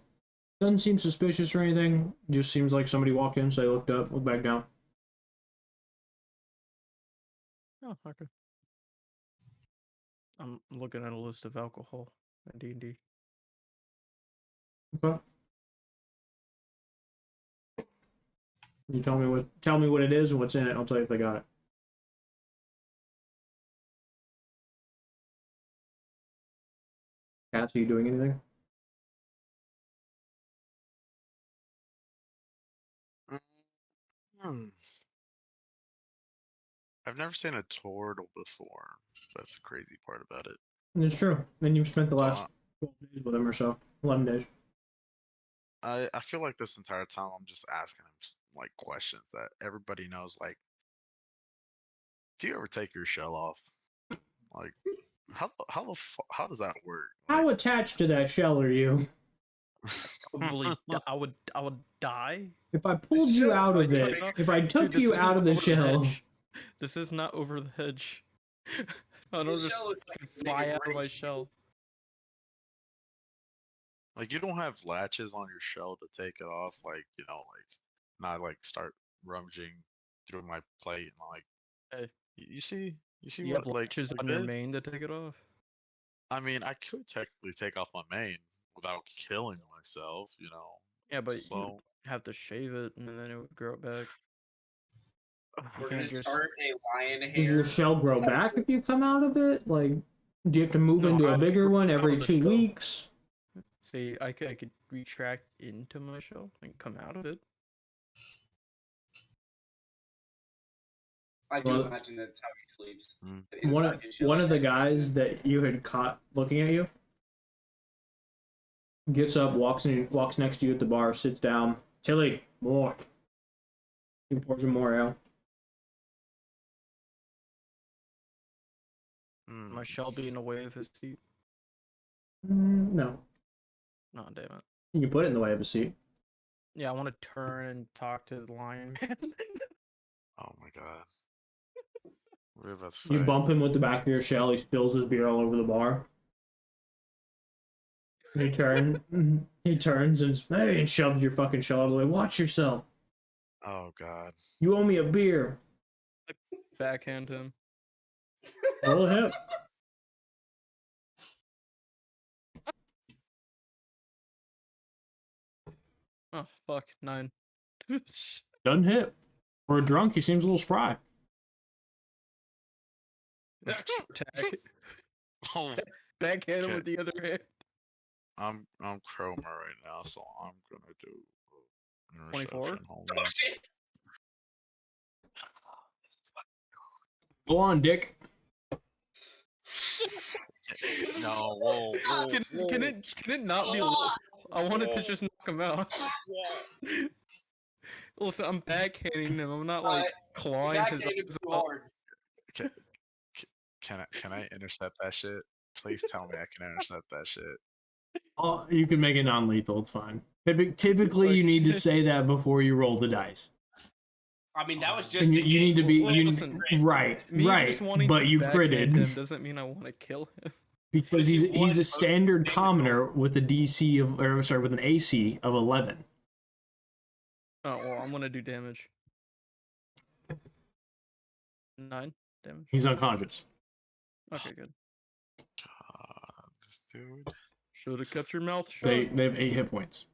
Doesn't seem suspicious or anything. Just seems like somebody walked in, so they looked up, looked back down. Oh, okay. I'm looking at a list of alcohol at D&D. Okay. You tell me what it is and what's in it. I'll tell you if I got it. Cats, are you doing anything? I've never seen a turtle before. That's the crazy part about it. It's true. And you've spent the So, last 12 days with him or so. 11 days. I feel like this entire time I'm just asking him like questions that everybody knows. Like, do you ever take your shell off? Like, how does that work? How attached to that shell are you? Probably, I would die. If I pulled you out of it, if I took Dude, this you isn't out of the over shell, hedge. This is not over the hedge. I don't His just shell is like a fly nigga out of my brain. shell. Like, you don't have latches on your shell to take it off. Like, not like start rummaging through my plate and like. Hey, You see you have what like latches like on your this? main to take it off. I mean, I could technically take off my mane without killing myself. Yeah, but So you have to shave it, and then it would grow back. You We're gonna can't just. start a lion hair. does your shell grow back if you come out of it? Like, do you have to move No, into a I bigger grew one out every of the 2 shell. weeks? See, I could retract into my shell and come out of it. I do Well, imagine that's how he sleeps. Mm. One Inside his shell, one of the that connection. guys that you had caught looking at you gets up, walks next to you at the bar, sits down. Tilly, more. He pours him more ale. My shell be in the way of his seat. No, Oh, damn it. you can put it in the way of a seat. Yeah, I want to turn and talk to the lion man. Oh my god. We're about to You fight. bump him with the back of your shell. He spills his beer all over the bar. He turns and hey, and shoves your fucking shot away. Watch yourself. Oh God. You owe me a beer. Backhand him. Roll a hip. Oh fuck, 9. Doesn't hit. For a drunk, he seems a little spry. Extra attack. Oh, Backhand him Okay. with the other hand. I'm chroma right now, so I'm gonna do 24? interception, Oh homie. shit! Go on, Dick. No, whoa, whoa, Can it not be a little? I wanted to just knock him out. Listen, I'm backhanding him. I'm not like clawing his Backhand him eyes too out. hard. Can I intercept that shit? Please tell me I can intercept that shit. Oh, you can make it non-lethal. It's fine. Typically, you need to say that before you roll the dice. I mean, that was just. And you need to be Well, you, listen, right, Me right. just wanting But to you backhand critted him doesn't mean I want to kill him. because If you he's won, a both standard damage commoner with a DC of, or sorry, with an AC of 11. Oh well, I'm gonna do damage. 9 damage. He's unconscious. Okay, good. God, this dude. Should have kept your mouth shut. They have 8 hit points.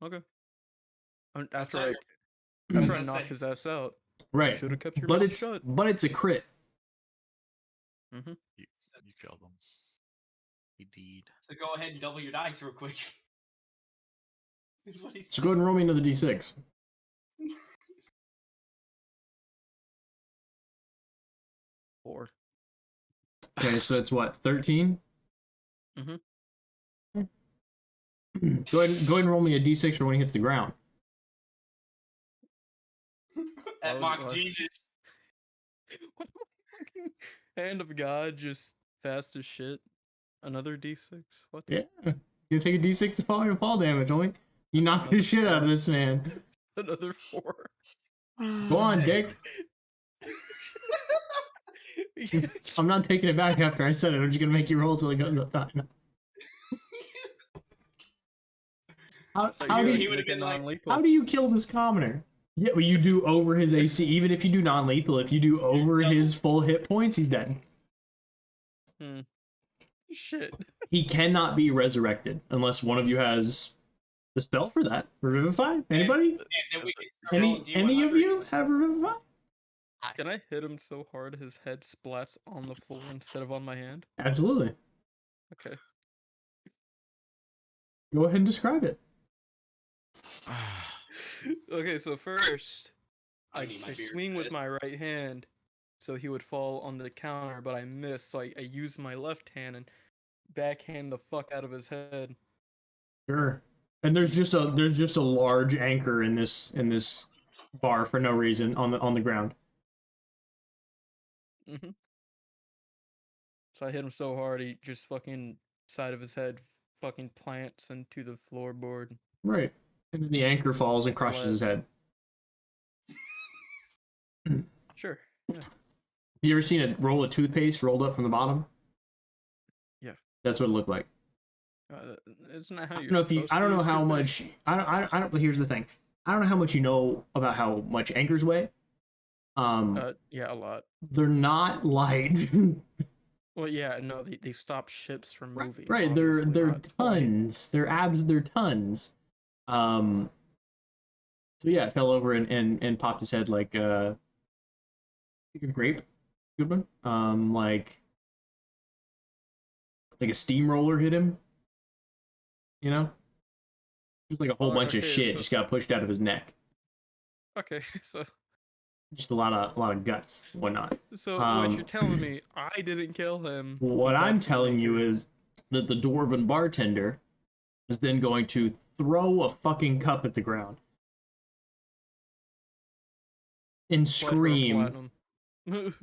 Okay. That's After how I you're- after I That's knock it. his ass out. Right. Should have kept your But mouth it's shut. a crit. Mm-hmm. You killed him. Indeed. So go ahead and double your dice real quick. Is what he So said. go ahead and roll me another D6. 4. Okay, so that's what, 13? Mhm. Go ahead and roll me a D6 for when he hits the ground. At would- mock why- Jesus. Hand of God, just fast as shit. Another D6. What? The Yeah. You take a D6 to fall damage, only. You knock the shit out of this man. Another 4. Go on, Dick. I'm not taking it back after I said it. I'm just gonna make you roll till it goes up time. How do he you, would've been like, non-lethal. how do you kill this commoner? Yeah, well, you do over his AC. Even if you do non-lethal, if you do over his full hit points, he's dead. Shit. He cannot be resurrected unless one of you has the spell for that. Revivify? Anybody? and then we can start rolling Any of D100. you have Revivify? Can I hit him so hard his head splats on the floor instead of on my hand? Absolutely. Okay. Go ahead and describe it. Okay, so first, I I need my beer swing for with this. my right hand, so he would fall on the counter, but I missed, so I use my left hand and backhand the fuck out of his head. Sure. And there's just a large anchor in this bar for no reason on the ground. Mm-hmm. So I hit him so hard, he just fucking side of his head fucking plants into the floorboard. Right. And then the anchor falls and crushes his head. Sure. Yeah. You ever seen a roll of toothpaste rolled up from the bottom? Yeah. That's what it looked like. Isn't that how I you're don't know if you. supposed I to don't know use how toothpaste? much. I don't. Here's the thing. I don't know how much you know about how much anchors weigh. Yeah, a lot. They're not light. Well, yeah, no, they stop ships from moving. Right. obviously, They're not light. tons. They're tons. So yeah, it fell over and popped his head like a grape. Good one. Like a steamroller hit him. You know? Just like a whole bunch of okay, shit so- just got pushed out of his neck. Okay, so Just a lot of guts, whatnot. what you're telling me, I didn't kill him. What he I'm got some telling you anchor. is that the dwarven bartender is then going to throw a fucking cup at the ground and Slight her a scream, platinum.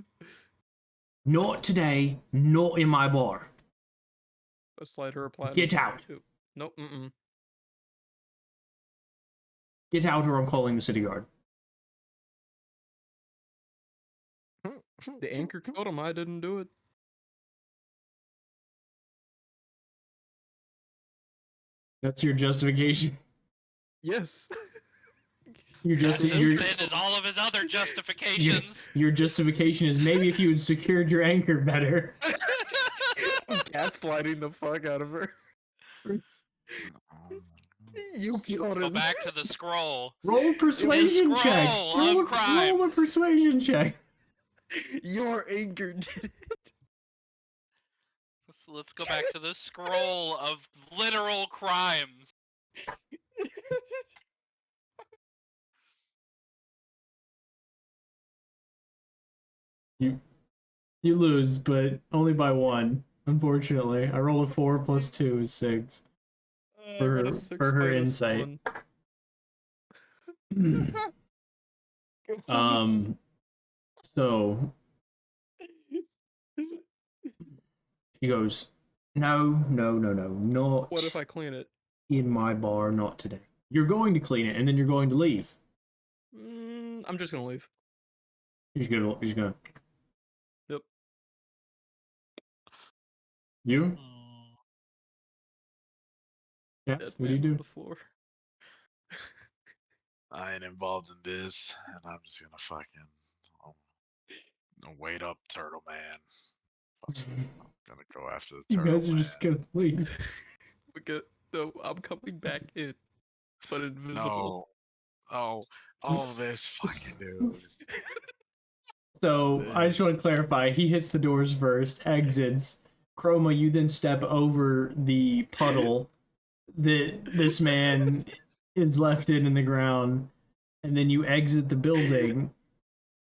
"Not today, not in my bar. A slider of platinum. Get out. Too. Nope. Mm-mm. Get out or I'm calling the city guard." The anchor killed him. I didn't do it. That's your justification. Yes. Your That's just as your, thin as all of his other justifications. your justification is maybe if you had secured your anchor better. I'm gaslighting the fuck out of her. You Let's killed go him. back to the scroll. Roll a persuasion check. scroll Roll of roll a crimes. persuasion check. Your anger did it. Let's go back to the scroll of literal crimes. You lose, but only by 1. Unfortunately, I rolled a 4 plus 2 is 6. I got a For 6 her minus insight. 1. So she goes, no, not What if I clean it? in my bar, not today. You're going to clean it, and then you're going to leave. I'm just gonna leave. You're just gonna. Yep. You? Yes. Dead What do you man on do? the floor. I ain't involved in this, and I'm just gonna fucking wait up, Turtle Man. I'm gonna go after the You Turtle guys are Man. just gonna leave. No, I'm coming back in, but invisible. No. Oh, this fucking dude. So I just This- want to clarify. He hits the doors first, exits. Chroma, you then step over the puddle that this man is left in the ground, and then you exit the building.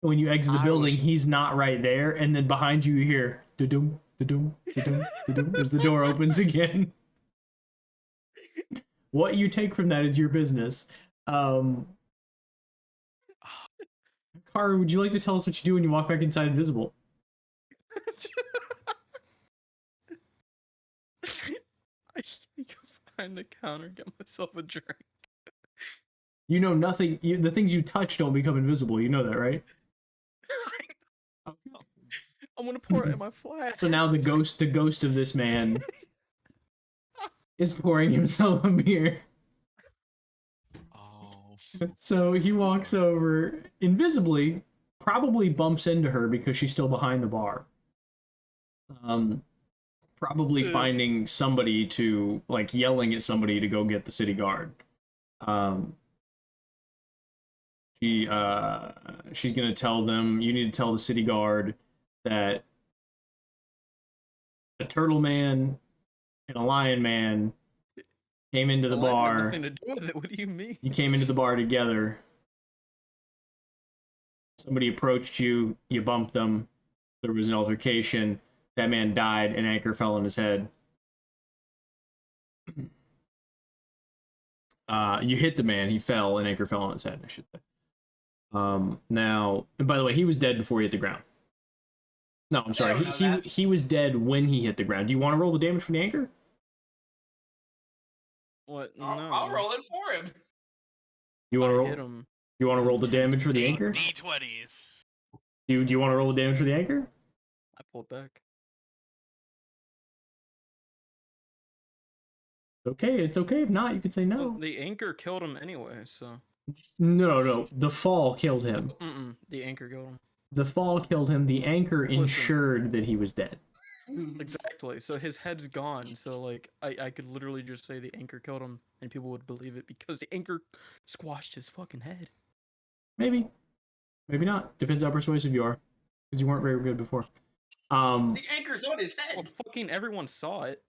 When you exit the I building, was- he's not right there, and then behind you, you hear da-dum, da-dum, da-dum, da-dum, as the door opens again. What you take from that is your business. Karu, would you like to tell us what you do when you walk back inside invisible? I go behind the counter, get myself a drink. You know nothing. The things you touch don't become invisible. You know that, right? I'm gonna pour it in my flask. So now the ghost of this man is pouring himself a beer. Oh. So he walks over invisibly, probably bumps into her because she's still behind the bar. Probably finding somebody to, like, yelling at somebody to go get the city guard. She's gonna tell them, you need to tell the city guard that a turtle man and a lion man came into the Well, I had bar. nothing to do with it. What do you mean? You came into the bar together. Somebody approached you. You bumped them. There was an altercation. That man died. An anchor fell on his head. You hit the man. He fell. An anchor fell on his head, I should say. Now, and by the way, he was dead before he hit the ground. No, I'm sorry. He was dead when he hit the ground. Do you want to roll the damage from the anchor? What? No. I'll roll it for him. You want to Hit roll? him. You want to roll the damage for the anchor? D20s. Do you want to roll the damage for the anchor? I pulled back. Okay, it's okay. If not, you could say Well, no. the anchor killed him anyway, so. No. The fall killed him. The anchor killed him. The fall killed him. The anchor Listen. ensured that he was dead. Exactly. So his head's gone. So like I could literally just say the anchor killed him and people would believe it because the anchor squashed his fucking head. Maybe. Maybe not. Depends how persuasive you are. Because you weren't very good before. The anchor's on his head. Well, fucking everyone saw it.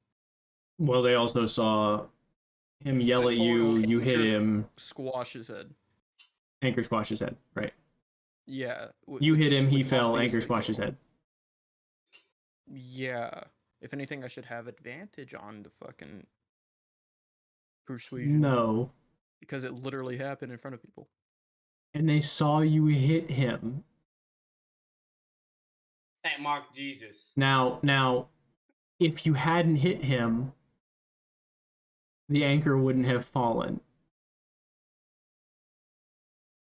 Well, they also saw him yell at you. You hit him. Squash his head. Anchor squashed his head. Right. Yeah. You hit him. He which fell. Anchor obviously squashed his killed him. head. Yeah. If anything, I should have advantage on the fucking persuasion. No. Because it literally happened in front of people. And they saw you hit him. That mocked Jesus. Now, if you hadn't hit him, the anchor wouldn't have fallen.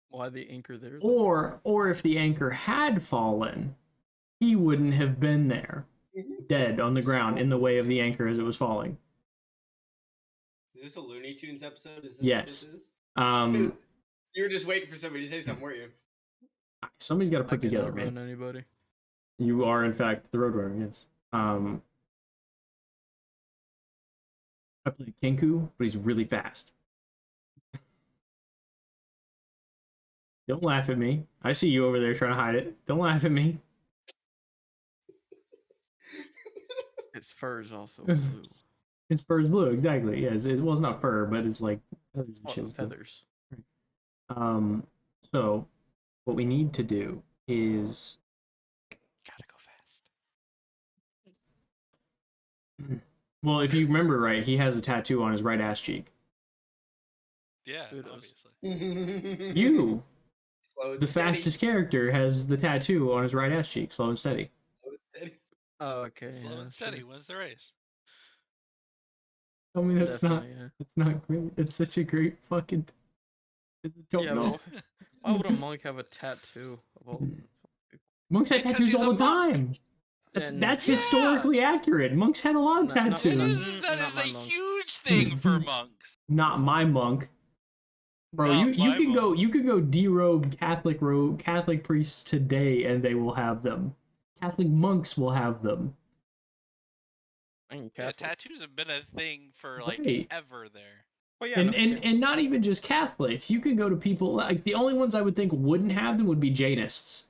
Why the anchor there? Or if the anchor had fallen, he wouldn't have been there, dead on the ground in the way of the anchor as it was falling. Is this a Looney Tunes episode? Is this Yes. what this is? Um, You were just waiting for somebody to say something, weren't you? somebody's got to I put together, cannot man. run anybody. You are, in fact, the Roadrunner, yes. I play Kenku, but he's really fast. Don't laugh at me. I see you over there trying to hide it. Don't laugh at me. His fur is also blue. His fur is blue, exactly. Yes, well, it's not fur, but it's like feathers and Oh, shit. feathers. So what we need to do is Gotta go fast. well, if you remember right, he has a tattoo on his right ass cheek. Yeah, Who does? obviously. You, Slow and the steady. fastest character, has the tattoo on his right ass cheek, slow and steady. Slow and steady. Oh, okay. Slow yeah, and steady sure. wins the race. I mean, that's not. Definitely, yeah. It's not great. It's such a great fucking. Don't Yeah, know. but why would a monk have a tattoo of all? Monks had Because tattoos he's all a the monk. time. That's And- that's Yeah. historically accurate. Monks had a lot of No, no, tattoos. no, That Not is my a monk. huge thing for monks. Not my monk. Bro, Not you my can go monk. you can go derobe Catholic priests today and they will have them. Catholic monks will have them. I ain't Yeah, Catholic. tattoos have been a thing for like Right. ever there. Oh yeah, And, no and shit. and not even just Catholics. You can go to people like the only ones I would think wouldn't have them would be Jainists.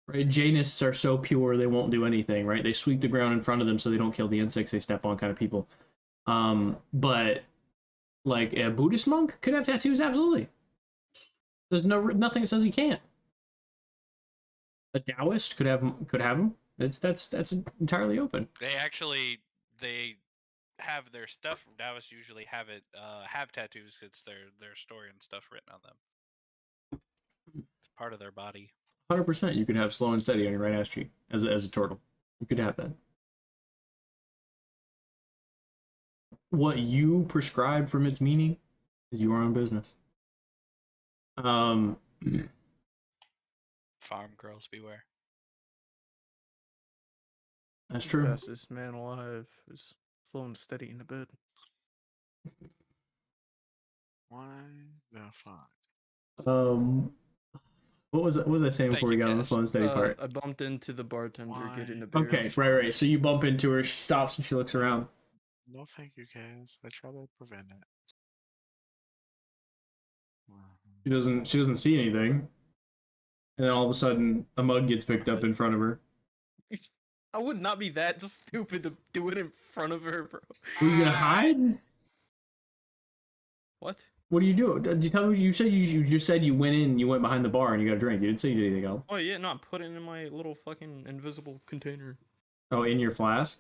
Right? Jainists are so pure they won't do anything, right? They sweep the ground in front of them so they don't kill the insects they step on kind of people. But like a Buddhist monk could have tattoos, absolutely. There's nothing that says he can't. A Taoist could have them. That's entirely open. They have their stuff. Taoists usually have tattoos. It's their story and stuff written on them. It's part of their body. 100%. You could have slow and steady on your right ass cheek as a turtle. You could have that. What you prescribe from its meaning is your own business. Farm girls beware. That's The true. fastest man alive is slow and steady in the bed. Why the fuck? What was I saying Thank before we you, got on the Cass. slow and steady part? I bumped into the bartender Why? getting a beer. Okay, right. So you bump into her, she stops and she looks around. No, thank you, guys. I try to prevent it. She doesn't see anything. And then all of a sudden a mug gets picked up in front of her. I would not be that stupid to do it in front of her, bro. Were you gonna hide? What? What do you do? Did you tell me you said you just said you went in, you went behind the bar and you got a drink. You didn't say you did anything else. Oh yeah, no, I'm putting it in my little fucking invisible container. Oh, in your flask?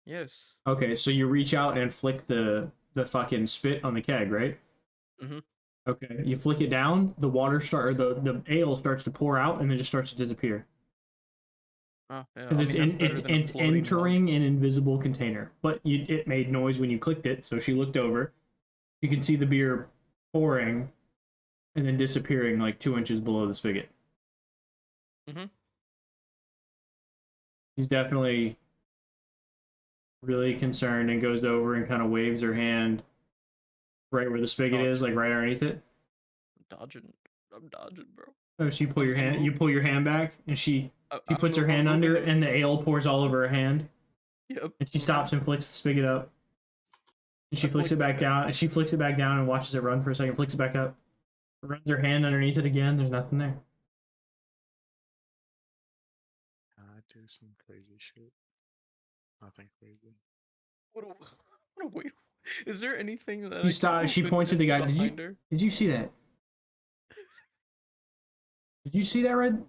Yes. Okay, so you reach out and flick the fucking spit on the keg, right? Mhm. Okay, you flick it down, the the ale starts to pour out and then just starts to disappear. Oh, yeah, Because I it's mean, that's better than a it's floating entering mug. an invisible container. But it made noise when you clicked it, so she looked over. You can see the beer pouring and then disappearing like 2 inches below the spigot. Mhm. She's definitely really concerned and goes over and kind of waves her hand right where the spigot is, like right underneath it. I'm dodging, bro. So she pull your hand, you pull your hand back, and she puts her I'm hand under, moving and the ale pours all over her hand. Yep. And she stops and flicks the spigot up. And she I flicks it flick back down. And she flicks it back down and watches it run for a second. Flicks it back up. Runs her hand underneath it again. There's nothing there. I do some crazy shit. Nothing crazy. What a wait. Is there anything that She stops. She points at the guy. Did you see that? Did you see that, Red?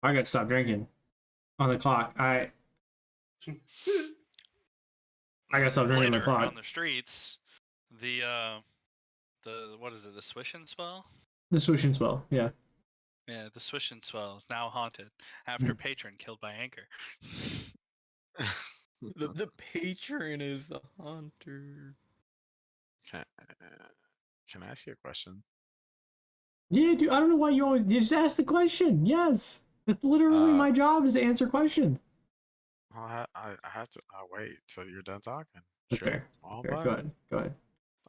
I gotta stop drinking. On the clock. I gotta stop drinking on the Later clock. on the streets, the what is it? The swish and swell. The swish and swell. Yeah. Yeah, the swish and swell is now haunted after patron killed by anchor. The patron is the haunter. Can I ask you a question? Yeah, dude. I don't know why you always just ask the question. Yes. It's literally my job is to answer questions. I had to. I wait till you're done talking. That's Sure. fair. All Fair. right. Go ahead. Go ahead.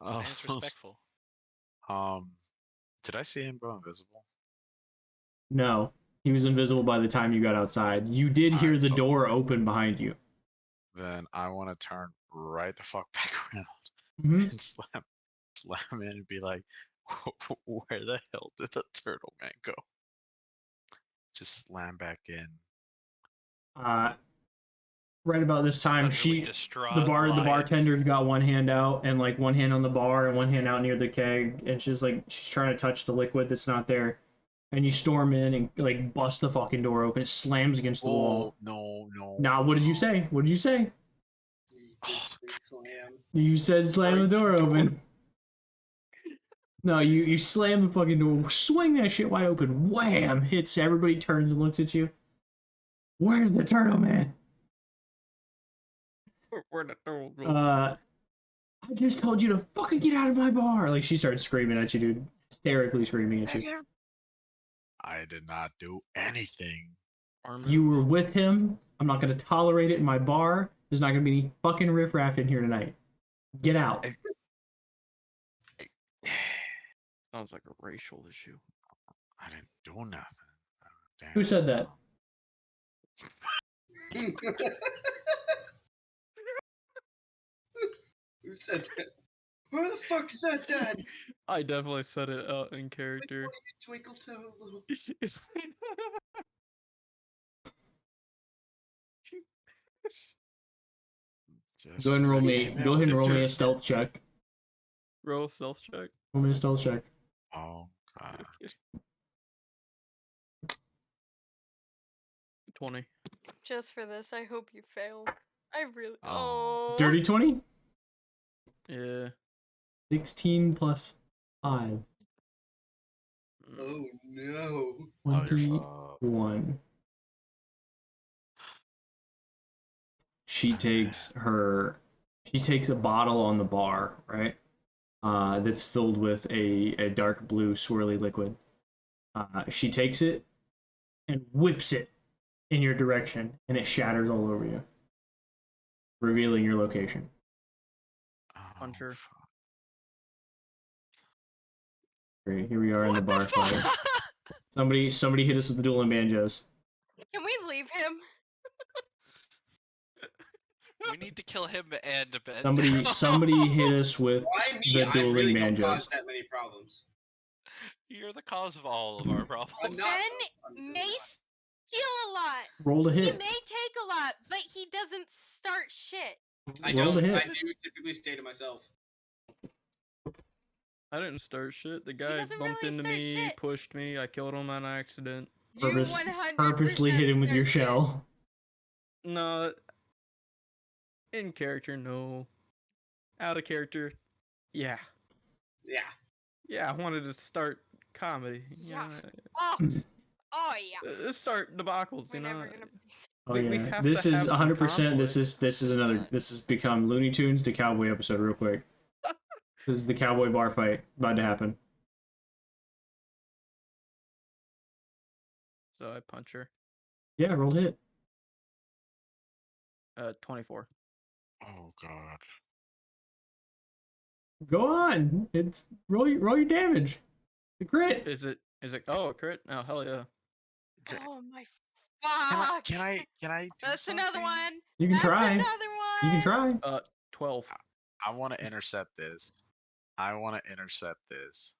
Man's respectful. Did I see him go invisible? No, he was invisible by the time you got outside. You did hear Alright, the so- door open behind you. Then I want to turn right the fuck back around Mhm. and slam in and be like, where the hell did the turtle man go? Just slam back in. Right about this time, Utterly the distraught the Ryan. bartender's got one hand out and like one hand on the bar and one hand out near the keg, and she's trying to touch the liquid that's not there. And you storm in and like bust the fucking door open. It slams against the wall. No. Now, what did you say? What did you say? You did say slam. You said slam the door open. No, you slam the fucking door, swing that shit wide open, wham! Hits, everybody turns and looks at you. Where's the turtle man? Where the turtle go? I just told you to fucking get out of my bar! Like, she started screaming at you, dude. Hysterically screaming at you. I did not do anything. Arm You were moves? with him. I'm not gonna tolerate it in my bar. There's not gonna be any fucking riffraff in here tonight. Get out. Sounds like a racial issue. I didn't do nothing. Damn. Who said that? Who said that? Who the fuck said that? I definitely said it out in character. Twinkle toe little. Just Go ahead and roll because me. I came Go ahead and in roll me picture. a stealth check. Roll self check. Roll me a stealth check. Oh god. 20. Just for this, I hope you fail. I really. Oh. Oh. Dirty 20? Yeah. 16 plus 5. Mm. Oh no. Oh, you're fucked. 21. She takes a bottle on the bar, right? That's filled with a dark blue swirly liquid. She takes it and whips it in your direction, and it shatters all over you, revealing your location. Puncher. fuck. Great, here we are in the What bar fight. fuck? Somebody hit us with the dueling banjos. Can we leave him? We need to kill him and Ben. Somebody hit us with Why me? the I dueling really don't banjos. cause that many problems. You're the cause of all of our problems. I'm not. I'm Ben really may not. steal a lot. Roll to He hit. may take a lot, but he doesn't start shit. I Roll don't. to hit. I do typically stay to myself. I didn't start shit. The guy doesn't bumped really into start me, shit. pushed me. I killed him on accident. You Purpose- 100% Purposely hit him with your start shit. shell. No. In character, no. Out of character, yeah. Yeah. Yeah, I wanted to start comedy. Yeah. Yeah. Oh, oh yeah. Let's start debacles, We're you know. never gonna. Oh We yeah, have this to is have some 100%. This conflict. is another. This has become Looney Tunes to Cowboy episode real quick. This is the Cowboy bar fight about to happen. So I punch her. Yeah, rolled hit. 24. Oh god. Go on. It's roll your damage. The crit. Is it? Oh, a crit? Oh, hell yeah. Oh my Can I fuck. can I do That's another something? one. You can That's try. another You one. can try. 12. I want to intercept this. I want to intercept this.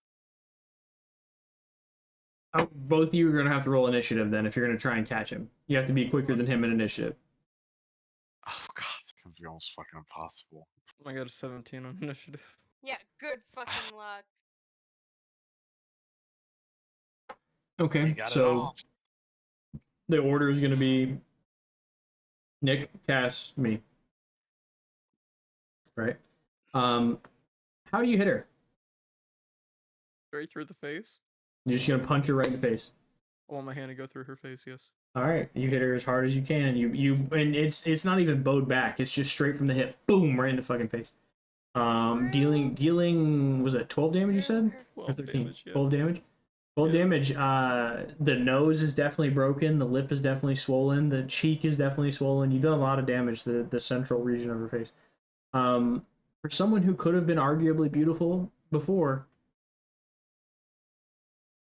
Both of you are gonna have to roll initiative then if you're gonna try and catch him. You have to be quicker than him in initiative. Oh god, it's gonna be almost fucking impossible. I got a 17 on initiative. Yeah, good fucking luck. You Okay, got it so all. the order is gonna be Nick, Cass, me. Right. How do you hit her? Straight through the face. You're just gonna punch her right in the face. I want my hand to go through her face, yes. All right, you hit her as hard as you can. And it's not even bowed back. It's just straight from the hip. Boom, right in the fucking face. Dealing was it 12 damage you said? Or 12 13? damage, yeah. 12 damage. Full damage. The nose is definitely broken. The lip is definitely swollen. The cheek is definitely swollen. You've done a lot of damage to the central region of her face. For someone who could have been arguably beautiful before,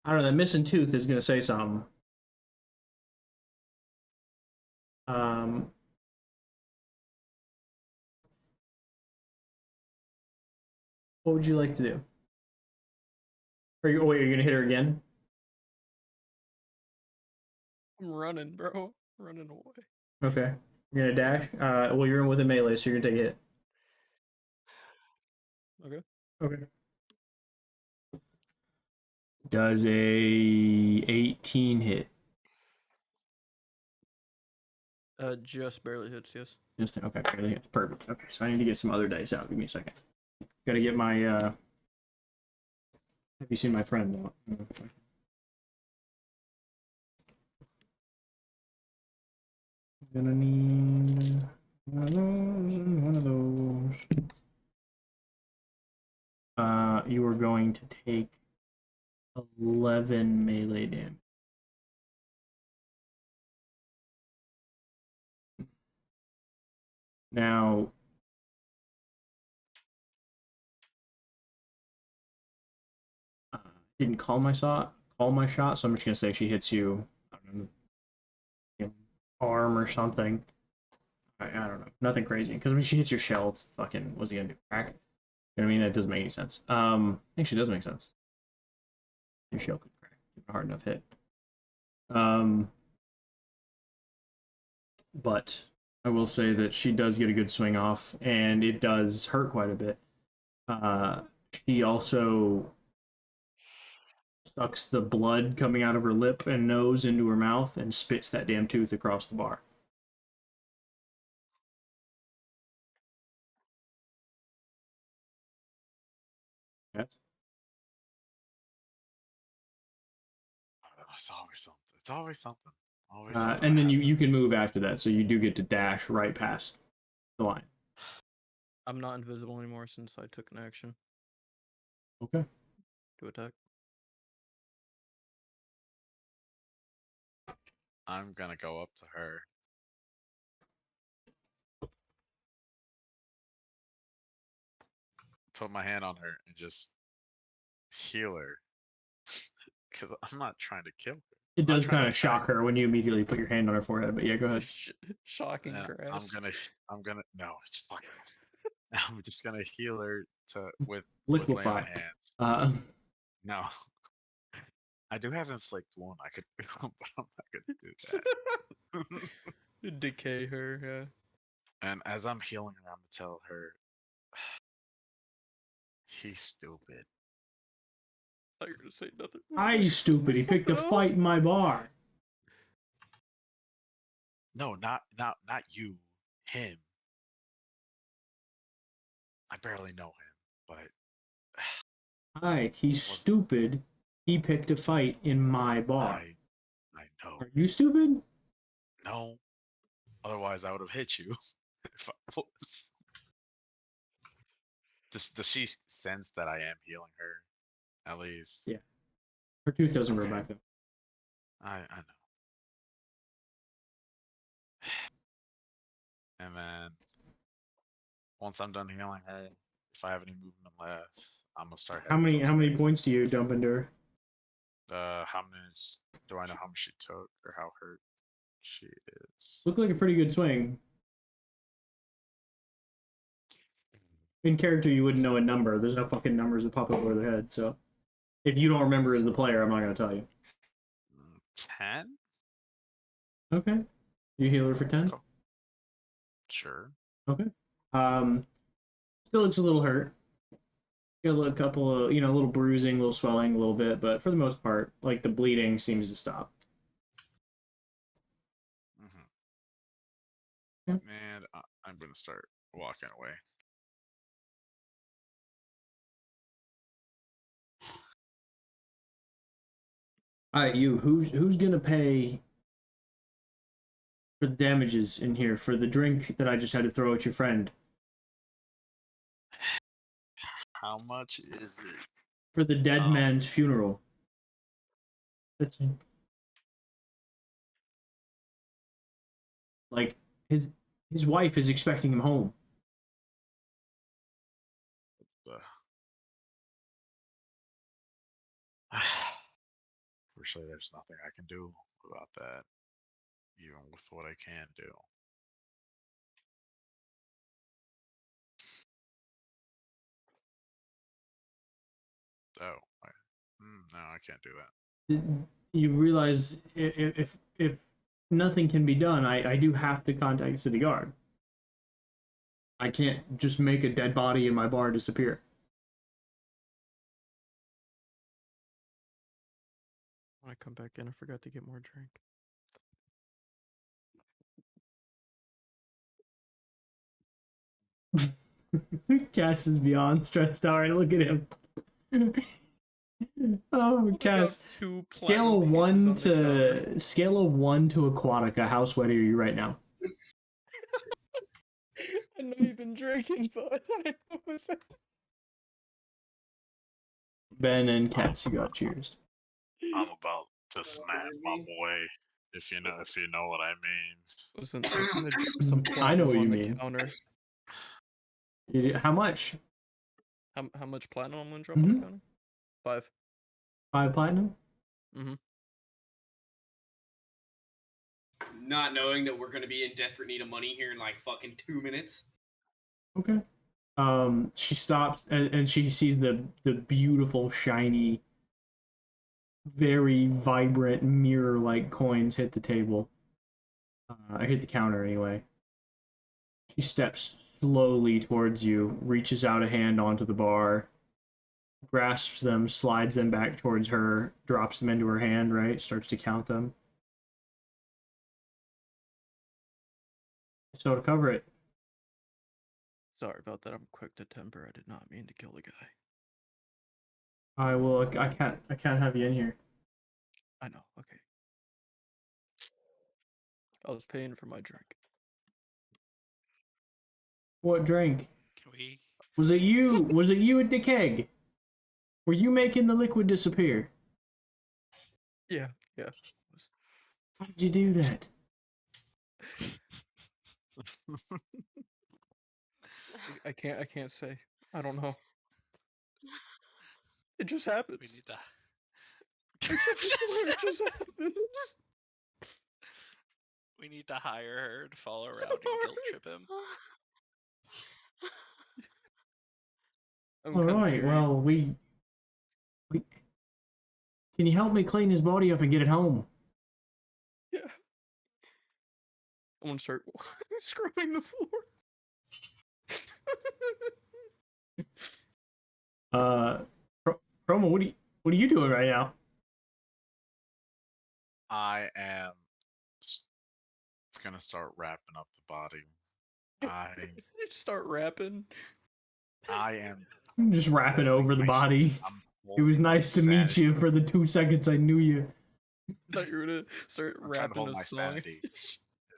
I don't know. That missing tooth is gonna say something. Um, what would you like to do? Wait, are you gonna hit her again? I'm running, bro. Running away. Okay. You're gonna dash? Well, you're in with a melee, so you're gonna take a hit. Okay. Okay. Does a 18 hit? Just barely hits, yes. Just okay, barely hits. Perfect. Okay, so I need to get some other dice out. Give me a second. Gotta get my Have you seen my friend? No. Gonna need one of those and one of those. You are going to take 11 melee damage. Now, didn't call my shot, so I'm just gonna say she hits you, I don't know, arm or something. I don't know, nothing crazy. Because when she hits your shell, it's fucking. What's he gonna do? Crack? You know what I mean? That doesn't make any sense. Actually, does make sense. Your shell could crack. Give it a hard enough hit. But I will say that she does get a good swing off, and it does hurt quite a bit. She also sucks the blood coming out of her lip and nose into her mouth and spits that damn tooth across the bar. Yes. It's always something. It's always something. Always something. And then you can move after that, so you do get to dash right past the line. I'm not invisible anymore since I took an action Okay. to attack. I'm gonna go up to her. Put my hand on her and just heal her. Because I'm not trying to kill her. It does trying to kind of shock attack her when you immediately put your hand on her forehead, but yeah, go ahead. Shocking And grasp. I'm gonna no, it's fucking I'm just gonna heal her with laying on Liquefy. hands. No. I do have inflict one I could do, but I'm not gonna do that. Decay her, yeah. And as I'm healing her, I'm gonna tell her he's stupid. I thought you were gonna say nothing. You stupid. He picked a fight in my bar. No, not you. Him. I barely know him, but He's stupid. He picked a fight in my bar. I know. Are you stupid? No. Otherwise, I would have hit you. If I was. Does she sense that I am healing her? At least. Yeah. Her tooth doesn't grow Okay. back though. I know. And then once I'm done healing her, if I have any movement left, I'm gonna start. How many points do you dump into her? How many? Do I know how much she took or how hurt she is? Looked like a pretty good swing. In character, you wouldn't know a number. There's no fucking numbers that pop up over their head. So, if you don't remember as the player, I'm not gonna tell you. 10. Okay. You heal her for 10. Sure. Okay. Still looks a little hurt. Got a couple of, a little bruising, a little swelling, a little bit, but for the most part, like the bleeding seems to stop. Mm-hmm. Yeah. And I'm gonna start walking away. All right, you. Who's gonna pay for the damages in here for the drink that I just had to throw at your friend? How much is it? For the dead man's funeral. That's like his wife is expecting him home. Unfortunately, there's nothing I can do about that, even with what I can do. Oh, no, I can't do that. You realize if nothing can be done, I do have to contact city guard. I can't just make a dead body in my bar disappear. When I come back in, I forgot to get more drink. Cass is beyond stressed out. Right, look at him. Oh, Cass. Scale of 1 to Aquatica. How sweaty are you right now? I know you've been drinking, but I was Ben and Cass, you got cheers. I'm about to snap my boy. If you know what I mean. Listen, I'm gonna drop some I know platinum what you on the mean. counter. How much? How much platinum I'm gonna drop on the counter? 5. 5 platinum? Mm-hmm. Not knowing that we're going to be in desperate need of money here in like fucking 2 minutes. Okay. She stops and she sees the beautiful, shiny, very vibrant mirror-like coins hit the table. Hit the counter anyway. She steps slowly towards you, reaches out a hand onto the bar, grasps them, slides them back towards her, drops them into her hand, right? Starts to count them. So to cover it. Sorry about that. I'm quick to temper. I did not mean to kill the guy. I can't have you in here. I know. Okay. I was paying for my drink. What drink? Can we? Was it you? Was it you at the keg? Were you making the liquid disappear? Yeah. Why did you do that? I can't say. I don't know. It just happens. We need that. I swear it just happens. We need to hire her to follow around and guilt trip him. I'm All kinda right. teary. Well, we. Can you help me clean his body up and get it home? Yeah. I'm gonna start scrubbing the floor. Chroma, what are you doing right now? I am gonna start wrapping up the body. Start rapping. I am Just wrapping over the body. It was nice to meet you for the 2 seconds I knew you. I thought you were gonna start I'm trying to rapping hold a my song. sanity.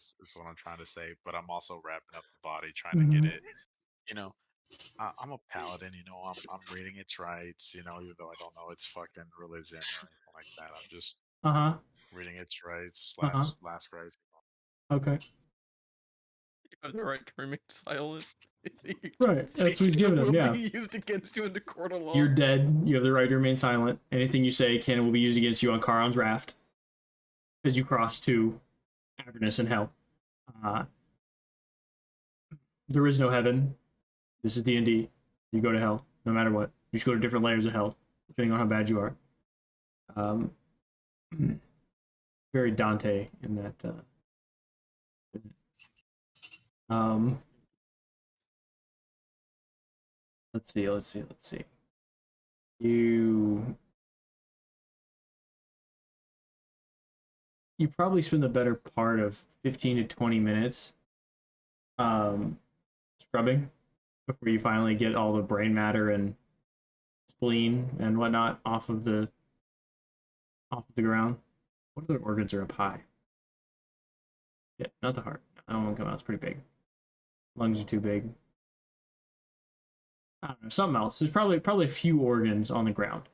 is what I'm trying to say, but I'm also wrapping up the body, trying to get it. You know, I'm a paladin. You know, I'm reading its rights. You know, even though I don't know its fucking religion or anything like that, I'm just reading its rights. Last rights. Okay. You have the right to remain silent. Right, that's what he's giving him. Will Yeah. be used against you in the court of law. You're dead. You have the right to remain silent. Anything you say can and will be used against you on Charon's raft as you cross to Avernus and Hell. There is no heaven. This is D&D. You go to hell, no matter what. You just go to different layers of hell, depending on how bad you are. Very Dante in that. Let's see. You probably spend the better part of 15 to 20 minutes scrubbing before you finally get all the brain matter and spleen and whatnot off of the ground. What other organs are up high? Yeah, not the heart. I don't want to come out. It's pretty big. Lungs are too big. I don't know. Something else. There's probably a few organs on the ground.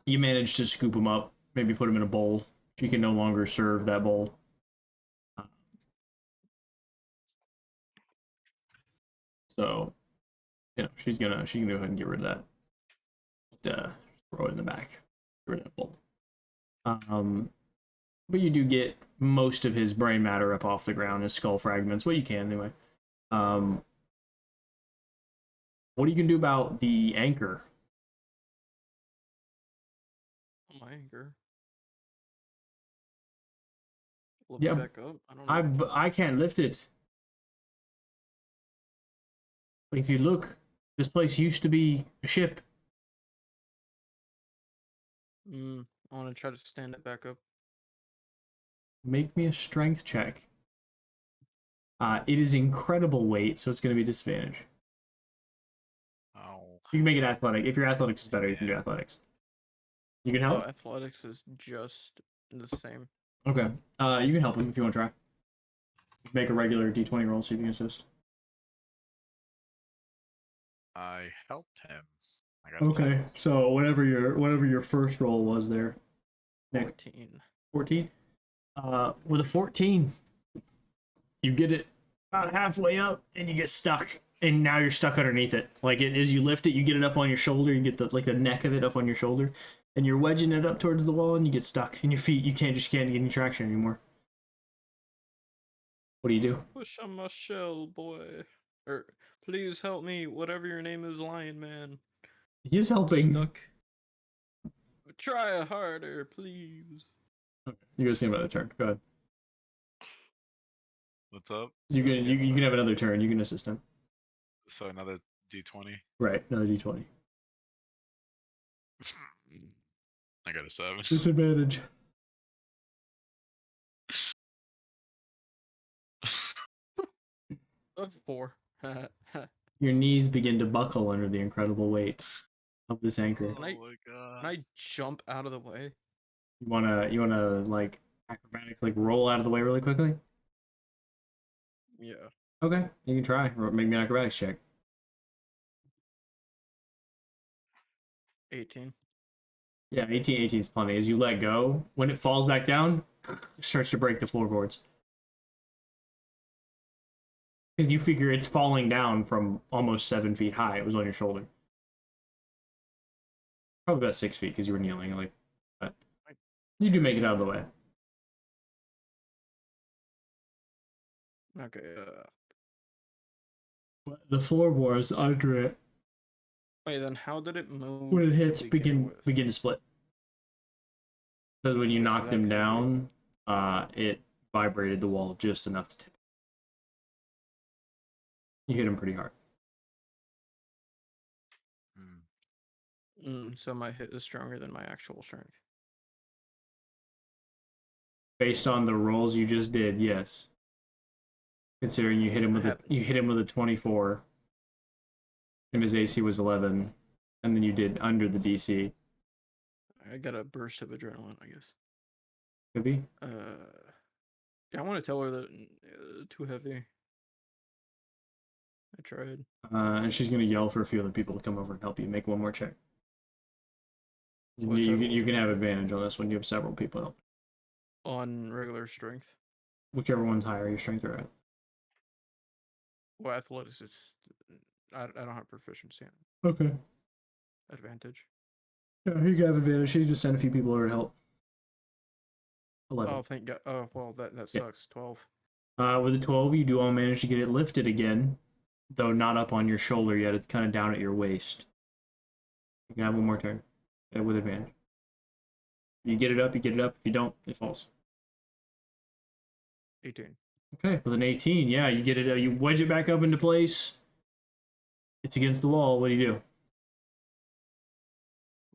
You You manage to scoop him up, maybe put him in a bowl. She can no longer serve that bowl. So, she can go ahead and get rid of that. Just, throw it in the back. Get rid of that bowl. But you do get most of his brain matter up off the ground, his skull fragments. What you can anyway. What you can do about the anchor? My anchor. Lift Yeah, it back up. I don't know. I can't lift it. But if you look, this place used to be a ship. I want to try to stand it back up. Make me a strength check. It is incredible weight, so it's going to be disadvantage. Oh. You can make it athletic. If your athletics is better, you can do athletics. You can help? Oh, athletics is just the same. Okay. You can help him if you want to try. Make a regular d20 roll, see if you can assist. I helped him. I got a Okay, 10. so whatever your first roll was there. Nick. 14. 14. With a 14, you get it about halfway up and you get stuck, and now you're stuck underneath it. Like as you lift it, you get it up on your shoulder, you get the neck of it up on your shoulder, and you're wedging it up towards the wall, and you get stuck. And your feet, you can't get any traction anymore. What do you do? Push on my shell, boy. Or please help me, whatever your name is, Lion Man. He is helping. Stuck. Try harder, please. Okay. You guys see him another turn. Go ahead. What's up? You can have another turn. You can assist him. So another d20. Right, another d20. I got a 7. Disadvantage. Of 4. Your knees begin to buckle under the incredible weight of this anchor. Oh I- my god. Can I jump out of the way? You wanna like acrobatics, like roll out of the way really quickly? Yeah. Okay, you can try. Make me an acrobatics check. 18. Yeah, 18 is plenty. As you let go, when it falls back down, it starts to break the floorboards. Because you figure it's falling down from almost 7 feet high. It was on your shoulder. Probably about 6 feet because you were kneeling. Like, but you do make it out of the way. Okay. But the floorboards under it, Wait, then how did it move? when it to hits, begin with? begin to split. Because when you What's knocked that him gonna down, it vibrated the wall just enough to tip. You hit him pretty hard. So my hit is stronger than my actual strength. Based on the rolls you just did, yes. Considering you hit him with a 24, and his AC was 11, and then you did under the DC. I got a burst of adrenaline, I guess. Could be. Yeah, I want to tell her that too heavy. I tried. And she's gonna yell for a few other people to come over and help you. Make one more check. You can have advantage on this one. You have several people help. On regular strength. Whichever one's higher, your strength are at. Well, athletics is. I don't have proficiency in it. Okay. Advantage. Yeah, you can have advantage. You just send a few people over to help. 11. Oh, thank God. Oh, well, that Yeah. sucks. 12. With a 12, you do all manage to get it lifted again, though not up on your shoulder yet. It's kind of down at your waist. You can have one more turn with advantage. You get it up, you get it up. If you don't, it falls. 18. Okay, with an 18, yeah, you get it. You wedge it back up into place. It's against the wall. What do you do?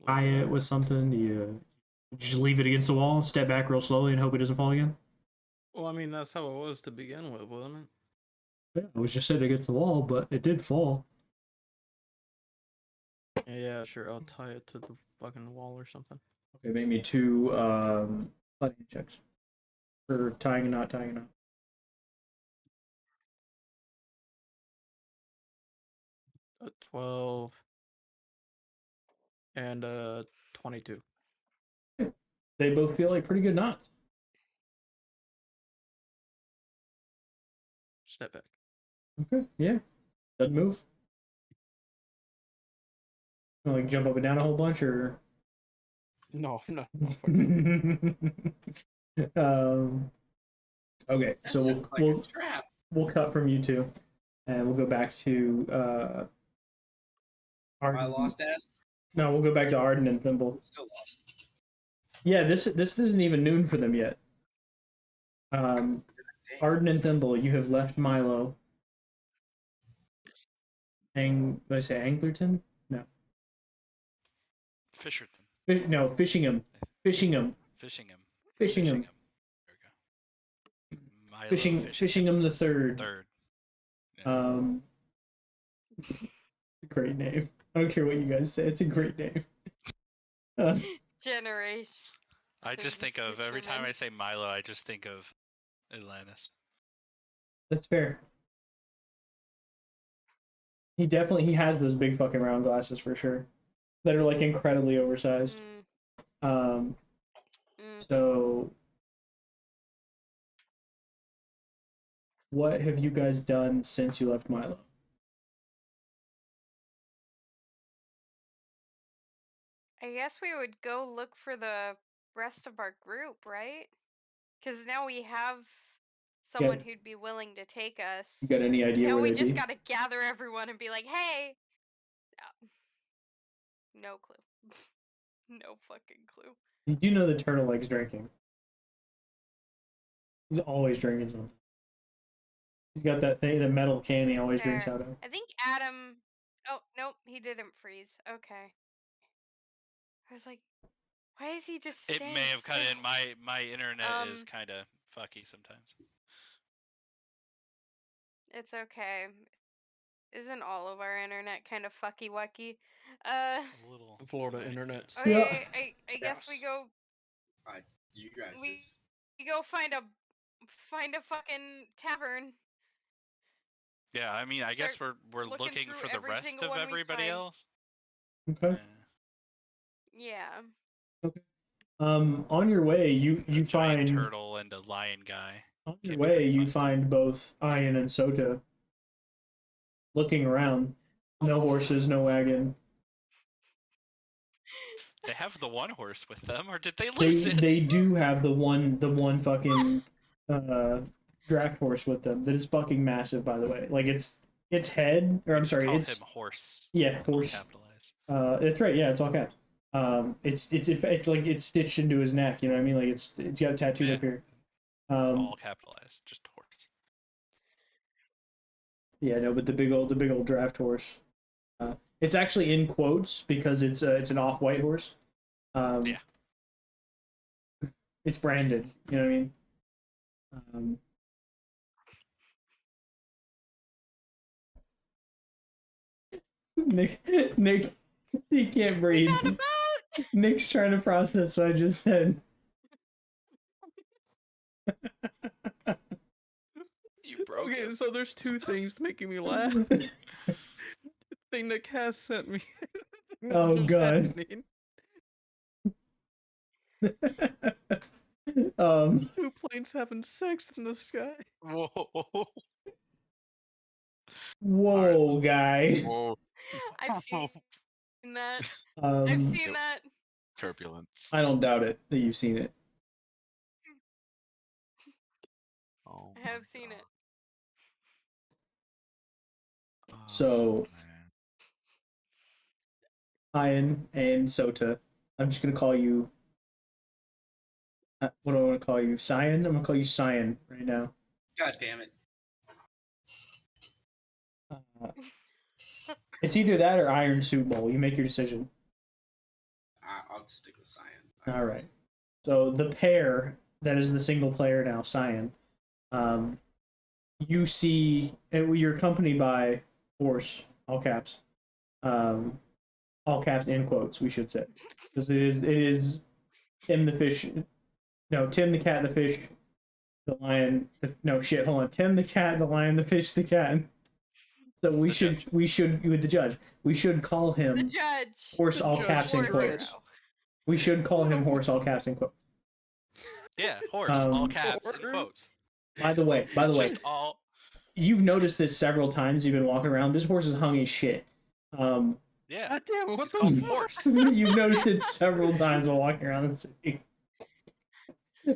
Tie it with something? Do you just leave it against the wall, step back real slowly, and hope it doesn't fall again? Well, I mean, that's how it was to begin with, wasn't Yeah, it was just set against the wall, but it did fall. it? Yeah, sure. I'll tie it to the fucking wall or something. Okay, make me 2 fighting checks for tying and not tying a knot. 12 and 22. They both feel like pretty good knots. Step back. Okay, yeah. Doesn't move. Like jump up and down a whole bunch, or No, no, no. Fuck that. Okay, That so sounds like a trap. we'll cut from you two, and we'll go back to Arden. I lost ass. No, we'll go back to Arden and Thimble. Still lost. Yeah, this isn't even noon for them yet. Dang. Arden and Thimble, you have left Milo. Did I say Anglerton? No. Fisherton. No, Fishingham. Fishingham. Fishingham. Fishingham. There we go. Milo Fishingham the third. Yeah. Great name. I don't care what you guys say. It's a great name. Generation. I just think of every time Fisherman. I say Milo, I just think of Atlantis. That's fair. He has those big fucking round glasses for sure. That are like incredibly oversized. So what have you guys done since you left Milo? I guess we would go look for the rest of our group, right? Because now we have someone who'd be willing to take us. You got any idea Now where we they'd just be? gotta gather everyone and be like, hey! No clue. No fucking clue. Did you know the turtle likes drinking? He's always drinking something. He's got that thing, the metal can he always drinks Fair. out of. I think Adam... Oh, nope, he didn't freeze. Okay. I was like, why is he just It staying may have cut in. still? My internet is kind of fucky sometimes. It's okay. Isn't all of our internet kind of fucky wucky? A little. Florida delayed, internet. yeah. Okay, Yeah. I guess we Yes. go You guys We- just we go find a fucking tavern. Yeah, I mean, I guess we're looking looking through for the every rest single of one we everybody find. else. Okay. Yeah. On your way, you A giant find turtle and a lion guy. on your Can't be way very you fun. find both Ian and Sota looking around. No horses, no wagon. They have the one horse with them, or did they lose it? They do have the one fucking draft horse with them that is fucking massive, by the way. Like its head, or I'm Just sorry, call it's him horse. yeah, All horse. capitalized. That's right. Yeah, it's all caps. It's like it's stitched into his neck. You know what I mean? Like it's got a tattoo up here. All capitalized, just horse. Yeah, no, but the big old draft horse. It's actually in quotes because it's an off-white horse. Yeah. It's branded. You know what I mean? Nick, he can't We breathe. found a boat! Nick's trying to process what I just said. You broke Okay, it. so there's two things making me laugh. The thing that Cass sent me. Oh, Just God. happening. Two planes having sex in the sky. Whoa. Whoa, guy. Whoa. I've seen that. Um, I've seen Yep. that. Turbulence. I don't doubt it that you've seen it. Oh I have my seen it. God. So- man. Ian and Sota. I'm just gonna call you. What do I want to call you? Cyan? I'm gonna call you Cyan right now. God damn it. It's either that or Iron Suit Bowl. You make your decision. I'll stick with Cyan. All right. So the pair that is the single player now, Cyan. You see, you're accompanied by horse, all caps, all caps in quotes. We should say, because it is Tim the fish. No, Tim the cat, the fish, the lion. No shit. Hold on. Tim the cat, the lion, the fish, the cat. So we should with the judge. We should call The him judge. horse, all judge caps in Horse. quotes. We should call him horse, all caps in quotes. Yeah, horse, all Um, caps and quotes. By the way, Just all. you've noticed this several times. You've been walking around. This horse is hung as shit. Yeah. God damn it! What It's the called fuck? horse. You've noticed it several times while walking around the city.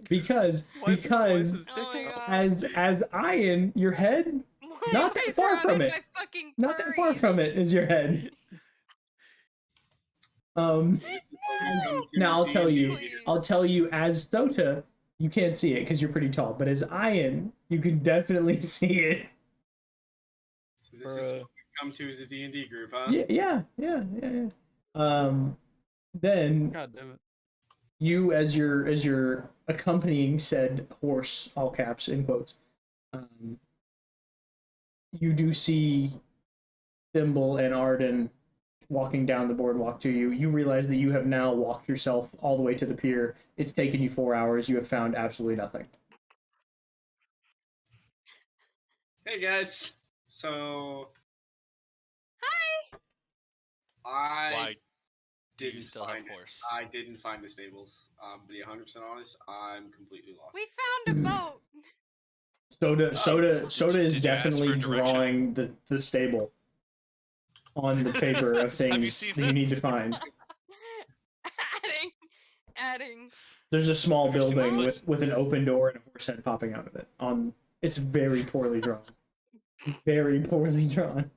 Because Why is his dick Oh my out? god. as Ian, your head, not that We're far from surrounded it. by fucking Not that far furries. from it is your head. No! Now I'll tell you. Please. I'll tell you. As Sota, you can't see it because you're pretty tall. But as Ian, you can definitely see it. So this is what we come to as a D&D group, huh? Yeah. Then God damn it! you, as you're accompanying said horse, all caps in quotes, you do see Thimble and Arden walking down the boardwalk to you. You realize that you have now walked yourself all the way to the pier. It's taken you 4 hours. You have found absolutely nothing. Hey guys. So Hi! I Why do you didn't still have find it. horse? I didn't find the stables. To be 100% honest, I'm completely lost. We found a boat. Soda is did you ask definitely for direction? drawing the stable on the paper of Have you things seen that you this? need to find. Adding. There's a small Have you seen this building place? with an open door and a horse head popping out of it. It's very poorly drawn. Very poorly drawn.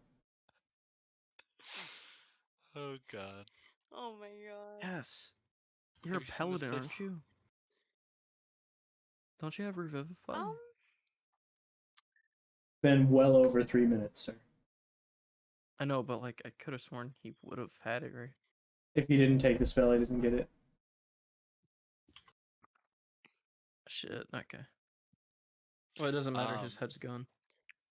Oh god. Oh my god. Yes, you're a Have you seen this paladin, place? aren't you? Don't you have revivify? Been well over 3 minutes, sir. I know, but like I could have sworn he would have had it, right? If he didn't take the spell, he doesn't get it. Shit. Okay. Well, it doesn't matter. His Um, head's gone.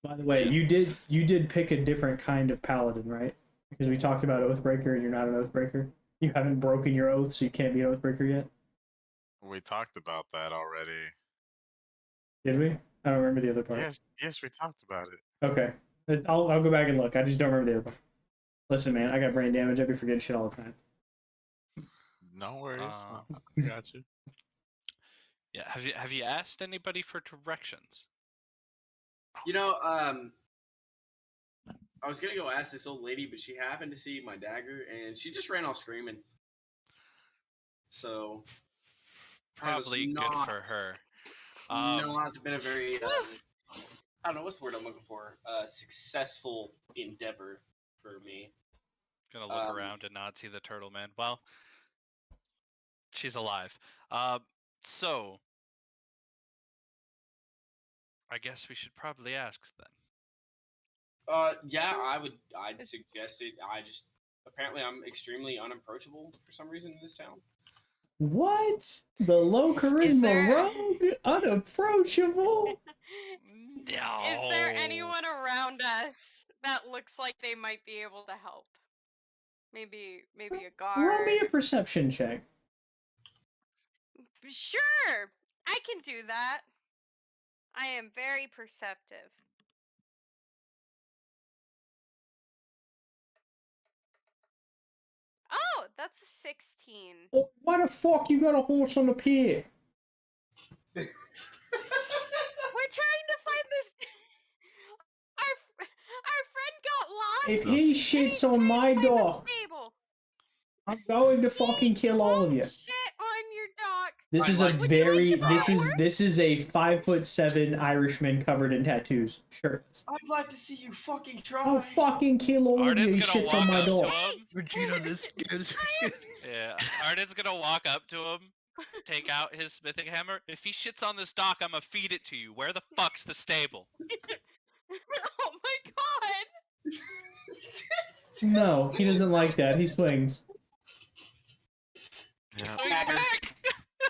By the way, you did pick a different kind of paladin, right? Because we talked about Oathbreaker and you're not an Oathbreaker. You haven't broken your oath, so you can't be an Oathbreaker yet. We talked about that already. Did we? I don't remember the other part. Yes, we talked about it. Okay. I'll go back and look. I just don't remember the other part. Listen, man, I got brain damage. I be forgetting shit all the time. No worries. Uh, I got you. Yeah. Have you asked anybody for directions? You know, I was gonna go ask this old lady, but she happened to see my dagger and she just ran off screaming. So Probably good not- for her. not been a very I don't know what's the word I'm looking for. Successful endeavor for me. Gonna look around and not see the turtle man. Well, she's alive. So I guess we should probably ask then. Yeah, I'd suggest it. Apparently I'm extremely unapproachable for some reason in this town. What? The low charisma there- rogue? Unapproachable? No. Is there anyone around us that looks like they might be able to help? Maybe a guard. Roll me a perception check. Sure, I can do that. I am very perceptive. Oh, that's a 16. Oh, why the fuck you got a horse on the pier? We're trying to find this. Our friend got lost. If he and shits he's on trying to my find the dock, stable. I'm going to fucking kill all of you. Shit on your dock. This I'd is a like to- Would you like very to buy a horse? this is a 5'7" Irishman covered in tattoos. Shirtless. I'd like to see you fucking try. I'll fucking kill all of you. Arden's He gonna shits on walk my up to door. him. Vegeta, this is Yeah, Arden's gonna walk up to him, take out his smithing hammer. If he shits on this dock, I'ma feed it to you. Where the fuck's the stable? Oh my god. No, he doesn't like that. He swings. He Yeah. swings Dagger. back.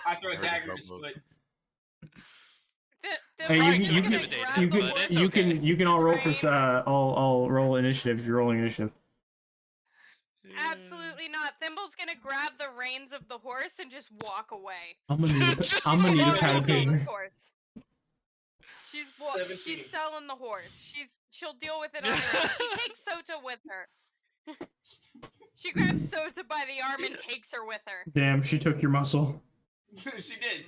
I throw a There we dagger go, to bro. split. Hey, Right, you you can can- grab you the can horse. It's okay. you can all roll Reins. for all roll initiative if you're rolling initiative. Absolutely not. Thimble's gonna grab the reins of the horse and just walk away. I'm gonna need Just I'm gonna need a walk pad She's of selling paper. this horse. She's 17. selling the horse. She'll deal with it on her own. She takes Sota with her. She grabs Sota by the arm and takes her with her. Damn, she took your muscle. She did.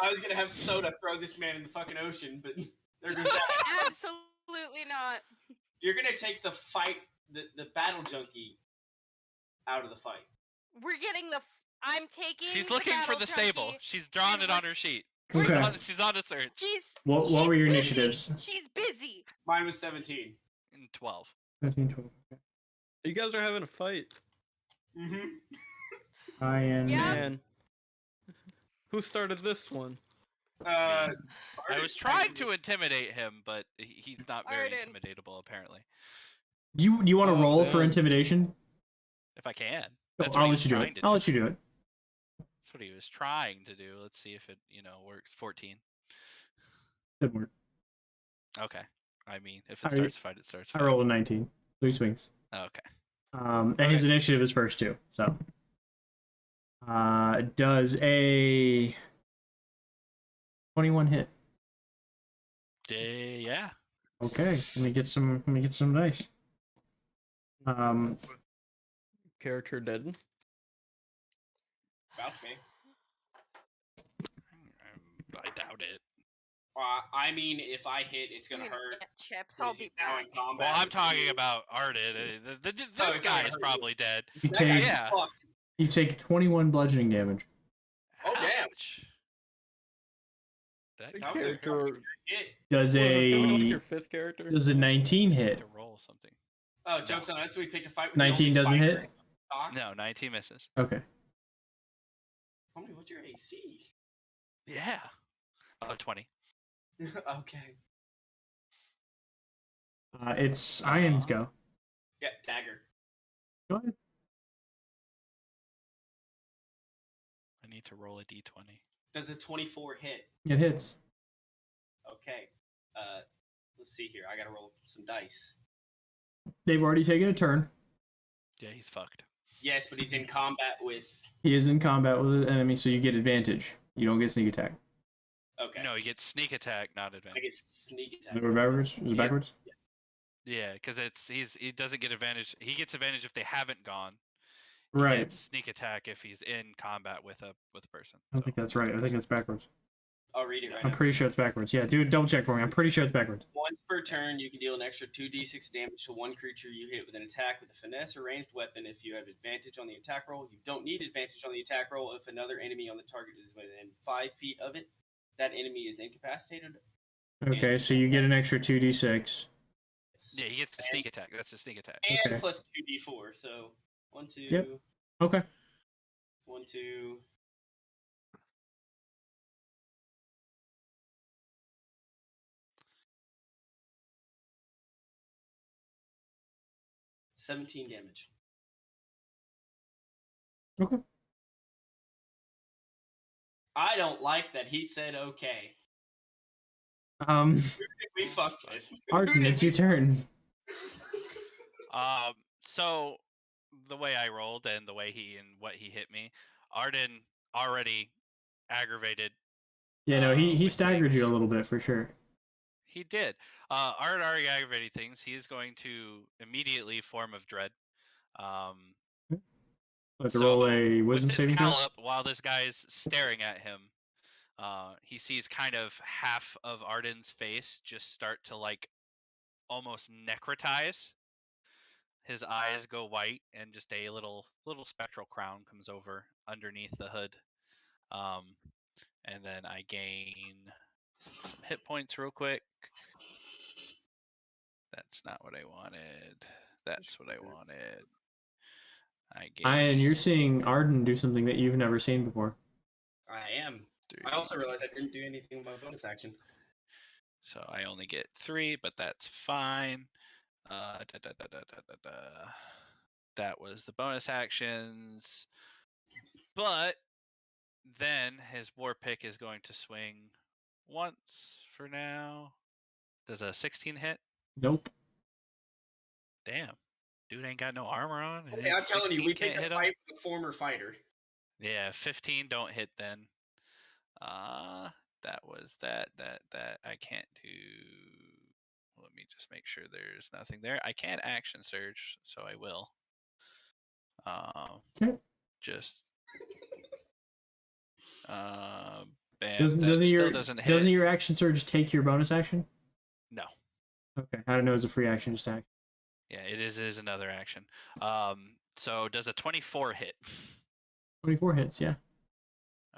I was gonna have Soda throw this man in the fucking ocean, but there goes that. Absolutely not. You're gonna take the fight, the battle junkie, out of the fight. We're getting the. I'm taking. She's the looking for battle the stable. junkie. She's drawn and it on her sheet. Okay. She's on a search. What were your busy. initiatives? She's busy. Mine was 17. In 12. 13, 12. You guys are having a fight. Mm-hmm. Yeah. Man. Who started this one? I was trying to intimidate him, but he's not very Arden. intimidatable, apparently. Do you want to Oh, roll for man. intimidation? If I can. Oh, That's I'll what he let was you do trying it. to I'll do. let you do it. That's what he was trying to do. Let's see if it, works. 14. Didn't work. Okay. I mean, if it I- starts a fight, it starts a I fight. rolled a 19. 3 swings. Okay. And his initiative is first too. So, does a 21 hit? Yeah. Okay, let me get some dice. Character dead. About to be. I doubt it. I mean, if I hit, it's gonna I'm gonna hurt. get chips. because I'll he's be now back. in combat Well, I'm with talking you. about Arden. Oh, This he's guy gonna is hurt probably dead. You That take guy's Yeah. fucked. you take 21 bludgeoning damage. Oh, damn. Ouch. That Big That was a character. fucking hit. Does What, is that like a your fifth character? 19 to hit? roll something. Oh, joke's on us. We picked a fight with 19 the only doesn't fighter hit? Cox. No, 19 misses. Okay. Homie, what's your AC? Yeah. 20. Okay. It's Ian's go. Yeah, dagger. Go ahead. I need to roll a d20. Does a 24 hit? It hits. Okay. Let's see here. I gotta roll some dice. They've already taken a turn. Yeah, he's fucked. Yes, but he's in combat with. He is in combat with an enemy, so you get advantage. You don't get sneak attack. Okay. No, he gets sneak attack, not I advantage. get sneak Is attack. it backwards? Is it Yeah. backwards? Yeah, because he doesn't get advantage. He gets advantage if they haven't gone. He Right. gets sneak attack if he's in combat with a person. I don't think that's right. I think it's backwards. I'll read it right I'm now. pretty sure it's backwards. Yeah, do a double check for me. I'm pretty sure it's backwards. Once per turn, you can deal an extra 2d6 damage to one creature you hit with an attack with a finesse or ranged weapon if you have advantage on the attack roll. You don't need advantage on the attack roll if another enemy on the target is within 5 feet of it. That enemy is incapacitated. Okay, so you get an extra 2d6. Yeah, he gets the sneak attack. That's a sneak attack. And Okay. plus 2d4. So 1, 2, Yep. Okay. 1, 2. $17 damage. Okay. I don't like that he said okay. We fucked with. Arden, it's your turn. So the way I rolled and the way what he hit me, Arden already aggravated. Yeah, no, he with staggered you a things. little bit for sure. He did. Arden already aggravated things. He is going to immediately form of dread. Let's roll a with wisdom his saving throw. gallop, while this guy's staring at him, he sees kind of half of Arden's face just start to like almost necrotize. His eyes go white, and just a little spectral crown comes over underneath the hood. And then I gain some hit points real quick. That's not what I wanted. That's what I wanted. I gain. Ian, you're seeing Arden do something that you've never seen before. I am. three. I also realized I didn't do anything with my bonus action. So I only get 3, but that's fine. That was the bonus actions. But then his war pick is going to swing once for now. Does a 16 hit? Nope. Damn. Dude ain't got no armor on. and Okay, I'm telling you, 16 we can't picked a hit him? fight with a former fighter. Yeah, 15 don't hit then. That was that I can't do. Let me just make sure there's nothing there. I can action surge, so I will. Okay. Just Bam. Doesn't That still your doesn't hit. doesn't your action surge take your bonus action? No. Okay, I don't know. It's a free action just act. Yeah, it is another action. So does a 24 hit? 24 hits, yeah.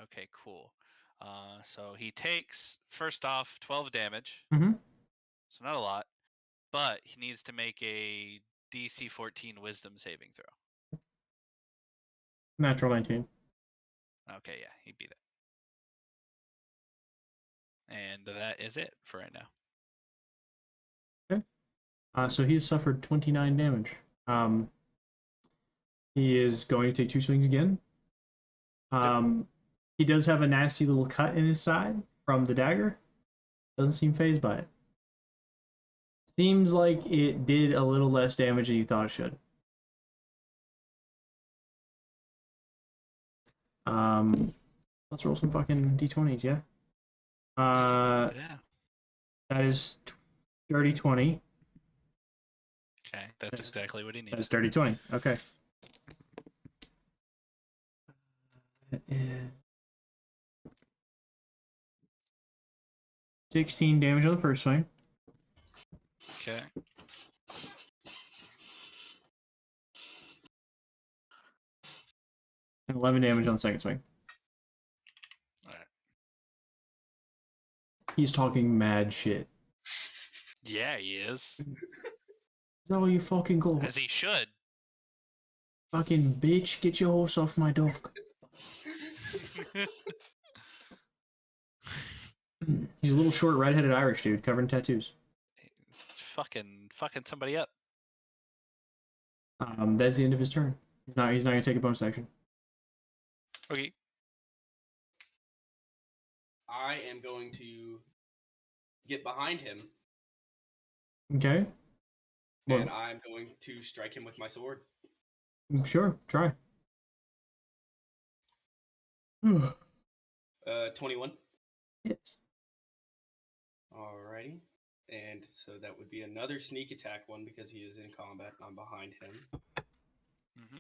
Okay, cool. So he takes first off 12 damage. Mm-hmm. So not a lot, but he needs to make a DC 14 Wisdom saving throw. Natural 19. Okay, yeah, he beat it. And that is it for right now. So he has suffered 29 damage. He is going to take 2 swings again. He does have a nasty little cut in his side from the dagger. Doesn't seem phased by it. Seems like it did a little less damage than you thought it should. Let's roll some fucking d20s, yeah? Yeah. That is dirty 20. Okay, that's exactly what he needed. That's dirty 20. Okay. That is 16 damage on the first swing. Okay. And 11 damage on the second swing. Alright. He's talking mad shit. Yeah, he is. Is that what you fucking go? As he should. Fucking bitch, get your horse off my dog. He's a little short, red-headed Irish dude covered in tattoos. fucking somebody up. That's the end of his turn. He's not gonna take a bonus action. Okay. I am going to get behind him, Okay. and I'm going to strike him with my sword. Sure, try. 21. Hits. Alrighty. And so that would be another sneak attack one because he is in combat and I'm behind him. Mm-hmm.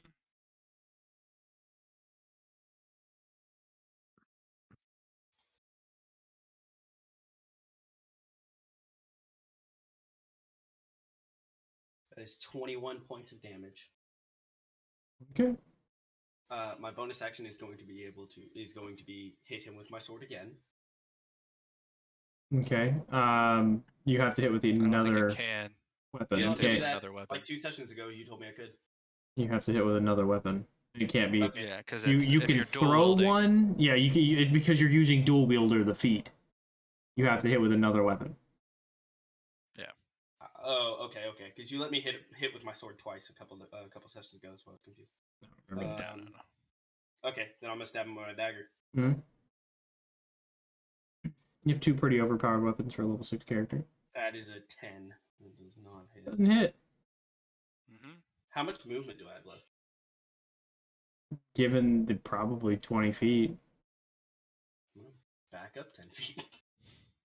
That is 21 points of damage. Okay. My bonus action is going to be hit him with my sword again. Okay. You have to hit with another weapon. You You told me can't. that, another weapon. like 2 sessions ago, you told me I could. You have to hit with another weapon. It can't be. Okay. Yeah, because You can throw one. Yeah, you can. It's because you're using dual wielder the feat. You have to hit with another weapon. Oh, okay. Because you let me hit with my sword twice a couple sessions ago, so I was confused. No. Okay, then I'm gonna stab him with my dagger. Mm-hmm. You have 2 pretty overpowered weapons for a level 6 character. That is a 10. It does not hit. Doesn't hit. Mm-hmm. How much movement do I have left? Given the probably 20 feet, Back up 10 feet.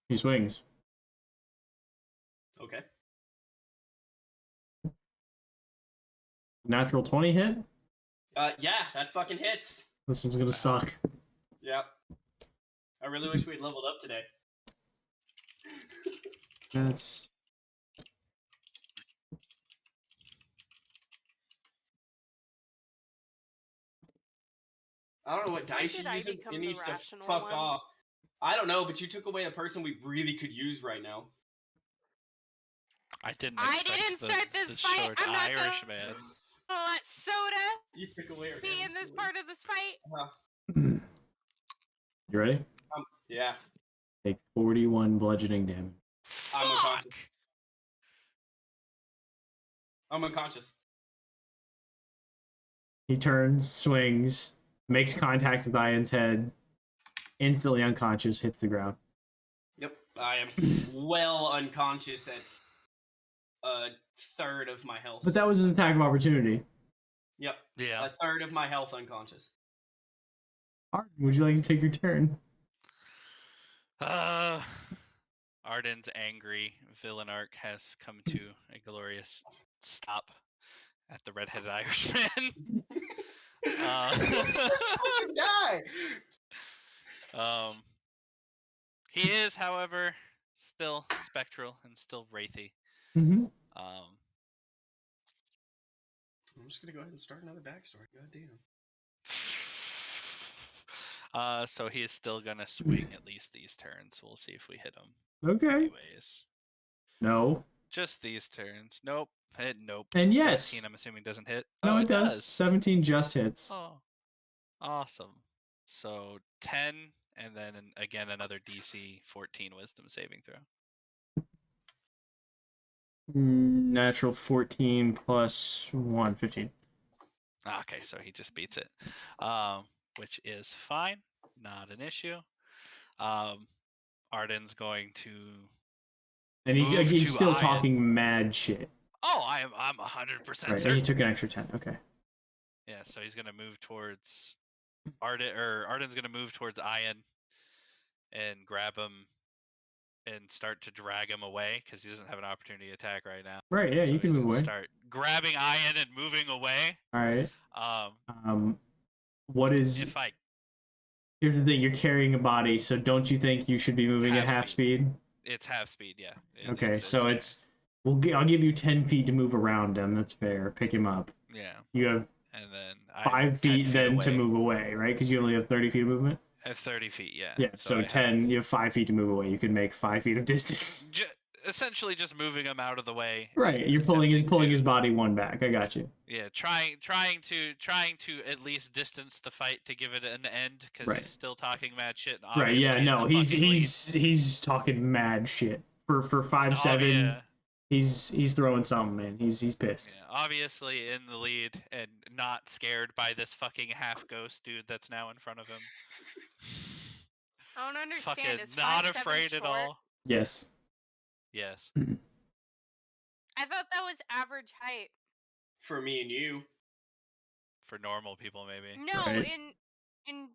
he swings. Okay. Natural 20 hit. Yeah, that fucking hits. This one's gonna suck. Yep. I really wish we had leveled up today. That's. I don't know what When dice did you're I using. become It the needs to rational fuck one? off. I don't know, but you took away a person we really could use right now. I didn't. I expect didn't the, start this the fight. Short I'm not Irish gonna man. let soda You took away our be in damage this pool. part of this fight. You ready? Yeah. Take 41 bludgeoning damage. I'm Fuck. unconscious. I'm unconscious. He turns, swings, makes contact with Ian's head, instantly unconscious, hits the ground. Yep. I am well unconscious at a third of my health. But that was an attack of opportunity. Yep. Yeah. A third of my health unconscious. Arden, would you like to take your turn? Arden's angry villain arc has come to a glorious stop at the redheaded Irishman. This fucking guy. He is, however, still spectral and still wraithy. Mm-hmm. I'm just gonna go ahead and start another backstory. God damn. So he is still gonna swing at least these turns. We'll see if we hit him. Okay. Anyways, No. just these turns. Nope. Nope. And yes. 17, I'm assuming doesn't hit. No, Oh, it does. 17 just hits. Oh, awesome. So 10, and then again another DC 14 Wisdom saving throw. Natural 14 plus 1, 15. Okay, so he just beats it, which is fine, not an issue. Arden's going to, And he's move to still Ian. talking mad shit. Oh, I'm 100% Right, certain. and he took an extra 10. Okay. Yeah, so he's gonna move towards Arden's gonna move towards Ian and grab him and start to drag him away because he doesn't have an opportunity to attack right now. Right, yeah, So you can he's move gonna away. Start grabbing Ian and moving away. All right. What is... If I Here's the thing, you're carrying a body, so don't you think you should be moving at half speed? It's half speed, yeah. Okay, so it's... I'll give you 10 feet to move around him. That's fair. Pick him up. Yeah. You have And then 5 feet then to away. move away, right? Because you only have 30 feet of movement? I have 30 feet, yeah. Yeah, so I 10, you have 5 feet to move away. You can make 5 feet of distance. essentially just moving him out of the way. Right, you're pulling his body one back. I got you. Yeah, trying to at least distance the fight to give it an end because Right. he's still talking mad shit. Right, yeah, obviously in no, the he's fucking lead. he's talking mad shit. For 5'7", yeah. he's throwing something, man. He's pissed. Yeah, obviously in the lead and not scared by this fucking half ghost dude that's now in front of him. I don't understand. Fucking Is not 5'7" afraid at short? all. Yes. Yes. I thought that was average height. For me and you. For normal people, maybe. No, Right. in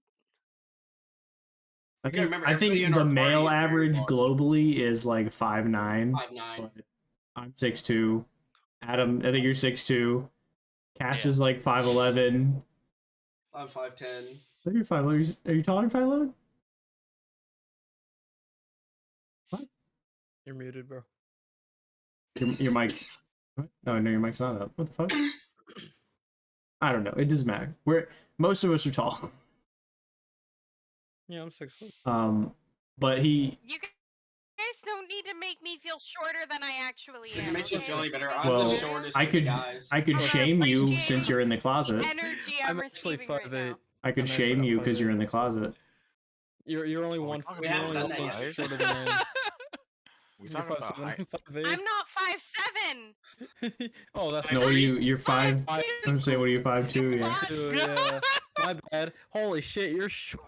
I You gotta think, remember, I think everybody in the our party male is very average large. globally is like 5'9". 5'9". But I'm 6'2". Adam, I think you're 6'2". Cass Yeah. is like 5'11". I'm 5'10". I think you're 5'11". Are you taller than 5'11"? You're muted, bro. Your mic. What? No, your mic's not up. What the fuck? I don't know. It doesn't matter. Most of us are tall. Yeah, I'm 6 foot. But he. you guys don't need to make me feel shorter than I actually If am. it makes you okay? feel any This is better, my I'm Well, the goal. shortest I of the could guys. I could I'm shame you appreciating since you're in the the closet. energy I'm I'm actually receiving right 5'8". now. I could I'm shame actually you up because 5'8". you're in the closet. You're only Oh, one. we You're haven't only done 1 that foot yet. shorter than I am. We You're talking about 5'7", height? I'm 5'8". I'm not 5'7". Oh, that's No, right. you're 5. Five, I'm gonna say, what are you 5'2"? Yeah. Five. Dude, yeah. My bad. Holy shit, you're short.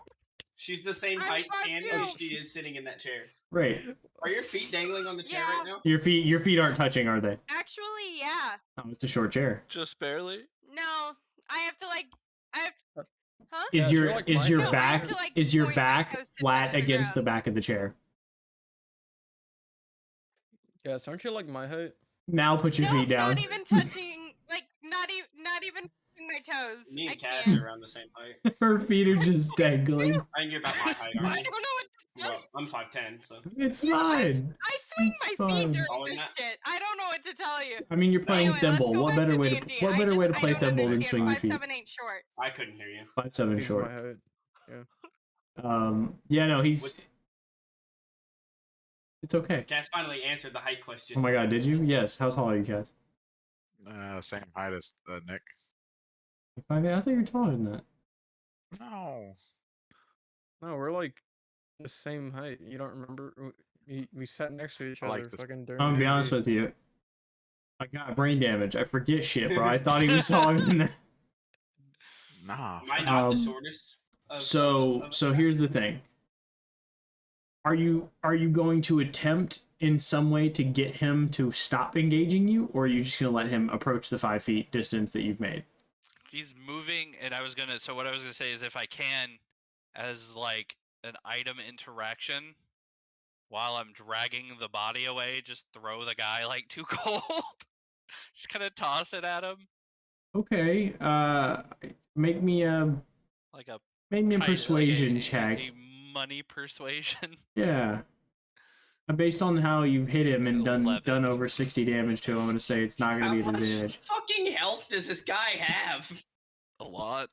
She's the same I'm height standing 5'2". as she is sitting in that chair. Right. Are your feet dangling on the chair Yeah. right now? Your feet aren't touching, are they? Actually, yeah. Oh, it's a short chair. Just barely. No, I have to Huh? Is Yeah, your you're like is my your height. No, I have back to, like, is your point my back toes to touch flat the against the ground. back of the chair? Yes, aren't you like my height? Now put your No, feet down. not even touching. Like not even touching my toes. Me I and Cass can't. are around the same height. Her feet are just dangling. I think you're about my height, I aren't you? don't know what to tell Well, you. I'm 5'10", so. It's Yeah, fine. I swing It's my fine. feet during Taller this than that? shit. I don't know what to tell you. I mean, you're playing Anyway, let's thimble. go What back better to way to D&D. what I better way to just- play I don't thimble than understand swinging why feet? 5'7" ain't short. I couldn't hear you. 5'7" He's short. my height. Yeah, no, he's. What- It's okay. Cass finally answered the height question. Oh my god, did you? Yes. How tall are you, Cass? Same height as Nick. I thought you were taller than that. No. No, we're like the same height. You don't remember? We sat next to each I other like this. fucking during I'm gonna be honest D&D. with you. I got brain damage. I forget shit, bro. I thought he was taller than that. Nah. Am I not the Um, shortest? So here's the thing. Are you going to attempt in some way to get him to stop engaging you, or are you just gonna let him approach the 5 feet distance that you've made? He's moving, and so what I was gonna say is if I can, as like an item interaction, while I'm dragging the body away, just throw the guy like too cold. Just kind of toss it at him Okay. Make me a like a make me a kite, like persuasion a check. money persuasion. Yeah. Based on how you've hit him and done 11. over 60 damage to him, I'm gonna say it's not gonna How be an much advantage. fucking health does this guy have? A lot.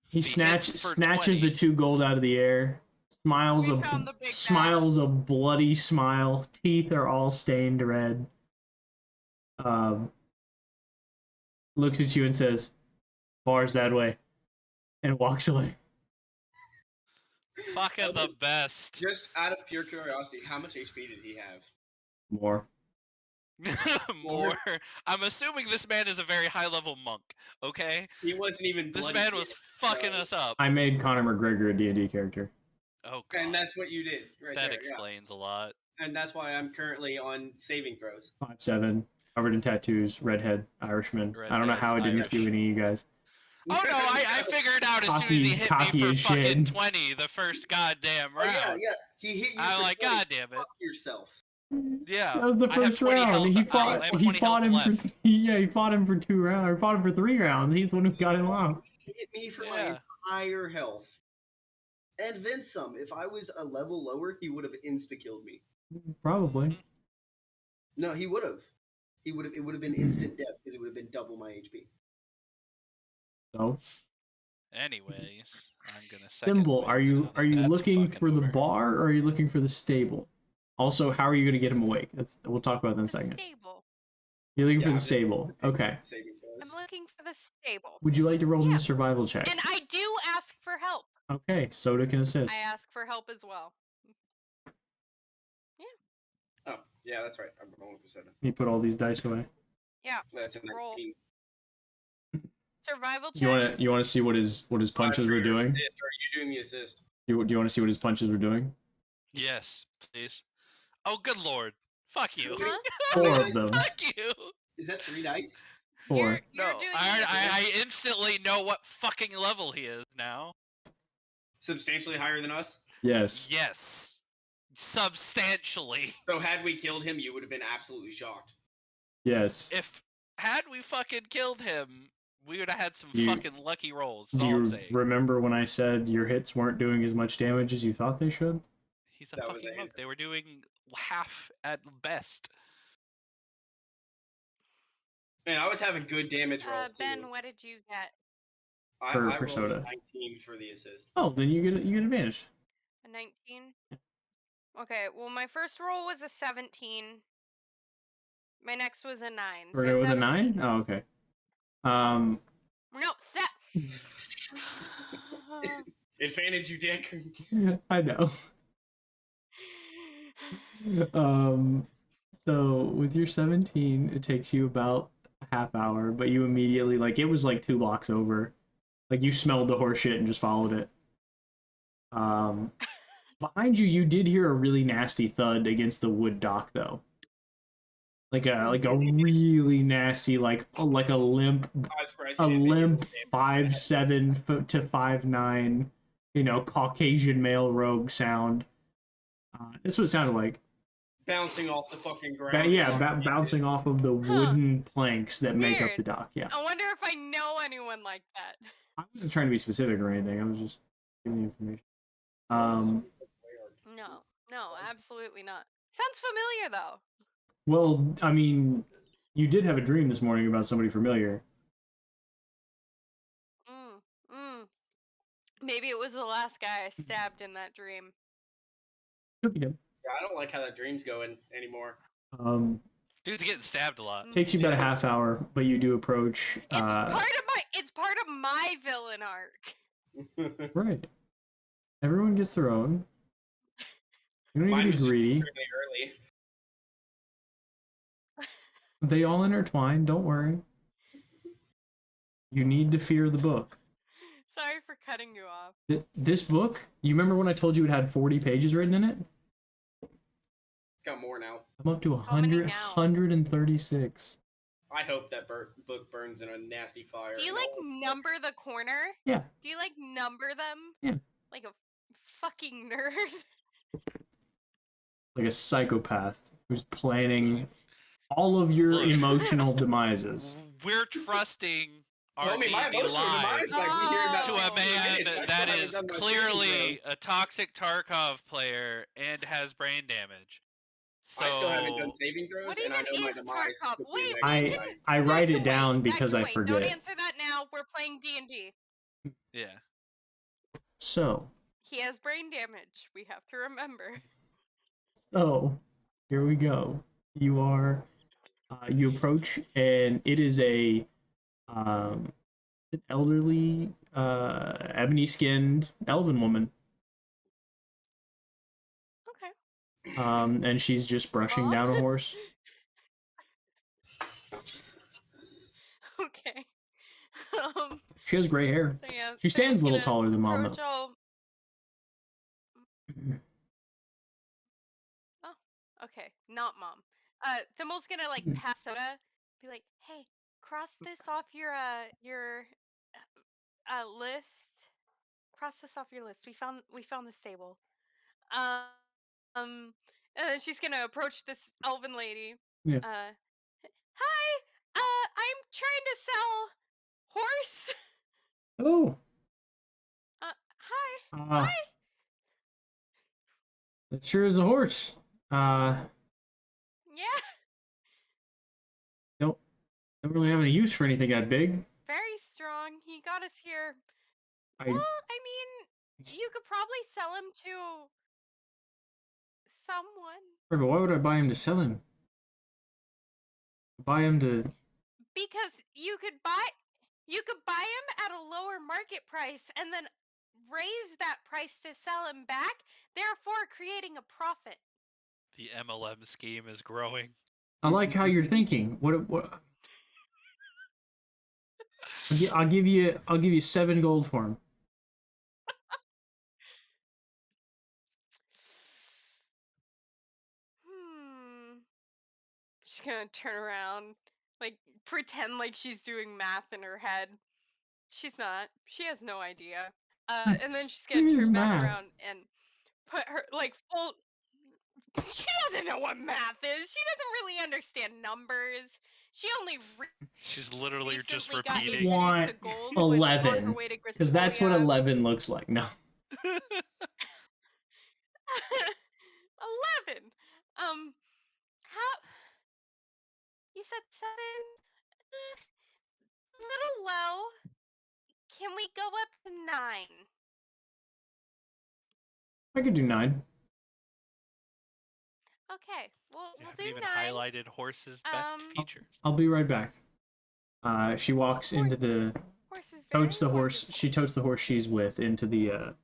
He He hits for snatches 20. the 2 gold out of the air, smiles We found the big bag. smiles a bloody smile. Teeth are all stained red. Looks at you and says, "Bars that way," and walks away. Fucking the best. Just out of pure curiosity, how much HP did he have? More. More. I'm assuming this man is a very high level monk. Okay. He wasn't even. This bloody man was yet, fucking so- us up. I made Conor McGregor a D&D character. Oh god. And that's what you did, right that there. explains a lot. Yeah. And that's why I'm currently on saving throws. 5'7", covered in tattoos, redhead, Irishman. I don't know how it didn't Irish. do any of you guys. Oh no, I figured out as soon as Cocky- he hit cocky me as for fucking shit. 20 the first goddamn Oh, round. yeah. He hit you. I'm for like, 20. god damn it. Fuck yourself. Yeah. That was the I have first 20 round. health- He I fought. have He 20 fought health him left. for. Yeah, he fought him for 2 rounds. Or fought him for 3 rounds. He's the one who got him out. He hit me for Yeah. my entire health. And then some. If I was a level lower, he would have insta-killed me. Probably. No, he would have. It would have been instant death because it would have been double my HP. So, Anyways, I'm gonna second Thimble, win are now you that are you that's looking fucking for the over. bar or are you looking for the stable? Also, how are you going to get him awake? We'll talk about that in a The second. stable. You're looking for Yeah, the I'm stable. Okay. Saving throws. I'm looking for the stable. Would you like to roll me Yeah. a survival check? And I do ask for help. Okay, Soda can assist. I ask for help as well. Oh, yeah, that's right. I'm rolling for 7. You put all these dice away. That's a Roll. 19. Survival check. You want to see what his punches were doing? Assist. Are you doing the assist? Do you want to see what his punches were doing? Yes, please. Oh good lord. Fuck you. Huh? 4 of them. Fuck you. Is that 3 dice? 4. You're No, doing I instantly know what fucking level he is now. Substantially higher than us? Yes. Yes. Substantially. So had we killed him, you would have been absolutely shocked. Yes. If had we fucking killed him, we would have had some You- fucking lucky rolls. That's Do all I'm you saying. remember when I said your hits weren't doing as much damage as you thought they should? He's a That was fucking a monk. hint. They were doing half at best. Man, I was having good damage rolls. Ben, too. what did you get? I for rolled a Soda. 19 for the assist. Oh, then you get advantage. A 19? Okay, well, my first roll was a 17. My next was a 9. We're so good with a 17. 9? Oh, okay. No, Advantage, you dick. I know. So with your 17, it takes you about a half hour, but you immediately, like, it was like 2 blocks over. Like, you smelled the horse shit and just followed it. Behind you, you did hear a really nasty thud against the wood dock, though. Like a really nasty, like a limp I was surprised he didn't make limp it. 5'7" to 5'9", Caucasian male rogue sound. That's what it sounded like. Bouncing off the fucking ground. Bouncing off of the wooden planks that make up Weird. the dock. Yeah, I wonder if I know anyone like that. I wasn't trying to be specific or anything. I was just giving you information. No, absolutely not. Sounds familiar, though. Well, I mean, you did have a dream this morning about somebody familiar. Maybe it was the last guy I stabbed in that dream. Could be him. Yeah, I don't like how that dream's going anymore. Dude's getting stabbed a lot. Takes you about a half hour, but you do approach. It's part of my villain arc. Right. Everyone gets their own. You don't need Mine to was be just greedy. extremely early. They all intertwine. Don't worry. You need to fear the book. Sorry for cutting you off. This book, you remember when I told you it had 40 pages written in it? It's got more now. I'm up to How many 100, now? 136. I hope that book burns in a nasty fire. Do you and like all- number the corner? Yeah. Do you like number them? Yeah. Like a fucking nerd. Like a psychopath who's planning all of your Look. emotional demises. We're trusting our Homie, my D&D emotions and live mine's like we hear about to a like 20 man minutes. I still that haven't is done my clearly a toxic Tarkov player and has brain damage. So I still haven't done saving throws, What and I even know my is demise Tarkov? could be Wait, next wait, to can, you guys. I that write can it down wait, because that I can wait. Don't forget. answer that now. We're playing D&D. yeah. So, He has brain damage. We have to remember. here we go. You are, you approach, and it is a, an elderly, ebony-skinned elven woman. Okay. And she's just brushing Mom? down a horse. Okay. She has gray hair. So yeah, She stands Thimmel's a little gonna taller than Mom, approach though. all- Oh, okay. Not Mom. Thimmel's gonna like pass soda, be like, "Hey, cross this off your list. Cross this off your list. We found the stable." And then she's gonna approach this elven lady. Yeah. Hi. I'm trying to sell horse. Oh, Hi. Hi. That sure is a horse. Yeah. Don't really have any use for anything that big. Very strong. He got us here. I Well, I mean, you could probably sell him to someone. but why would I buy him to sell him? Buy him to. Because you could buy him at a lower market price and then raise that price to sell him back, therefore creating a profit. The MLM scheme is growing. I like how you're thinking. What? I'll give you 7 gold for him. She's gonna turn around, like pretend like she's doing math in her head. She's not. She has no idea. And then she's gonna What is turn back math? around and put her like full. She doesn't know what math is. She doesn't really understand numbers. She only She's literally just recently got repeating. introduced to gold when on her 11, way to because that's what Grisfolia. 11 looks like. No. 11. How? You said 7. Little low. Can we go up to 9? I could do 9. Okay, You we'll haven't do even 9. highlighted horse's best features. I'll be right back. She walks into the Horse is very totes the horse. wonderful. She totes the horse she's with into the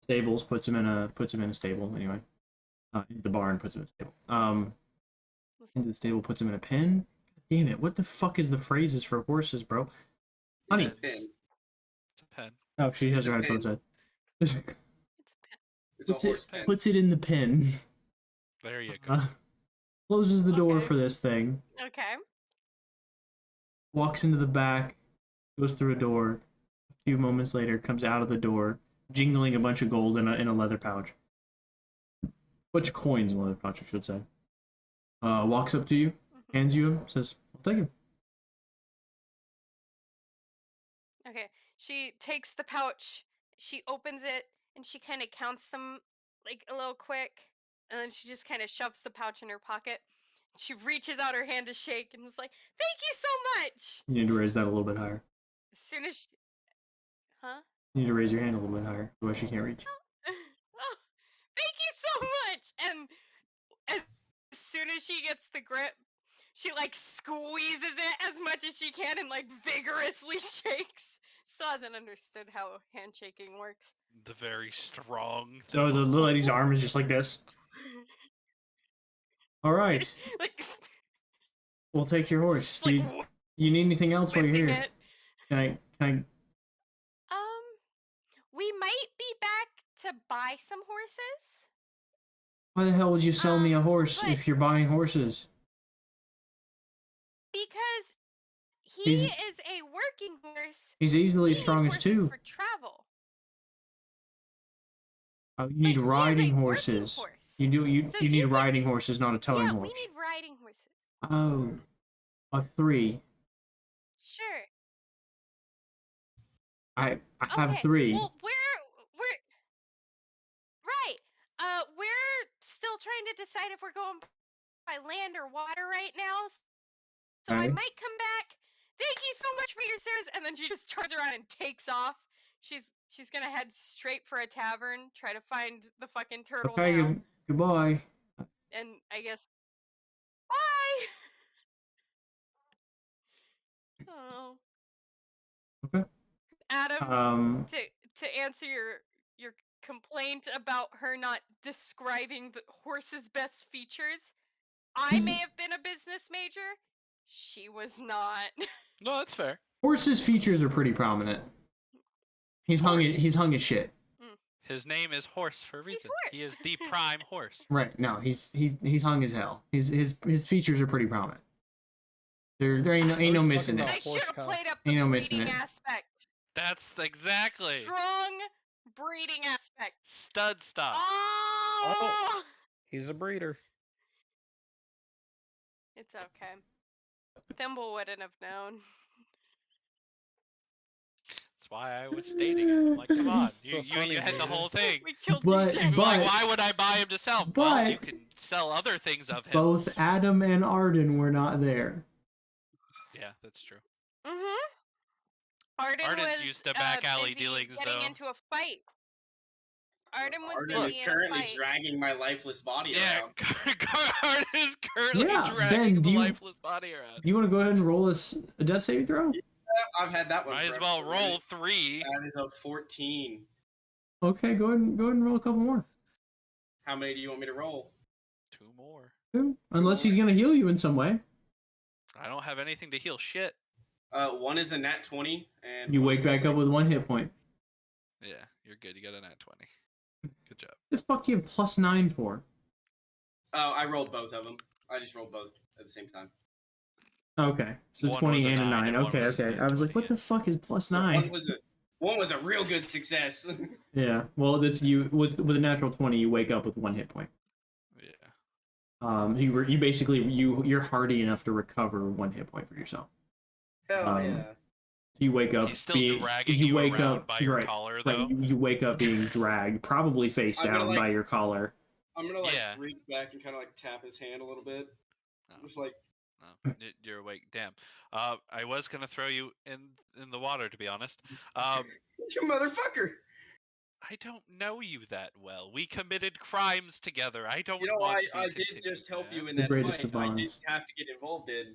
stables. Puts him in a stable. Anyway, into the barn. Puts him in a stable. Into the stable. Puts him in a pen. Damn it! What the fuck is the phrases for horses, bro? Honey. It's a pen. Oh, she has It's her a headphones pen. in. It's a pen. It's a Puts horse it pen. puts it in the pen. There you go. Closes the door Okay. for this thing. Okay. Walks into the back. Goes through a door. A few moments later, comes out of the door, jingling a bunch of gold in a leather pouch. Bunch of coins in a leather pouch, I should say. Walks up to you, hands you him, says, "I'll take him." Okay. She takes the pouch, she opens it, and she kind of counts them like a little quick, and then she just kind of shoves the pouch in her pocket. She reaches out her hand to shake and is like, "Thank you so much!" You need to raise that a little bit higher. As soon as she... Huh? You need to raise your hand a little bit higher, otherwise she can't reach. Oh, thank you so much! And as soon as she gets the grip, she like squeezes it as much as she can and like vigorously shakes. Still hasn't understood how handshaking works. The very strong. So the little lady's arm is just like this. All right, Like, we'll take your horse. just, Do like you need anything else while you're whipping here? it. Can I? We might be back to buy some horses. Why the hell would you sell me a horse but- if you're buying horses? Because he He's- is a working horse. He's easily We as need strong as horses 2. for travel. Oh, you need But he is a riding working horses. horse. You do. You So you he need would- riding horses, not a towing Yeah, horse. we need riding horses. Oh, a 3. Sure. I have Okay, 3. Well, we're right. We're still trying to decide if we're going by land or water right now. So I Okay. might come back. Thank you so much for your service. And then she just turns around and takes off. She's gonna head straight for a tavern, try to find the fucking turtle Okay, now. goodbye. And I guess bye. Oh, Okay. Adam. To answer your complaint about her not describing the horse's best features, I He's- may have been a business major. She was not. No, that's fair. Horse's features are pretty prominent. He's hung as shit. His name is Horse for a reason. He Horse. is the prime horse. Right. No, he's hung as hell. His features are pretty prominent. There ain't What are no you missing talking I it. about? should have Horse played up Ain't the no missing breeding it. aspect. That's exactly. Strong breeding aspect. Stud stop. Oh! He's a breeder. It's okay. Thimble wouldn't have known. That's why I was stating it. I'm like, come on. He's You, the you funny had the breeder. whole thing. We killed But- you You'd too. be like, but- why would I buy him to sell? Well, you but- can sell other things of him. Both Adam and Arden were not there. Yeah, that's true. Mm-hmm. Arden Arden's was used to back alley busy dealings, getting though. into a fight. Arden was Arden is busy in a currently fight. dragging my lifeless body Yeah, around. Arden is currently Yeah, dragging Ben, the do you- lifeless body around. Do you want to go ahead and roll us a death saving throw? I've had that one. Might as forever well already. roll 3. That is a 14. Okay, go ahead and roll a couple more. How many do you want me to roll? 2 more. Unless he's gonna heal you in some way. I don't have anything to heal shit. One is a nat 20, and You one wake is a back up 6. with 1 hit point. Yeah, you're good. You got a nat 20. Good job. The fuck you have +9 for? Oh, I rolled both of them. I just rolled both at the same time. Okay, so One 20 was a and a 9 9. and one Okay, was a okay. nat I was like, 20, what the yeah. fuck is +9? One was a real good success. Yeah. Well, that's you with a natural 20. You wake up with 1 hit point. Yeah. You basically you're hardy enough to recover 1 hit point for yourself. Hell yeah. You wake up. He's still being, dragging you you wake around up by your right, collar, right, though. you wake up being dragged, probably face I'm gonna, down like- by your collar. I'm gonna like Yeah. reach back and kind of like tap his hand a little bit. No. Just like, No, you're awake. Damn. I was gonna throw you in the water, to be honest. you motherfucker! I don't know you that well. We committed crimes together. I don't You know, want to be I did continuing just help that. you in The that greatest fight. of I didn't bonds. have to get involved in.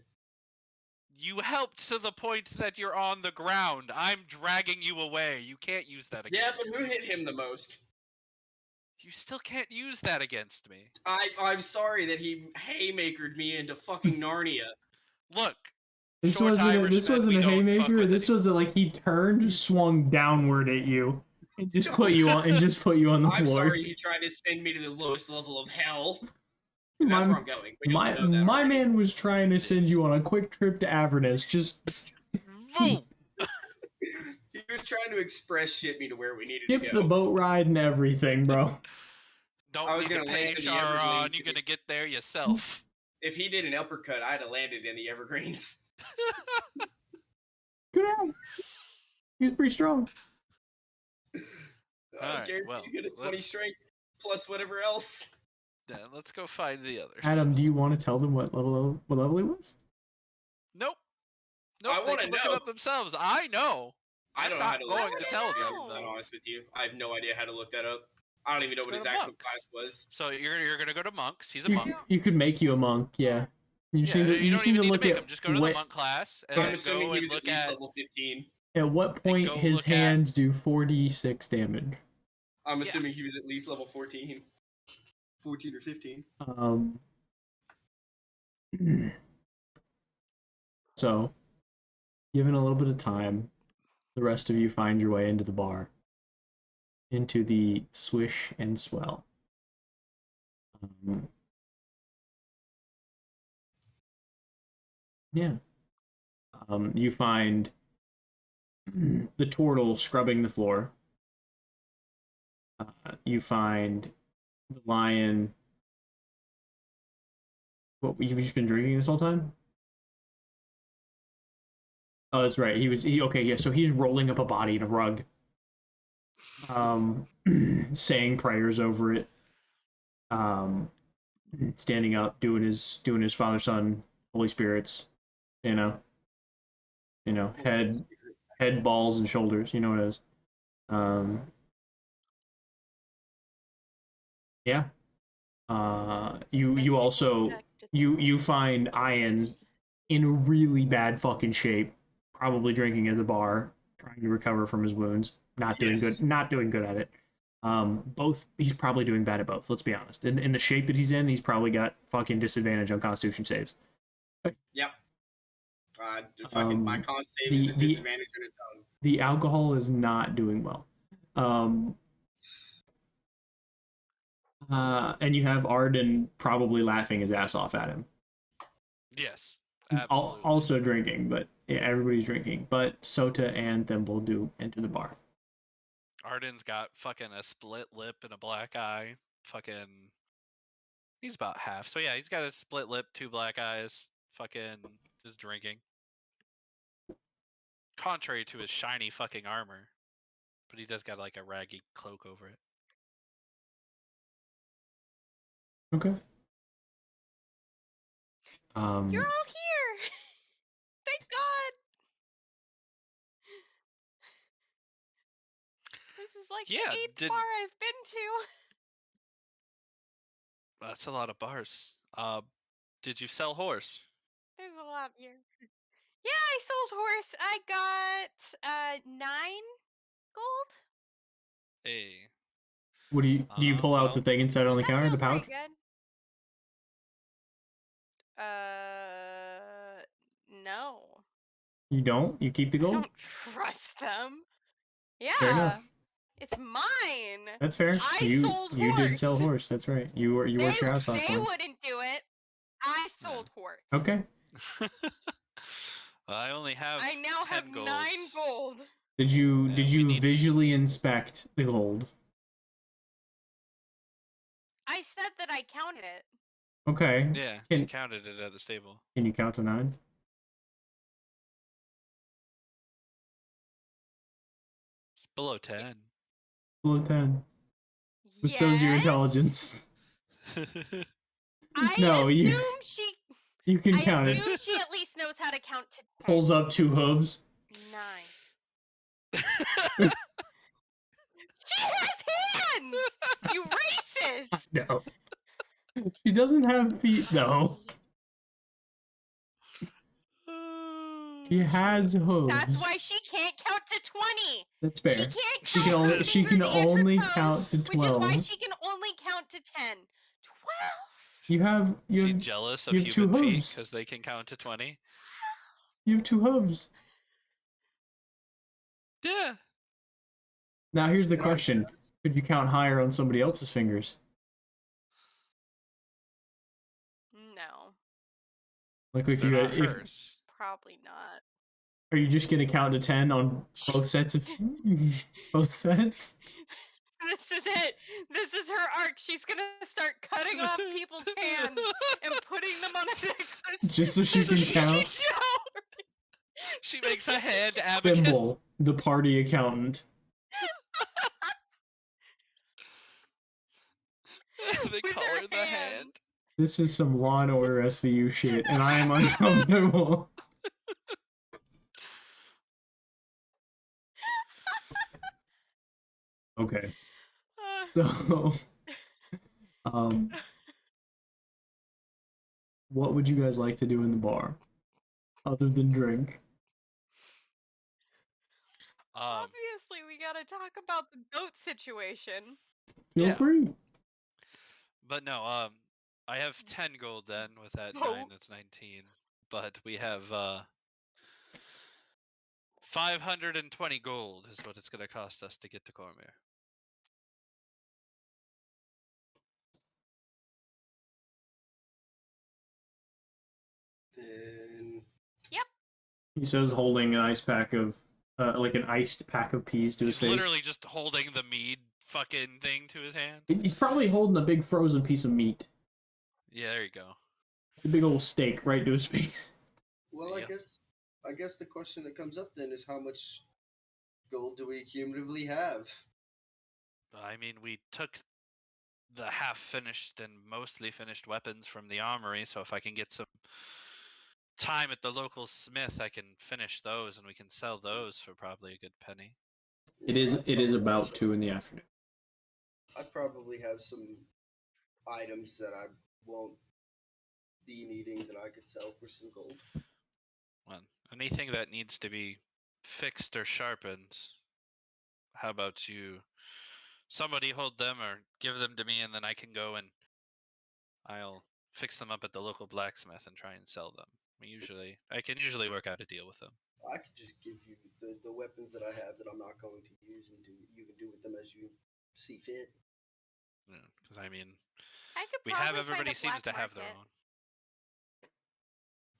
You helped to the point that you're on the ground. I'm dragging you away. You can't use that Yeah, against but who me. hit him the most? You still can't use that against me. I'm sorry that he haymakered me into fucking Narnia. Look. This short wasn't Irishmen, a we don't fuck haymaker. with This any- was like he turned, swung downward at you, and just put you on the I'm floor. sorry he tried to send me to the lowest level of hell. And that's where I'm going. We don't My know that my already. man was trying to send you on a quick trip to Avernus. Just Boom! He was trying to express shit me to where we needed skip to go. the boat ride and everything, bro. Don't I was need to gonna pay land in the Charon. Everglades You're if gonna it- get there yourself. If he did an uppercut, I'd have landed in the Evergreens. Good out. He's pretty strong. Alright, Guarantee well, you get a 20 let's- strength plus whatever else. Then let's go find the others. Adam, do you want to tell them what level he was? Nope. I Nope. They wanna can look know. it up themselves. I know. I don't know I'm how to not look going that to up, tell to be them. honest with you. I have no idea how to look that up. I don't even know Just what his go to actual monks. class was. So you're gonna go to monks. He's a You, monk. you could make you a monk, yeah. You just Yeah, need to, you just don't need even to need look to make at him. Just go to what- the monk class and I'm then assuming go he and was at look least at. level 15. at what point go his look at- hands do 4d6 damage. I'm Yeah. assuming he was at least level 14. 14 or 15. So, given a little bit of time, the rest of you find your way into the bar, into the Swish and Swell. Yeah. You find the turtle scrubbing the floor. You find the lion. What, you've just been drinking this whole time? Oh, that's right. Okay, yeah, so he's rolling up a body in a rug. Saying prayers over it. Standing up, doing his Father, Son, Holy Spirits, you know. Head, balls, and shoulders, you know what it is. Yeah. You also you find Ian in really bad fucking shape, probably drinking at the bar, trying to recover from his wounds, not doing good, not doing good at it. Both, he's probably doing bad at both. Let's be honest. In the shape that he's in, he's probably got fucking disadvantage on Constitution saves. Yep. My con save is a disadvantage on its own. The alcohol is not doing well. And you have Arden probably laughing his ass off at him. Yes, absolutely. Also drinking, but yeah, everybody's drinking. But Sota and Thimble do enter the bar. Arden's got fucking a split lip and a black eye. Fucking, he's about half. So yeah, he's got a split lip, 2 black eyes. Fucking just drinking. Contrary to his shiny fucking armor, but he does got like a raggy cloak over it. Okay. You're all here! Thank God! This is like the 8th bar I've been to. That's a lot of bars. Did you sell horse? There's a lot here. Yeah, I sold horse. I got 9 gold. Hey. What do you pull out the thing and set it on the counter, the pouch? Pretty good. No. You don't? You keep the gold? I don't trust them. Fair Yeah. enough. It's mine. That's fair. I sold horse. You did sell horse. That's right. You worked your ass off. They wouldn't do it. I sold horse. Okay. I only have. I now 10 have gold. 9 gold. Did you visually inspect the gold? I said that I counted it. Okay. Yeah, she counted it at the stable. Can you count to 9? It's below 10. Below 10. But so's your intelligence. I No, assume you can count I it. assume she at least knows how to count to 10. Pulls up 2 hooves. 9. She has hands! You racist! No. She doesn't have feet, though. She has hooves. That's why she can't count to 20. That's fair. She can't She count can only toes, count to 12. Which is why she can only count to 10. 12. You have She's jealous of you have 2 human feet hooves. because they can count to 20. You have 2 hooves. Yeah. Now here's the question: could you count higher on somebody else's fingers? No. Like if They're you not had, hers. Probably not. are you just gonna count to 10 on both sets of both sets? This is it. This is her arc. She's gonna start cutting off people's hands and putting them on a necklace. Just so she can count. She makes a hand abacus. Thimble, the party accountant. They call her the hand. This is some Law and Order SVU shit, and I am uncomfortable. Okay. So, what would you guys like to do in the bar, other than drink? Obviously, we gotta talk about the goat situation. Feel free. But no, I have 10 gold then with that 9, that's 19. But we have 520 gold is what it's gonna cost us to get to Cormier. Yep. He says, holding an ice pack of, like an iced pack of peas to his He's face. literally just holding the mead fucking thing to his hand. He's probably holding a big frozen piece of meat. Yeah, there you go. A big old steak right to his face. Well, I guess I guess the question that comes up then is how much gold do we cumulatively have? I mean, we took the half-finished and mostly finished weapons from the armory, so if I can get some time at the local smith, I can finish those, and we can sell those for probably a good penny. It is about 2 in the afternoon. I probably have some items that I won't be needing that I could sell for some gold. Well, anything that needs to be fixed or sharpened, how about you? Somebody hold them or give them to me, and then I can go and I'll fix them up at the local blacksmith and try and sell them. I can usually work out a deal with them. I could just give you the weapons that I have that I'm not going to use, and you can do with them as you see fit. Because I mean, I could we have probably everybody find a seems to black have their market.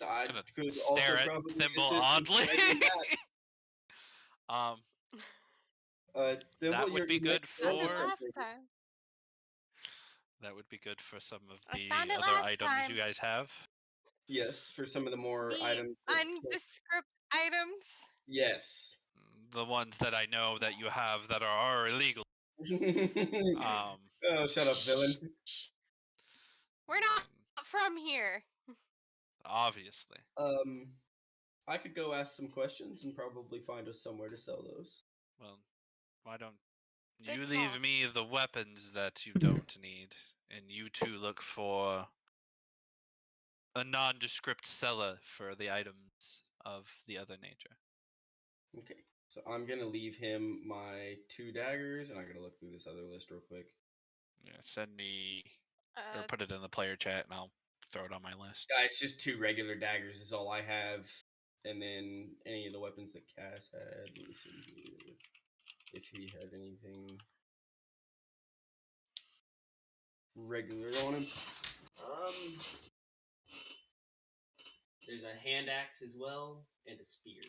own. I Gonna could stare also at probably Thimble assist in oddly. selling that. Thimble, That would be you good Found it for. last time. That would be good for some of I the found it other last items time. you guys have. Yes, for some of the more The items. that- undescript items. Yes. The ones that I know that you have that are illegal. Oh, shut up, villain. We're not from here. Obviously. I could go ask some questions and probably find us somewhere to sell those. Well, why don't Good you leave call. me the weapons that you don't need, and you two look for a nondescript seller for the items of the other nature. Okay, so I'm gonna leave him my 2 daggers, and I'm gonna look through this other list real quick. Yeah, send me or put it in the player chat, and I'll throw it on my list. It's just 2 regular daggers is all I have, and then any of the weapons that Cass had. Let me see here if he had anything regular on him. There's a hand axe as well and a spear.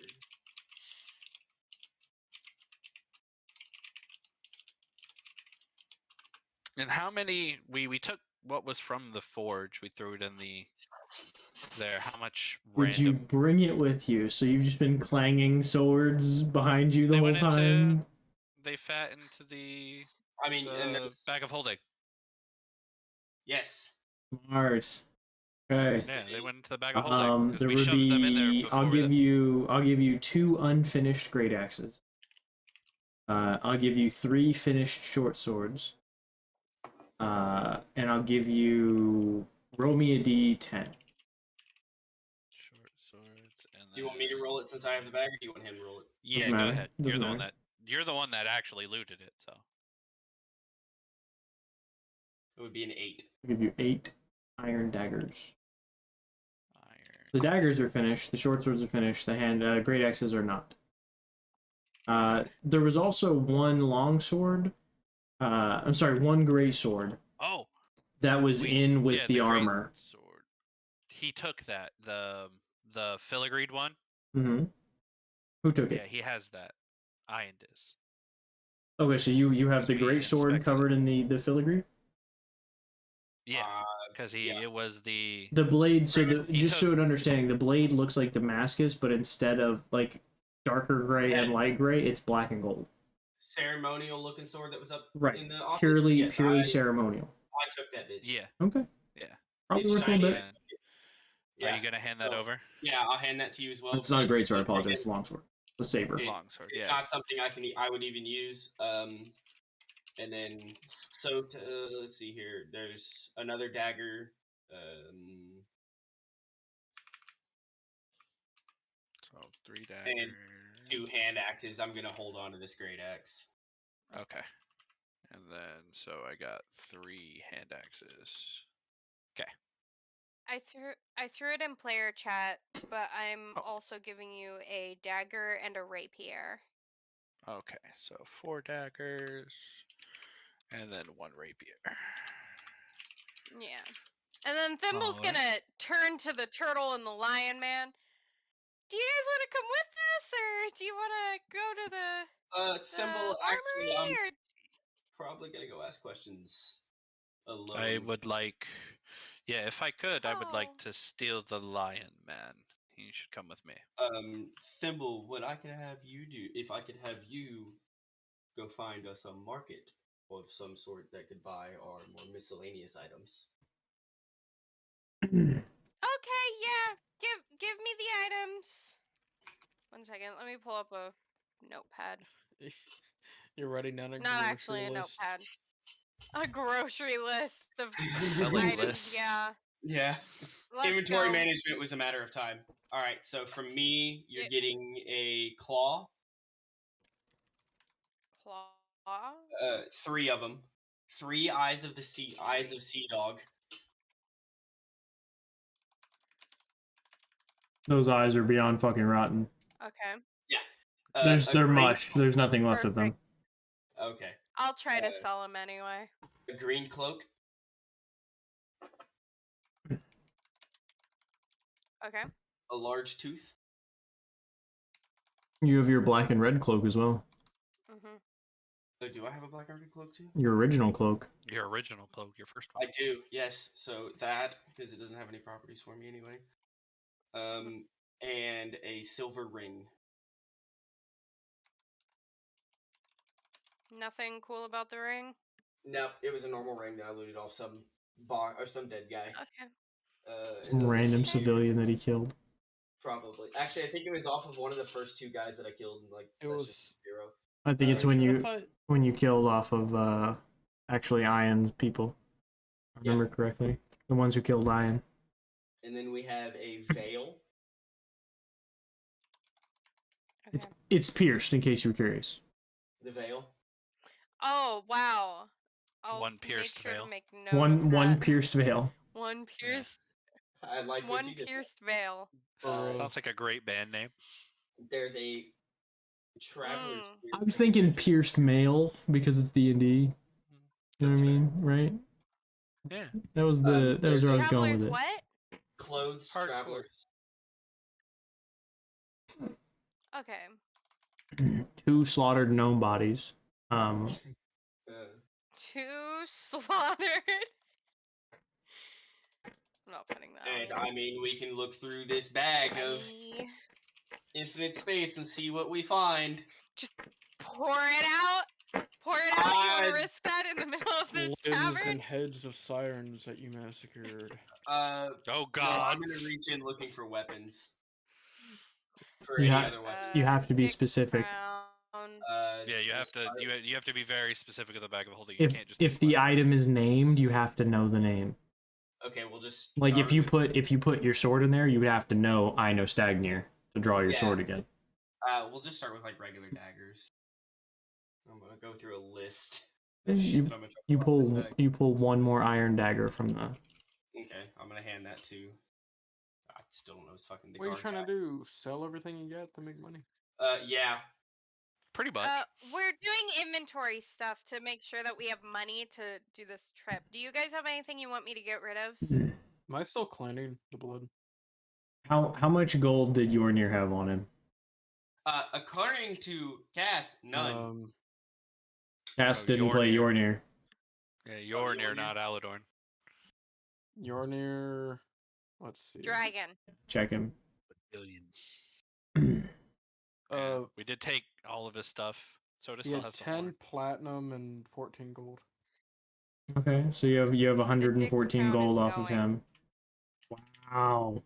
And how many we took what was from the forge, we threw it in there. How much Did you random bring it with you? So you've just been clanging swords behind you the They whole went into- time? they fat into the I mean, and the there's bag of holding. yes. Smart. Okay. Yes, Yeah, they went into the bag of holding because There we would shoved them in there be. before. I'll give you 2 unfinished great axes. I'll give you 3 finished short swords. And I'll give you. Roll me a d10. Short swords and Do you want me to roll it since I have the bag, or do you want him to roll it? Yeah, Doesn't go matter. ahead. Doesn't You're matter. the one that actually looted it, so. It would be an 8. I'll give you 8 iron daggers. Iron. The daggers are finished. The short swords are finished. The great axes are not. There was also 1 long sword. I'm sorry, 1 great sword. Oh, That was in with yeah, the great armor. sword. He took that the filigreed one. Mm-hmm. Who took Yeah, it? he has that. Ian does. Okay, so you have the we great sword inspected covered in the filigree? Yeah, because it was the The blade, so He just took- so an understanding, the blade looks like Damascus, but instead of like darker gray and light gray, it's black and gold. Ceremonial looking sword that was up Right. in the office. Purely Yes, ceremonial. I took that bitch. yeah. Okay. Yeah. Probably It's worth a little shiny. bit. And Yeah. Are you gonna hand that So- over? Yeah, I'll hand that to you as well. It's not a great sword, I Basically, apologize. It's a long sword. The saber. It- Longsword. It's Yeah. not something I would even use. And then so let's see here. There's another dagger. So 3 daggers. 2 hand axes. I'm gonna hold on to this great axe. Okay. And then so I got 3 hand axes. I threw it in player chat, but I'm Oh. also giving you a dagger and a rapier. Okay, so 4 daggers, and then 1 rapier. Yeah. And then Thimble's Alright. gonna turn to the turtle and the lion man. Do you guys want to come with us, or do you want to go to the Thimble, actually, armory? I'm Or... probably gonna go ask questions alone. I would like, if I could, I would Oh. like to steal the lion man. he should come with me. Thimble, what I could have you do, if I could have you go find us a market of some sort that could buy our more miscellaneous items. Okay, yeah. Give me the items. 1 second. Let me pull up a notepad. You're writing down a Not grocery actually a list. notepad. A grocery list of Selling items. list. Yeah. Yeah. Let's Inventory go. management was a matter of time. All right, so from me, you're Yeah. getting a claw, Claw. 3 of them, 3 eyes of sea dog. Those eyes are beyond fucking rotten. Okay. Yeah. They're mush. There's nothing left of them. Okay. I'll try to sell them anyway. A green cloak, Okay. a large tooth. You have your black and red cloak as well. Mhm. Oh, do I have a black and red cloak too? Your original cloak. Your original cloak, your first one. I do, yes. So that, because it doesn't have any properties for me anyway. And a silver ring. Nothing cool about the ring. No, it was a normal ring that I looted off some or some dead guy. Okay. Some random civilian that he killed. Probably. Actually, I think it was off of one of the first 2 guys that I killed in like It session was 0. I think it's when you killed off of actually Ian's people. If I remember correctly. The ones who killed Ian. And then we have a veil. Okay. It's pierced, in case you were curious. The veil. Oh wow. I'll One pierced make sure veil. to make note of One that. pierced veil. One pierced. I like what One you did. pierced veil. Sounds like a great band name. There's a traveler's. I was thinking pierced mail because it's D&D. You know what I mean, right? Yeah. That was where I was going Travelers with it. what? Clothes Hardcore. travelers. Okay. 2 slaughtered gnome bodies. Uh, 2 slaughtered. I'm not putting that and on. I mean, we can look through this bag of Honey. infinite space and see what we find. Just pour it out. Pour it out. You want to risk that in the middle of this Limbs tavern? and heads of sirens that you massacred. Oh No, God! I'm gonna reach in looking for weapons. For You any ha- other weapons. You have to be Dick specific. crown. Yeah, you have to. You have to be very specific with the bag of holding. If You can't just. if the item is named, you have to know the name. Okay, we'll just Like start if you put your sword in there, you would have to know I know Stagnir to draw your sword again. we'll just start with like regular daggers. I'm gonna go through a list. Of shit You, that I'm gonna try to put in this bag. you pull one more iron dagger from the. Okay, I'm gonna hand that to. I still don't know his fucking. What are you trying to do? Sell everything you get to make money? Yeah. Pretty much. We're doing inventory stuff to make sure that we have money to do this trip. Do you guys have anything you want me to get rid of? Am I still cleansing the blood? How much gold did Yornir have on him? According to Cass, none. Cass Oh, didn't play Yornir. Yeah, you're near, not Aladorn. You're near. Let's see. Dragon. Check him. Billions. We did take all of his stuff. Soda he still had has some 10 more. platinum and 14 gold. Okay, so you have 114 count gold is off of going. him. Wow.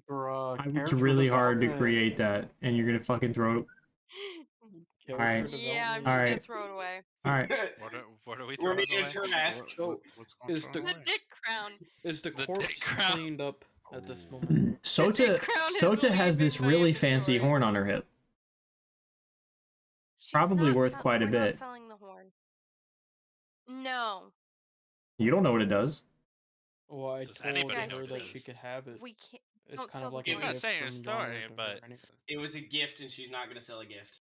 Bruh, I worked character really hard to development. create that, and you're gonna fucking throw it. Character Alright. Yeah, I'm development. just gonna Alright. throw it away. All right. What are we We're throwing being away? harassed. So, What's going is on? the- The dick crown. Is the The corpse dick crown. cleaned up at this moment? Sota crown is has this leaving my really fancy inventory. horn on her hip. She's Probably not worth quite a we're bit. Not selling the horn. No, You don't know what it does. Well, I Does told anybody know her what that it she is? could have it. we can't. It's don't kind sell of like the a horn. I'm not gift saying a from story, Yarn to but- her anyway. It was a gift, and she's not gonna sell a gift.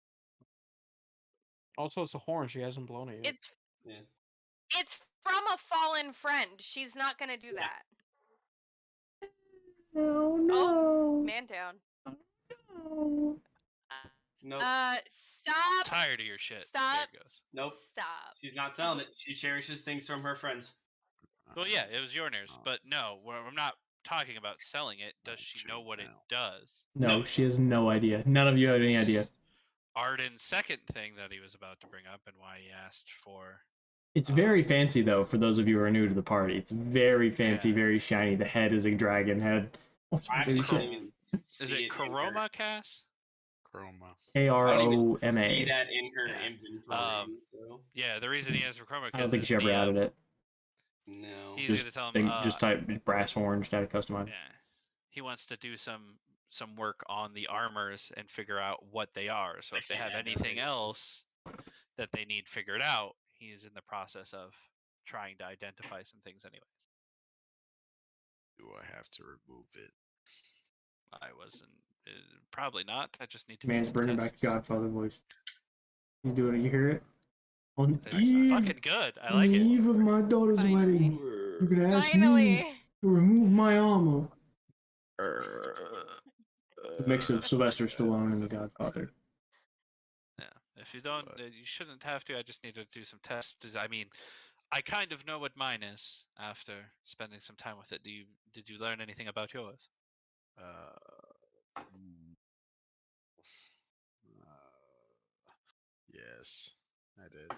Also, it's a horn. She hasn't blown it yet. Yeah. It's from a fallen friend. She's not gonna do Yeah. that. Oh Oh, man down. Nope. Stop. Tired of your shit. Stop. There it goes. Nope. Stop. She's not selling it. She cherishes things from her friends. Well, yeah, it was Yornir's, but no, I'm not talking about selling it, does she know what it now. does? No, she has no idea. None of you have any idea. Arden's second thing that he was about to bring up and why he asked for. It's very fancy, though, for those of you who are new to the party. It's very fancy, Yeah. very shiny. The head is a dragon head. Oh, I actually holy can't shit. even Is see it it in her- Karoma, Cass? Chroma. I don't even see Kroma. that in her Yeah. inventory. So Yeah, the reason he asked for Chroma I don't because think she ever added it. no. he's Just gonna tell him. just type brass horns to customize. Yeah, he wants to do some work on the armors and figure out what they are. So I if they can't have add that anything right. else that they need figured out, he's in the process of trying to identify some things. Anyways, Do I have to remove it? I wasn't. Probably not. I just need to. Man's do some bringing back tests. the Godfather voice. He's doing it. You hear it? On It's Eve, fucking good. I on like the it. eve of my daughter's Finally. wedding, you're gonna ask me Finally. to remove my armor. The mix of Sylvester Stallone and the Godfather. Yeah. If you don't, you shouldn't have to. I just need to do some tests. I mean, I kind of know what mine is after spending some time with it. Did you learn anything about yours? Yes, I did.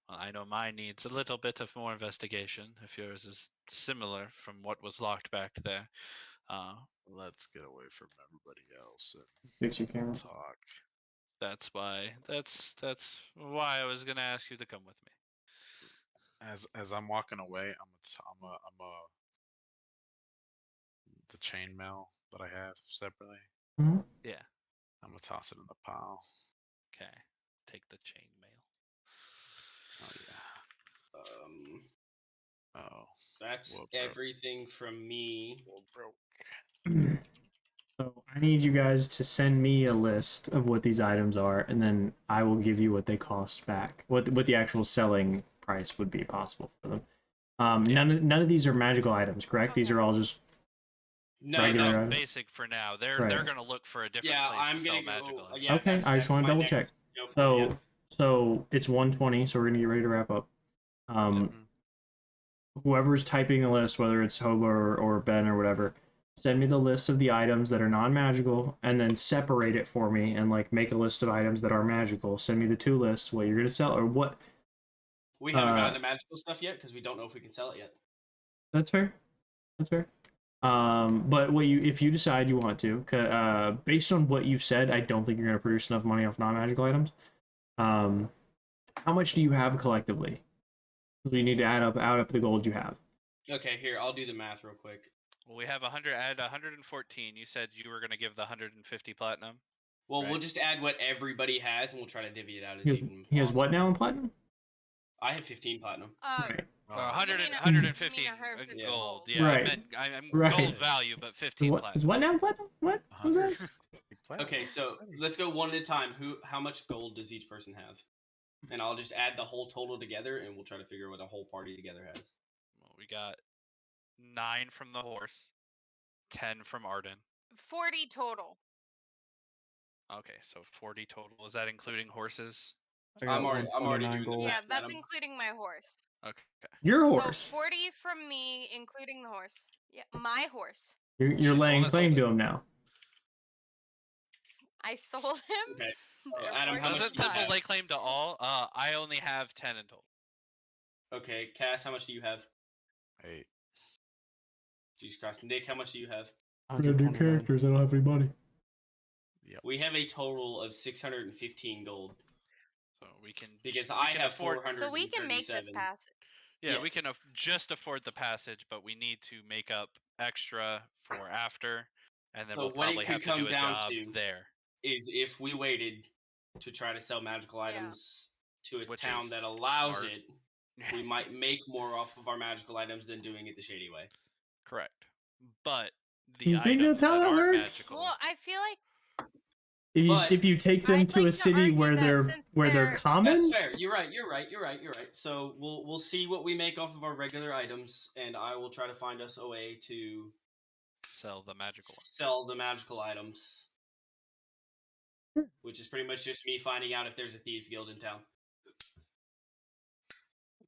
Well, I know mine needs a little bit of more investigation. If yours is similar from what was locked back there, Let's get away from everybody else and Fix your camera. talk. that's why. That's why I was gonna ask you to come with me. As I'm walking away, the chainmail that I have separately. Mhm. Yeah. I'm gonna toss it in the pile. Okay. Take the chainmail. Oh yeah. Oh. That's Well, bro. everything from me. Well, broke. So I need you guys to send me a list of what these items are, and then I will give you what they cost back. What the actual selling price would be possible for them. None of these are magical items, correct? These Okay. are all just No, Regular That's item. basic for now. They're Right. gonna look for a different yeah, place I'm to sell gonna magical go. items. Yeah, okay. I just want to double check. So it's 120. So we're gonna get ready to wrap up. Whoever's typing the list, whether it's Hobo or Ben or whatever, send me the list of the items that are non-magical, and then separate it for me and like make a list of items that are magical. Send me the two lists, what you're gonna sell or what. we haven't gotten the magical stuff yet because we don't know if we can sell it yet. That's fair. That's fair. But if you decide you want to, based on what you've said, I don't think you're gonna produce enough money off non-magical items. How much do you have collectively? We need to add up the gold you have. Okay, here I'll do the math real quick. Well, we have 100. Add 114. You said you were gonna give the 150 platinum. Well, we'll Right. just add what everybody has, and we'll try to divvy it out as He has, even. he has what possible. now in platinum? I have 15 platinum. Right. Or 100, You mean 115 150 gold. gold. Yeah, Right. I'm Right. gold value, but 15 What is platinum. what now in platinum? What was that? Okay, so let's go one at a time. How much gold does each person have? And I'll just add the whole total together, and we'll try to figure out what the whole party together has. Well, we got 9 from the horse, 10 from Arden. 40 total. Okay, so 40 total. Is that including horses? I got I'm already 129 doing the gold. math. Yeah, that's Adam. including my horse. Okay. Your So horse. 40 from me, including the horse. Yeah, my horse. You're She's the laying one that claim sold to it. him now. I sold him. Okay. Therefore Adam, how he's much Doesn't do you mine. people have? lay claim to all? I only have 10 in total. Okay, Cass, how much do you have? 8. Jesus Christ. Nick, how much do you have? 129. I don't have any money. We have a total of 615 gold. So we can Because we I can have afford. 437. So we can make this passage. Yeah, we Yes. can just afford the passage, but we need to make up extra for after, and then So we'll what it probably could have to come do a down job to there. Is if we waited to try to sell magical Yeah. items to a Which town is that allows smart. it, we might make more off of our magical items than doing it the shady way. Correct. But the You think items that's how that that are works? magical. Well, I feel like But If you take them I'd to like a to city argue where that they're since they're they're- common, That's fair. You're right. So we'll see what we make off of our regular items, and I will try to find us a way to Sell the magical one. sell the magical items. Which is pretty much just me finding out if there's a thieves guild in town.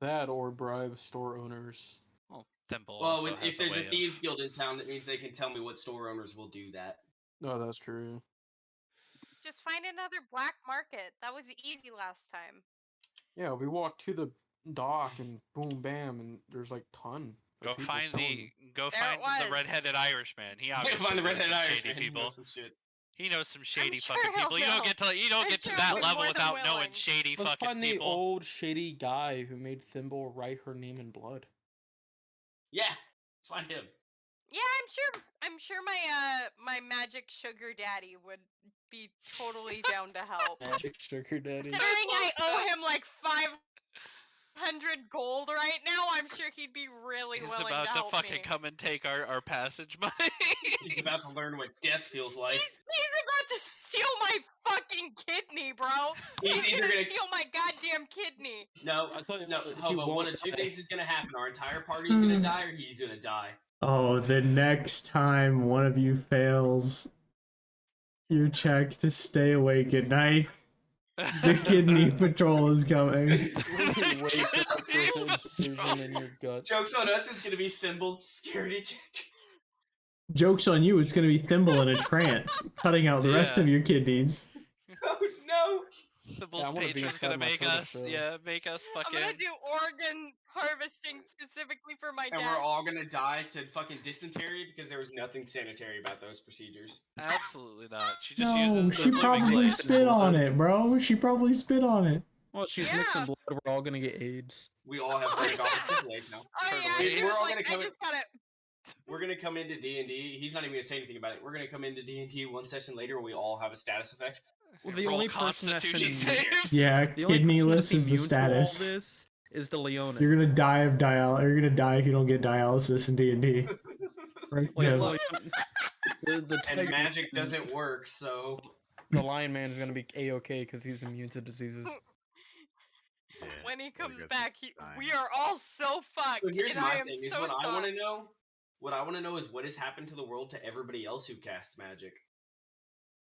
That or bribe store owners. Well, Thimble Well, also has if there's way a thieves of... guild in town, that means they can tell me what store owners will do that. No, that's true. Just find another black market. That was easy last time. Yeah, we walked to the dock and boom, bam, and there's like ton. Of Go people find selling the There it was. redheaded Irishman. He obviously Find the knows redhead some Irish shady man. He people. knows some shit. He knows some shady sure fucking he'll people. You don't know. get to I'm to sure that he'll be level more than without knowing willing. shady Let's fucking find the people. old shady guy who made Thimble write her name in blood. Yeah, find him. Yeah, I'm sure my magic sugar daddy would be totally down to help. Magic sugar daddy. Considering I owe him like 500 gold right now, I'm sure he'd be really He's willing about to to help fucking me. come and take our passage money. He's about to learn what death feels like. He's about to steal my fucking kidney, bro. He's either gonna gonna steal my goddamn kidney. No, I thought no, he Hobo, one won't of two die. things is gonna happen. Our entire party's gonna die, or he's gonna die. Oh, the next time one of you fails your check to stay awake at night, the kidney patrol is coming. Literally wake up with an incision in your gut. Joke's on us, it's gonna be Thimble's security check. Joke's on you, it's gonna be Thimble in a trance, cutting out the rest Yeah. of your kidneys. Oh no! Thimble's I wanna be patron's gonna inside my make turtle us, shell. make us I'm fucking. gonna do organ harvesting specifically for my And dad. we're all gonna die to fucking dysentery because there was nothing sanitary about those procedures. Absolutely not. She just No, uses she the living probably blade. spit on it, bro. She probably spit on it. Well, she's Yeah. mixing blood. We're all gonna get AIDS. We all have very opposite blades now. Oh yeah, Turtle. she We're was all like, gonna I come- just gotta. We're gonna come into D&D. He's not even gonna say anything about it. We're gonna come into D&D one session later where we all have a status effect. Well, the Roll only person that's Constitution been saves. Yeah, The only person that's kidneyless is the immune to all status. this is the Leona. You're gonna die of You're gonna die if you don't get dialysis in D&D. Right? Like, Yeah. look, the And tiger- magic doesn't work, so The Lion Man is gonna be a-okay because he's immune to diseases. Yeah, When he gotta comes get back, some time. we are all so fucked, So here's and my I am thing: is so what I want sorry. to know. What I want to know is what has happened to the world to everybody else who casts magic.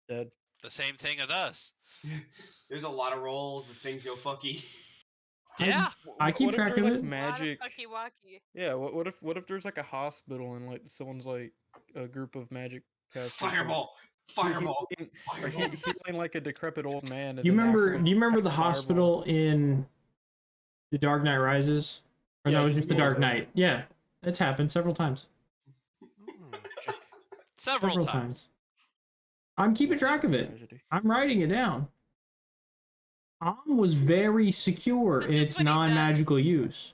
Dead. The same thing with us. There's a lot of rolls that things go fucky. Yeah. I keep What if track there's, of like, it. magic. Fucky walkie. Yeah. What if there's like a hospital and like someone's like a group of magic casters. Fireball, fireball, Or healing like a decrepit old man. And You then remember? accidentally Do you remember casts the fireball. hospital in The Dark Knight Rises? Or Yeah, no, it was just just The Dark goes Knight. Yeah, it's happened several times. Several times. I'm keeping track of it. Tragedy. I'm writing it down. Was very secure This in is its what he does. non-magical use.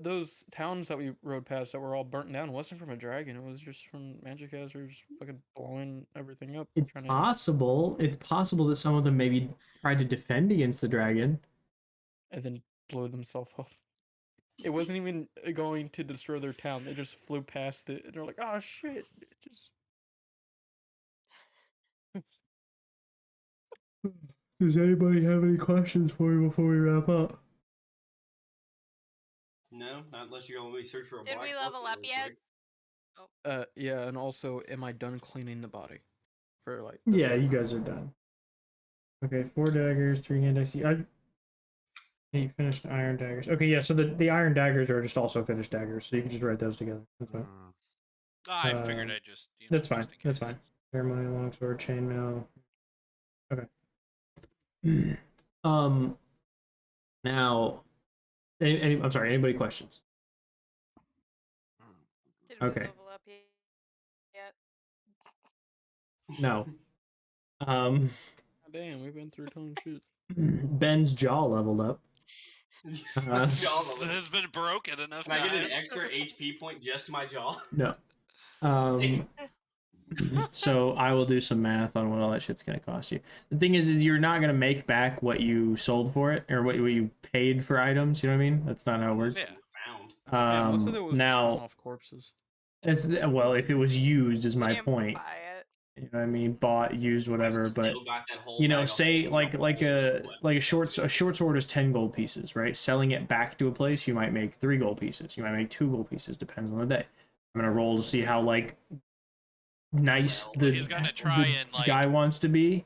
Those towns that we rode past that were all burnt down wasn't from a dragon. It was just from magic casters fucking blowing everything up. It's trying to- possible. It's possible that some of them maybe tried to defend against the dragon. and then blew themselves up. It wasn't even going to destroy their town. They just flew past it, and they're like, "Oh shit!" It just Does anybody have any questions for me before we wrap up? No, not unless you only search for a Did black we market level up real yet? quick. yeah, and also, am I done cleaning the body? For like, the- Yeah, you guys are done. Okay, 4 daggers, 3 hand axes. You finished iron daggers. Okay, yeah, so the iron daggers are just also finished daggers, so you can just write those together. That's fine. I figured I'd just. That's fine. just in That's case. fine. Ceremony, longsword, chainmail. Okay. Now, I'm sorry. Anybody questions? Did we Okay. level up yet? No. God damn, we've been through a ton of shit. Ben's jaw leveled up. My jaw This level. has been broken enough Can I get an times. extra HP point just to my jaw? No. So I will do some math on what all that shit's gonna cost you. The thing is you're not gonna make back what you sold for it or what you paid for items. You know what I mean? That's not how it works. Yeah. Found. Yeah, most of it was now selling off corpses. well, if it was used, is We my didn't point. buy it. You know what I mean? Bought, used, whatever. I've But still got that whole you know, bag of say holes. like a short sword is 10 gold pieces, right? Selling it back to a place, you might make 3 gold pieces. You might make 2 gold pieces, depends on the day. I'm gonna roll to see how like nice the, He's gonna try the and, like, guy wants to be,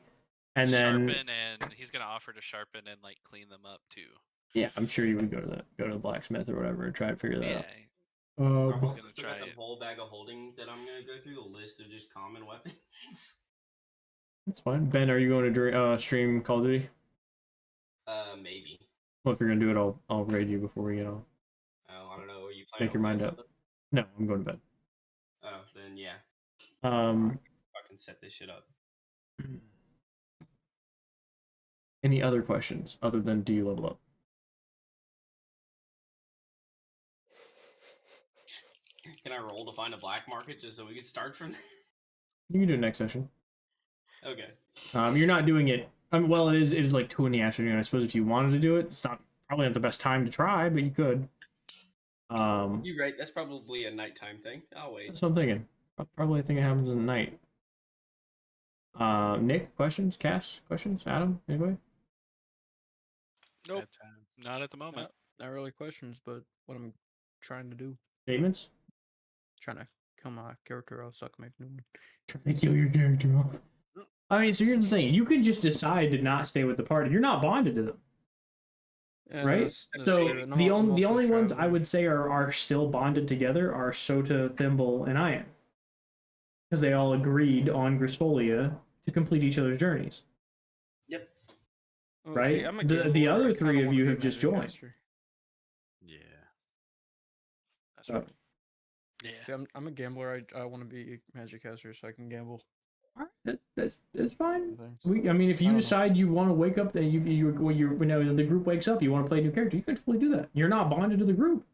and then Sharpen, and he's gonna offer to sharpen and like clean them up too. yeah, I'm sure you would go to the blacksmith or whatever and try to figure that Yeah. out. I'm Um, also gonna still try got it. the whole bag of holding that I'm gonna go through the list of just common weapons. that's fine. Ben, are you going to stream Call of Duty? Maybe. Well, if you're gonna do it, I'll raid you before we get off. Oh, I don't know. Are you planning Make your on mind playing up. something? No, I'm going to bed. Oh, then yeah. Fucking set this shit up. Any other questions other than do you level up? Can I roll to find a black market just so we can start from there? You can do it next session. Okay. You're not doing it. Well, it is like 2 in the afternoon. I suppose if you wanted to do it, it's probably not the best time to try, but you could. You're right. That's probably a nighttime thing. I'll wait. That's what I'm thinking. Probably a thing that happens in the night. Nick, questions? Cass, questions? Adam, anybody? Nope, Bedtime. not at the moment. Not really questions, but what I'm trying to do, Statements? trying to kill my character. I'll suck my new one. Trying to kill your character off. I mean, so here's the thing. You can just decide to not stay with the party. You're not bonded to them. Yeah, Right? that's So true, and the I'm only also ones I traveling. would say are still bonded together are Sota, Thimble, and Ian. Because they all agreed on Grisfolia to complete each other's journeys. Yep. Well, right? see, I'm a The gambler, other I kinda three of wanna you be a have just magic joined. caster. Yeah. That's Oh. right. Yeah. See, I'm a gambler. I want to be a magic caster so I can gamble. That's fine. Thanks. I mean, if I you don't know. decide you want to wake up, then when the group wakes up, you want to play a new character, you can totally do that. You're not bonded to the group.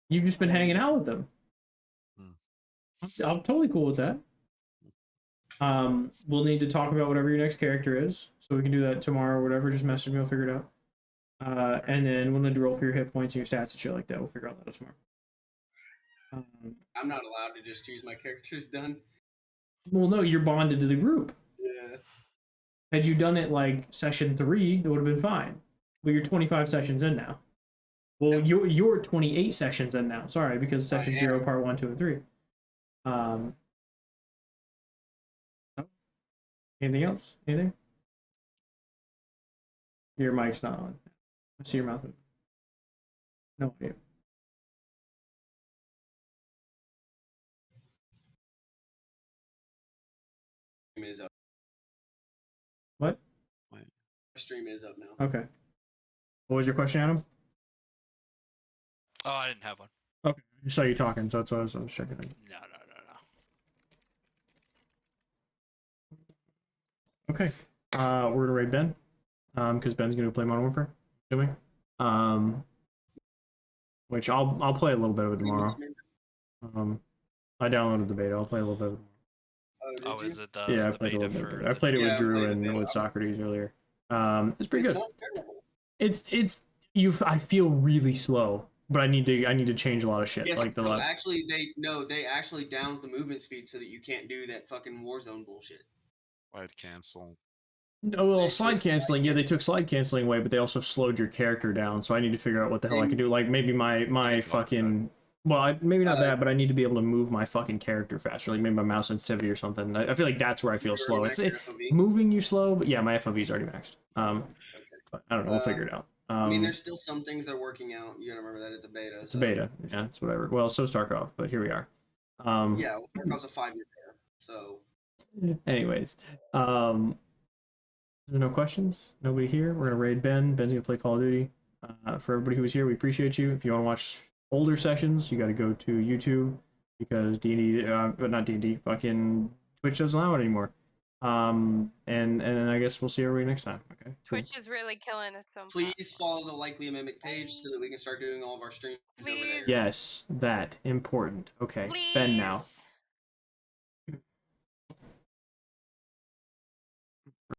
You've just been hanging out with them. I'm totally cool with that. We'll need to talk about whatever your next character is, so we can do that tomorrow or whatever. Just message me, we'll figure it out. And then we'll need to roll for your hit points and your stats and shit like that. We'll figure out that tomorrow. I'm not allowed to just choose my characters done. Well, no, you're bonded to the group. Yeah. Had you done it like session 3, it would have been fine. Well, you're 25 sessions in now. Well, you're 28 sessions in now. Sorry, because session 0, part 1, 2, and 3. Anything else? Anything? Your mic's not on. I see your mouth. No idea. Is up. What? Stream is up now. Okay. What was your question, Adam? Oh, I didn't have one. Okay. I saw you talking, so that's what I was checking. No. Okay. We're gonna raid Ben. Because Ben's gonna play Modern Warfare. Doing. Which I'll play a little bit of it tomorrow. I downloaded the beta. I'll play a little bit of it. Oh, is it the Yeah, I the played a beta little bit for of it. I played it Yeah, with I Drew played the and beta. with Socrates earlier. It's pretty It's good. not terrible. I feel really slow, but I need to change a lot of shit. Yes, Like the no, lot. actually they actually downed the movement speed so that you can't do that fucking Warzone bullshit. I'd cancel. Oh, well, They slide took canceling. Yeah, they took slide canceling away, but they also slowed your character down. So I need to figure out what the hell I can do. Like maybe my fucking. Well, maybe not that, but I need to be able to move my fucking character faster. Like maybe my mouse sensitivity or something. I feel like that's where I feel slow. It's moving you slow, but yeah, my FOV is already maxed. But I don't know. We'll figure it out. I mean, there's still some things they're working out. You gotta remember that it's a beta. It's a beta. Yeah, it's whatever. Well, so is Tarkov, but here we are. Yeah, well, Tarkov's a 5-year pair. So. Anyways, there's no questions. Nobody here. We're gonna raid Ben. Ben's gonna play Call of Duty. For everybody who was here, we appreciate you. If you want to watch older sessions, you got to go to YouTube because D&D, but not D&D. Fucking Twitch doesn't allow it anymore. And then I guess we'll see everybody next time. Okay. Cool. Twitch is really killing its own. Please follow the LikelyAMimic page so that we can start doing all of our streams over there. Please. Yes, that important. Okay. Please. Ben now.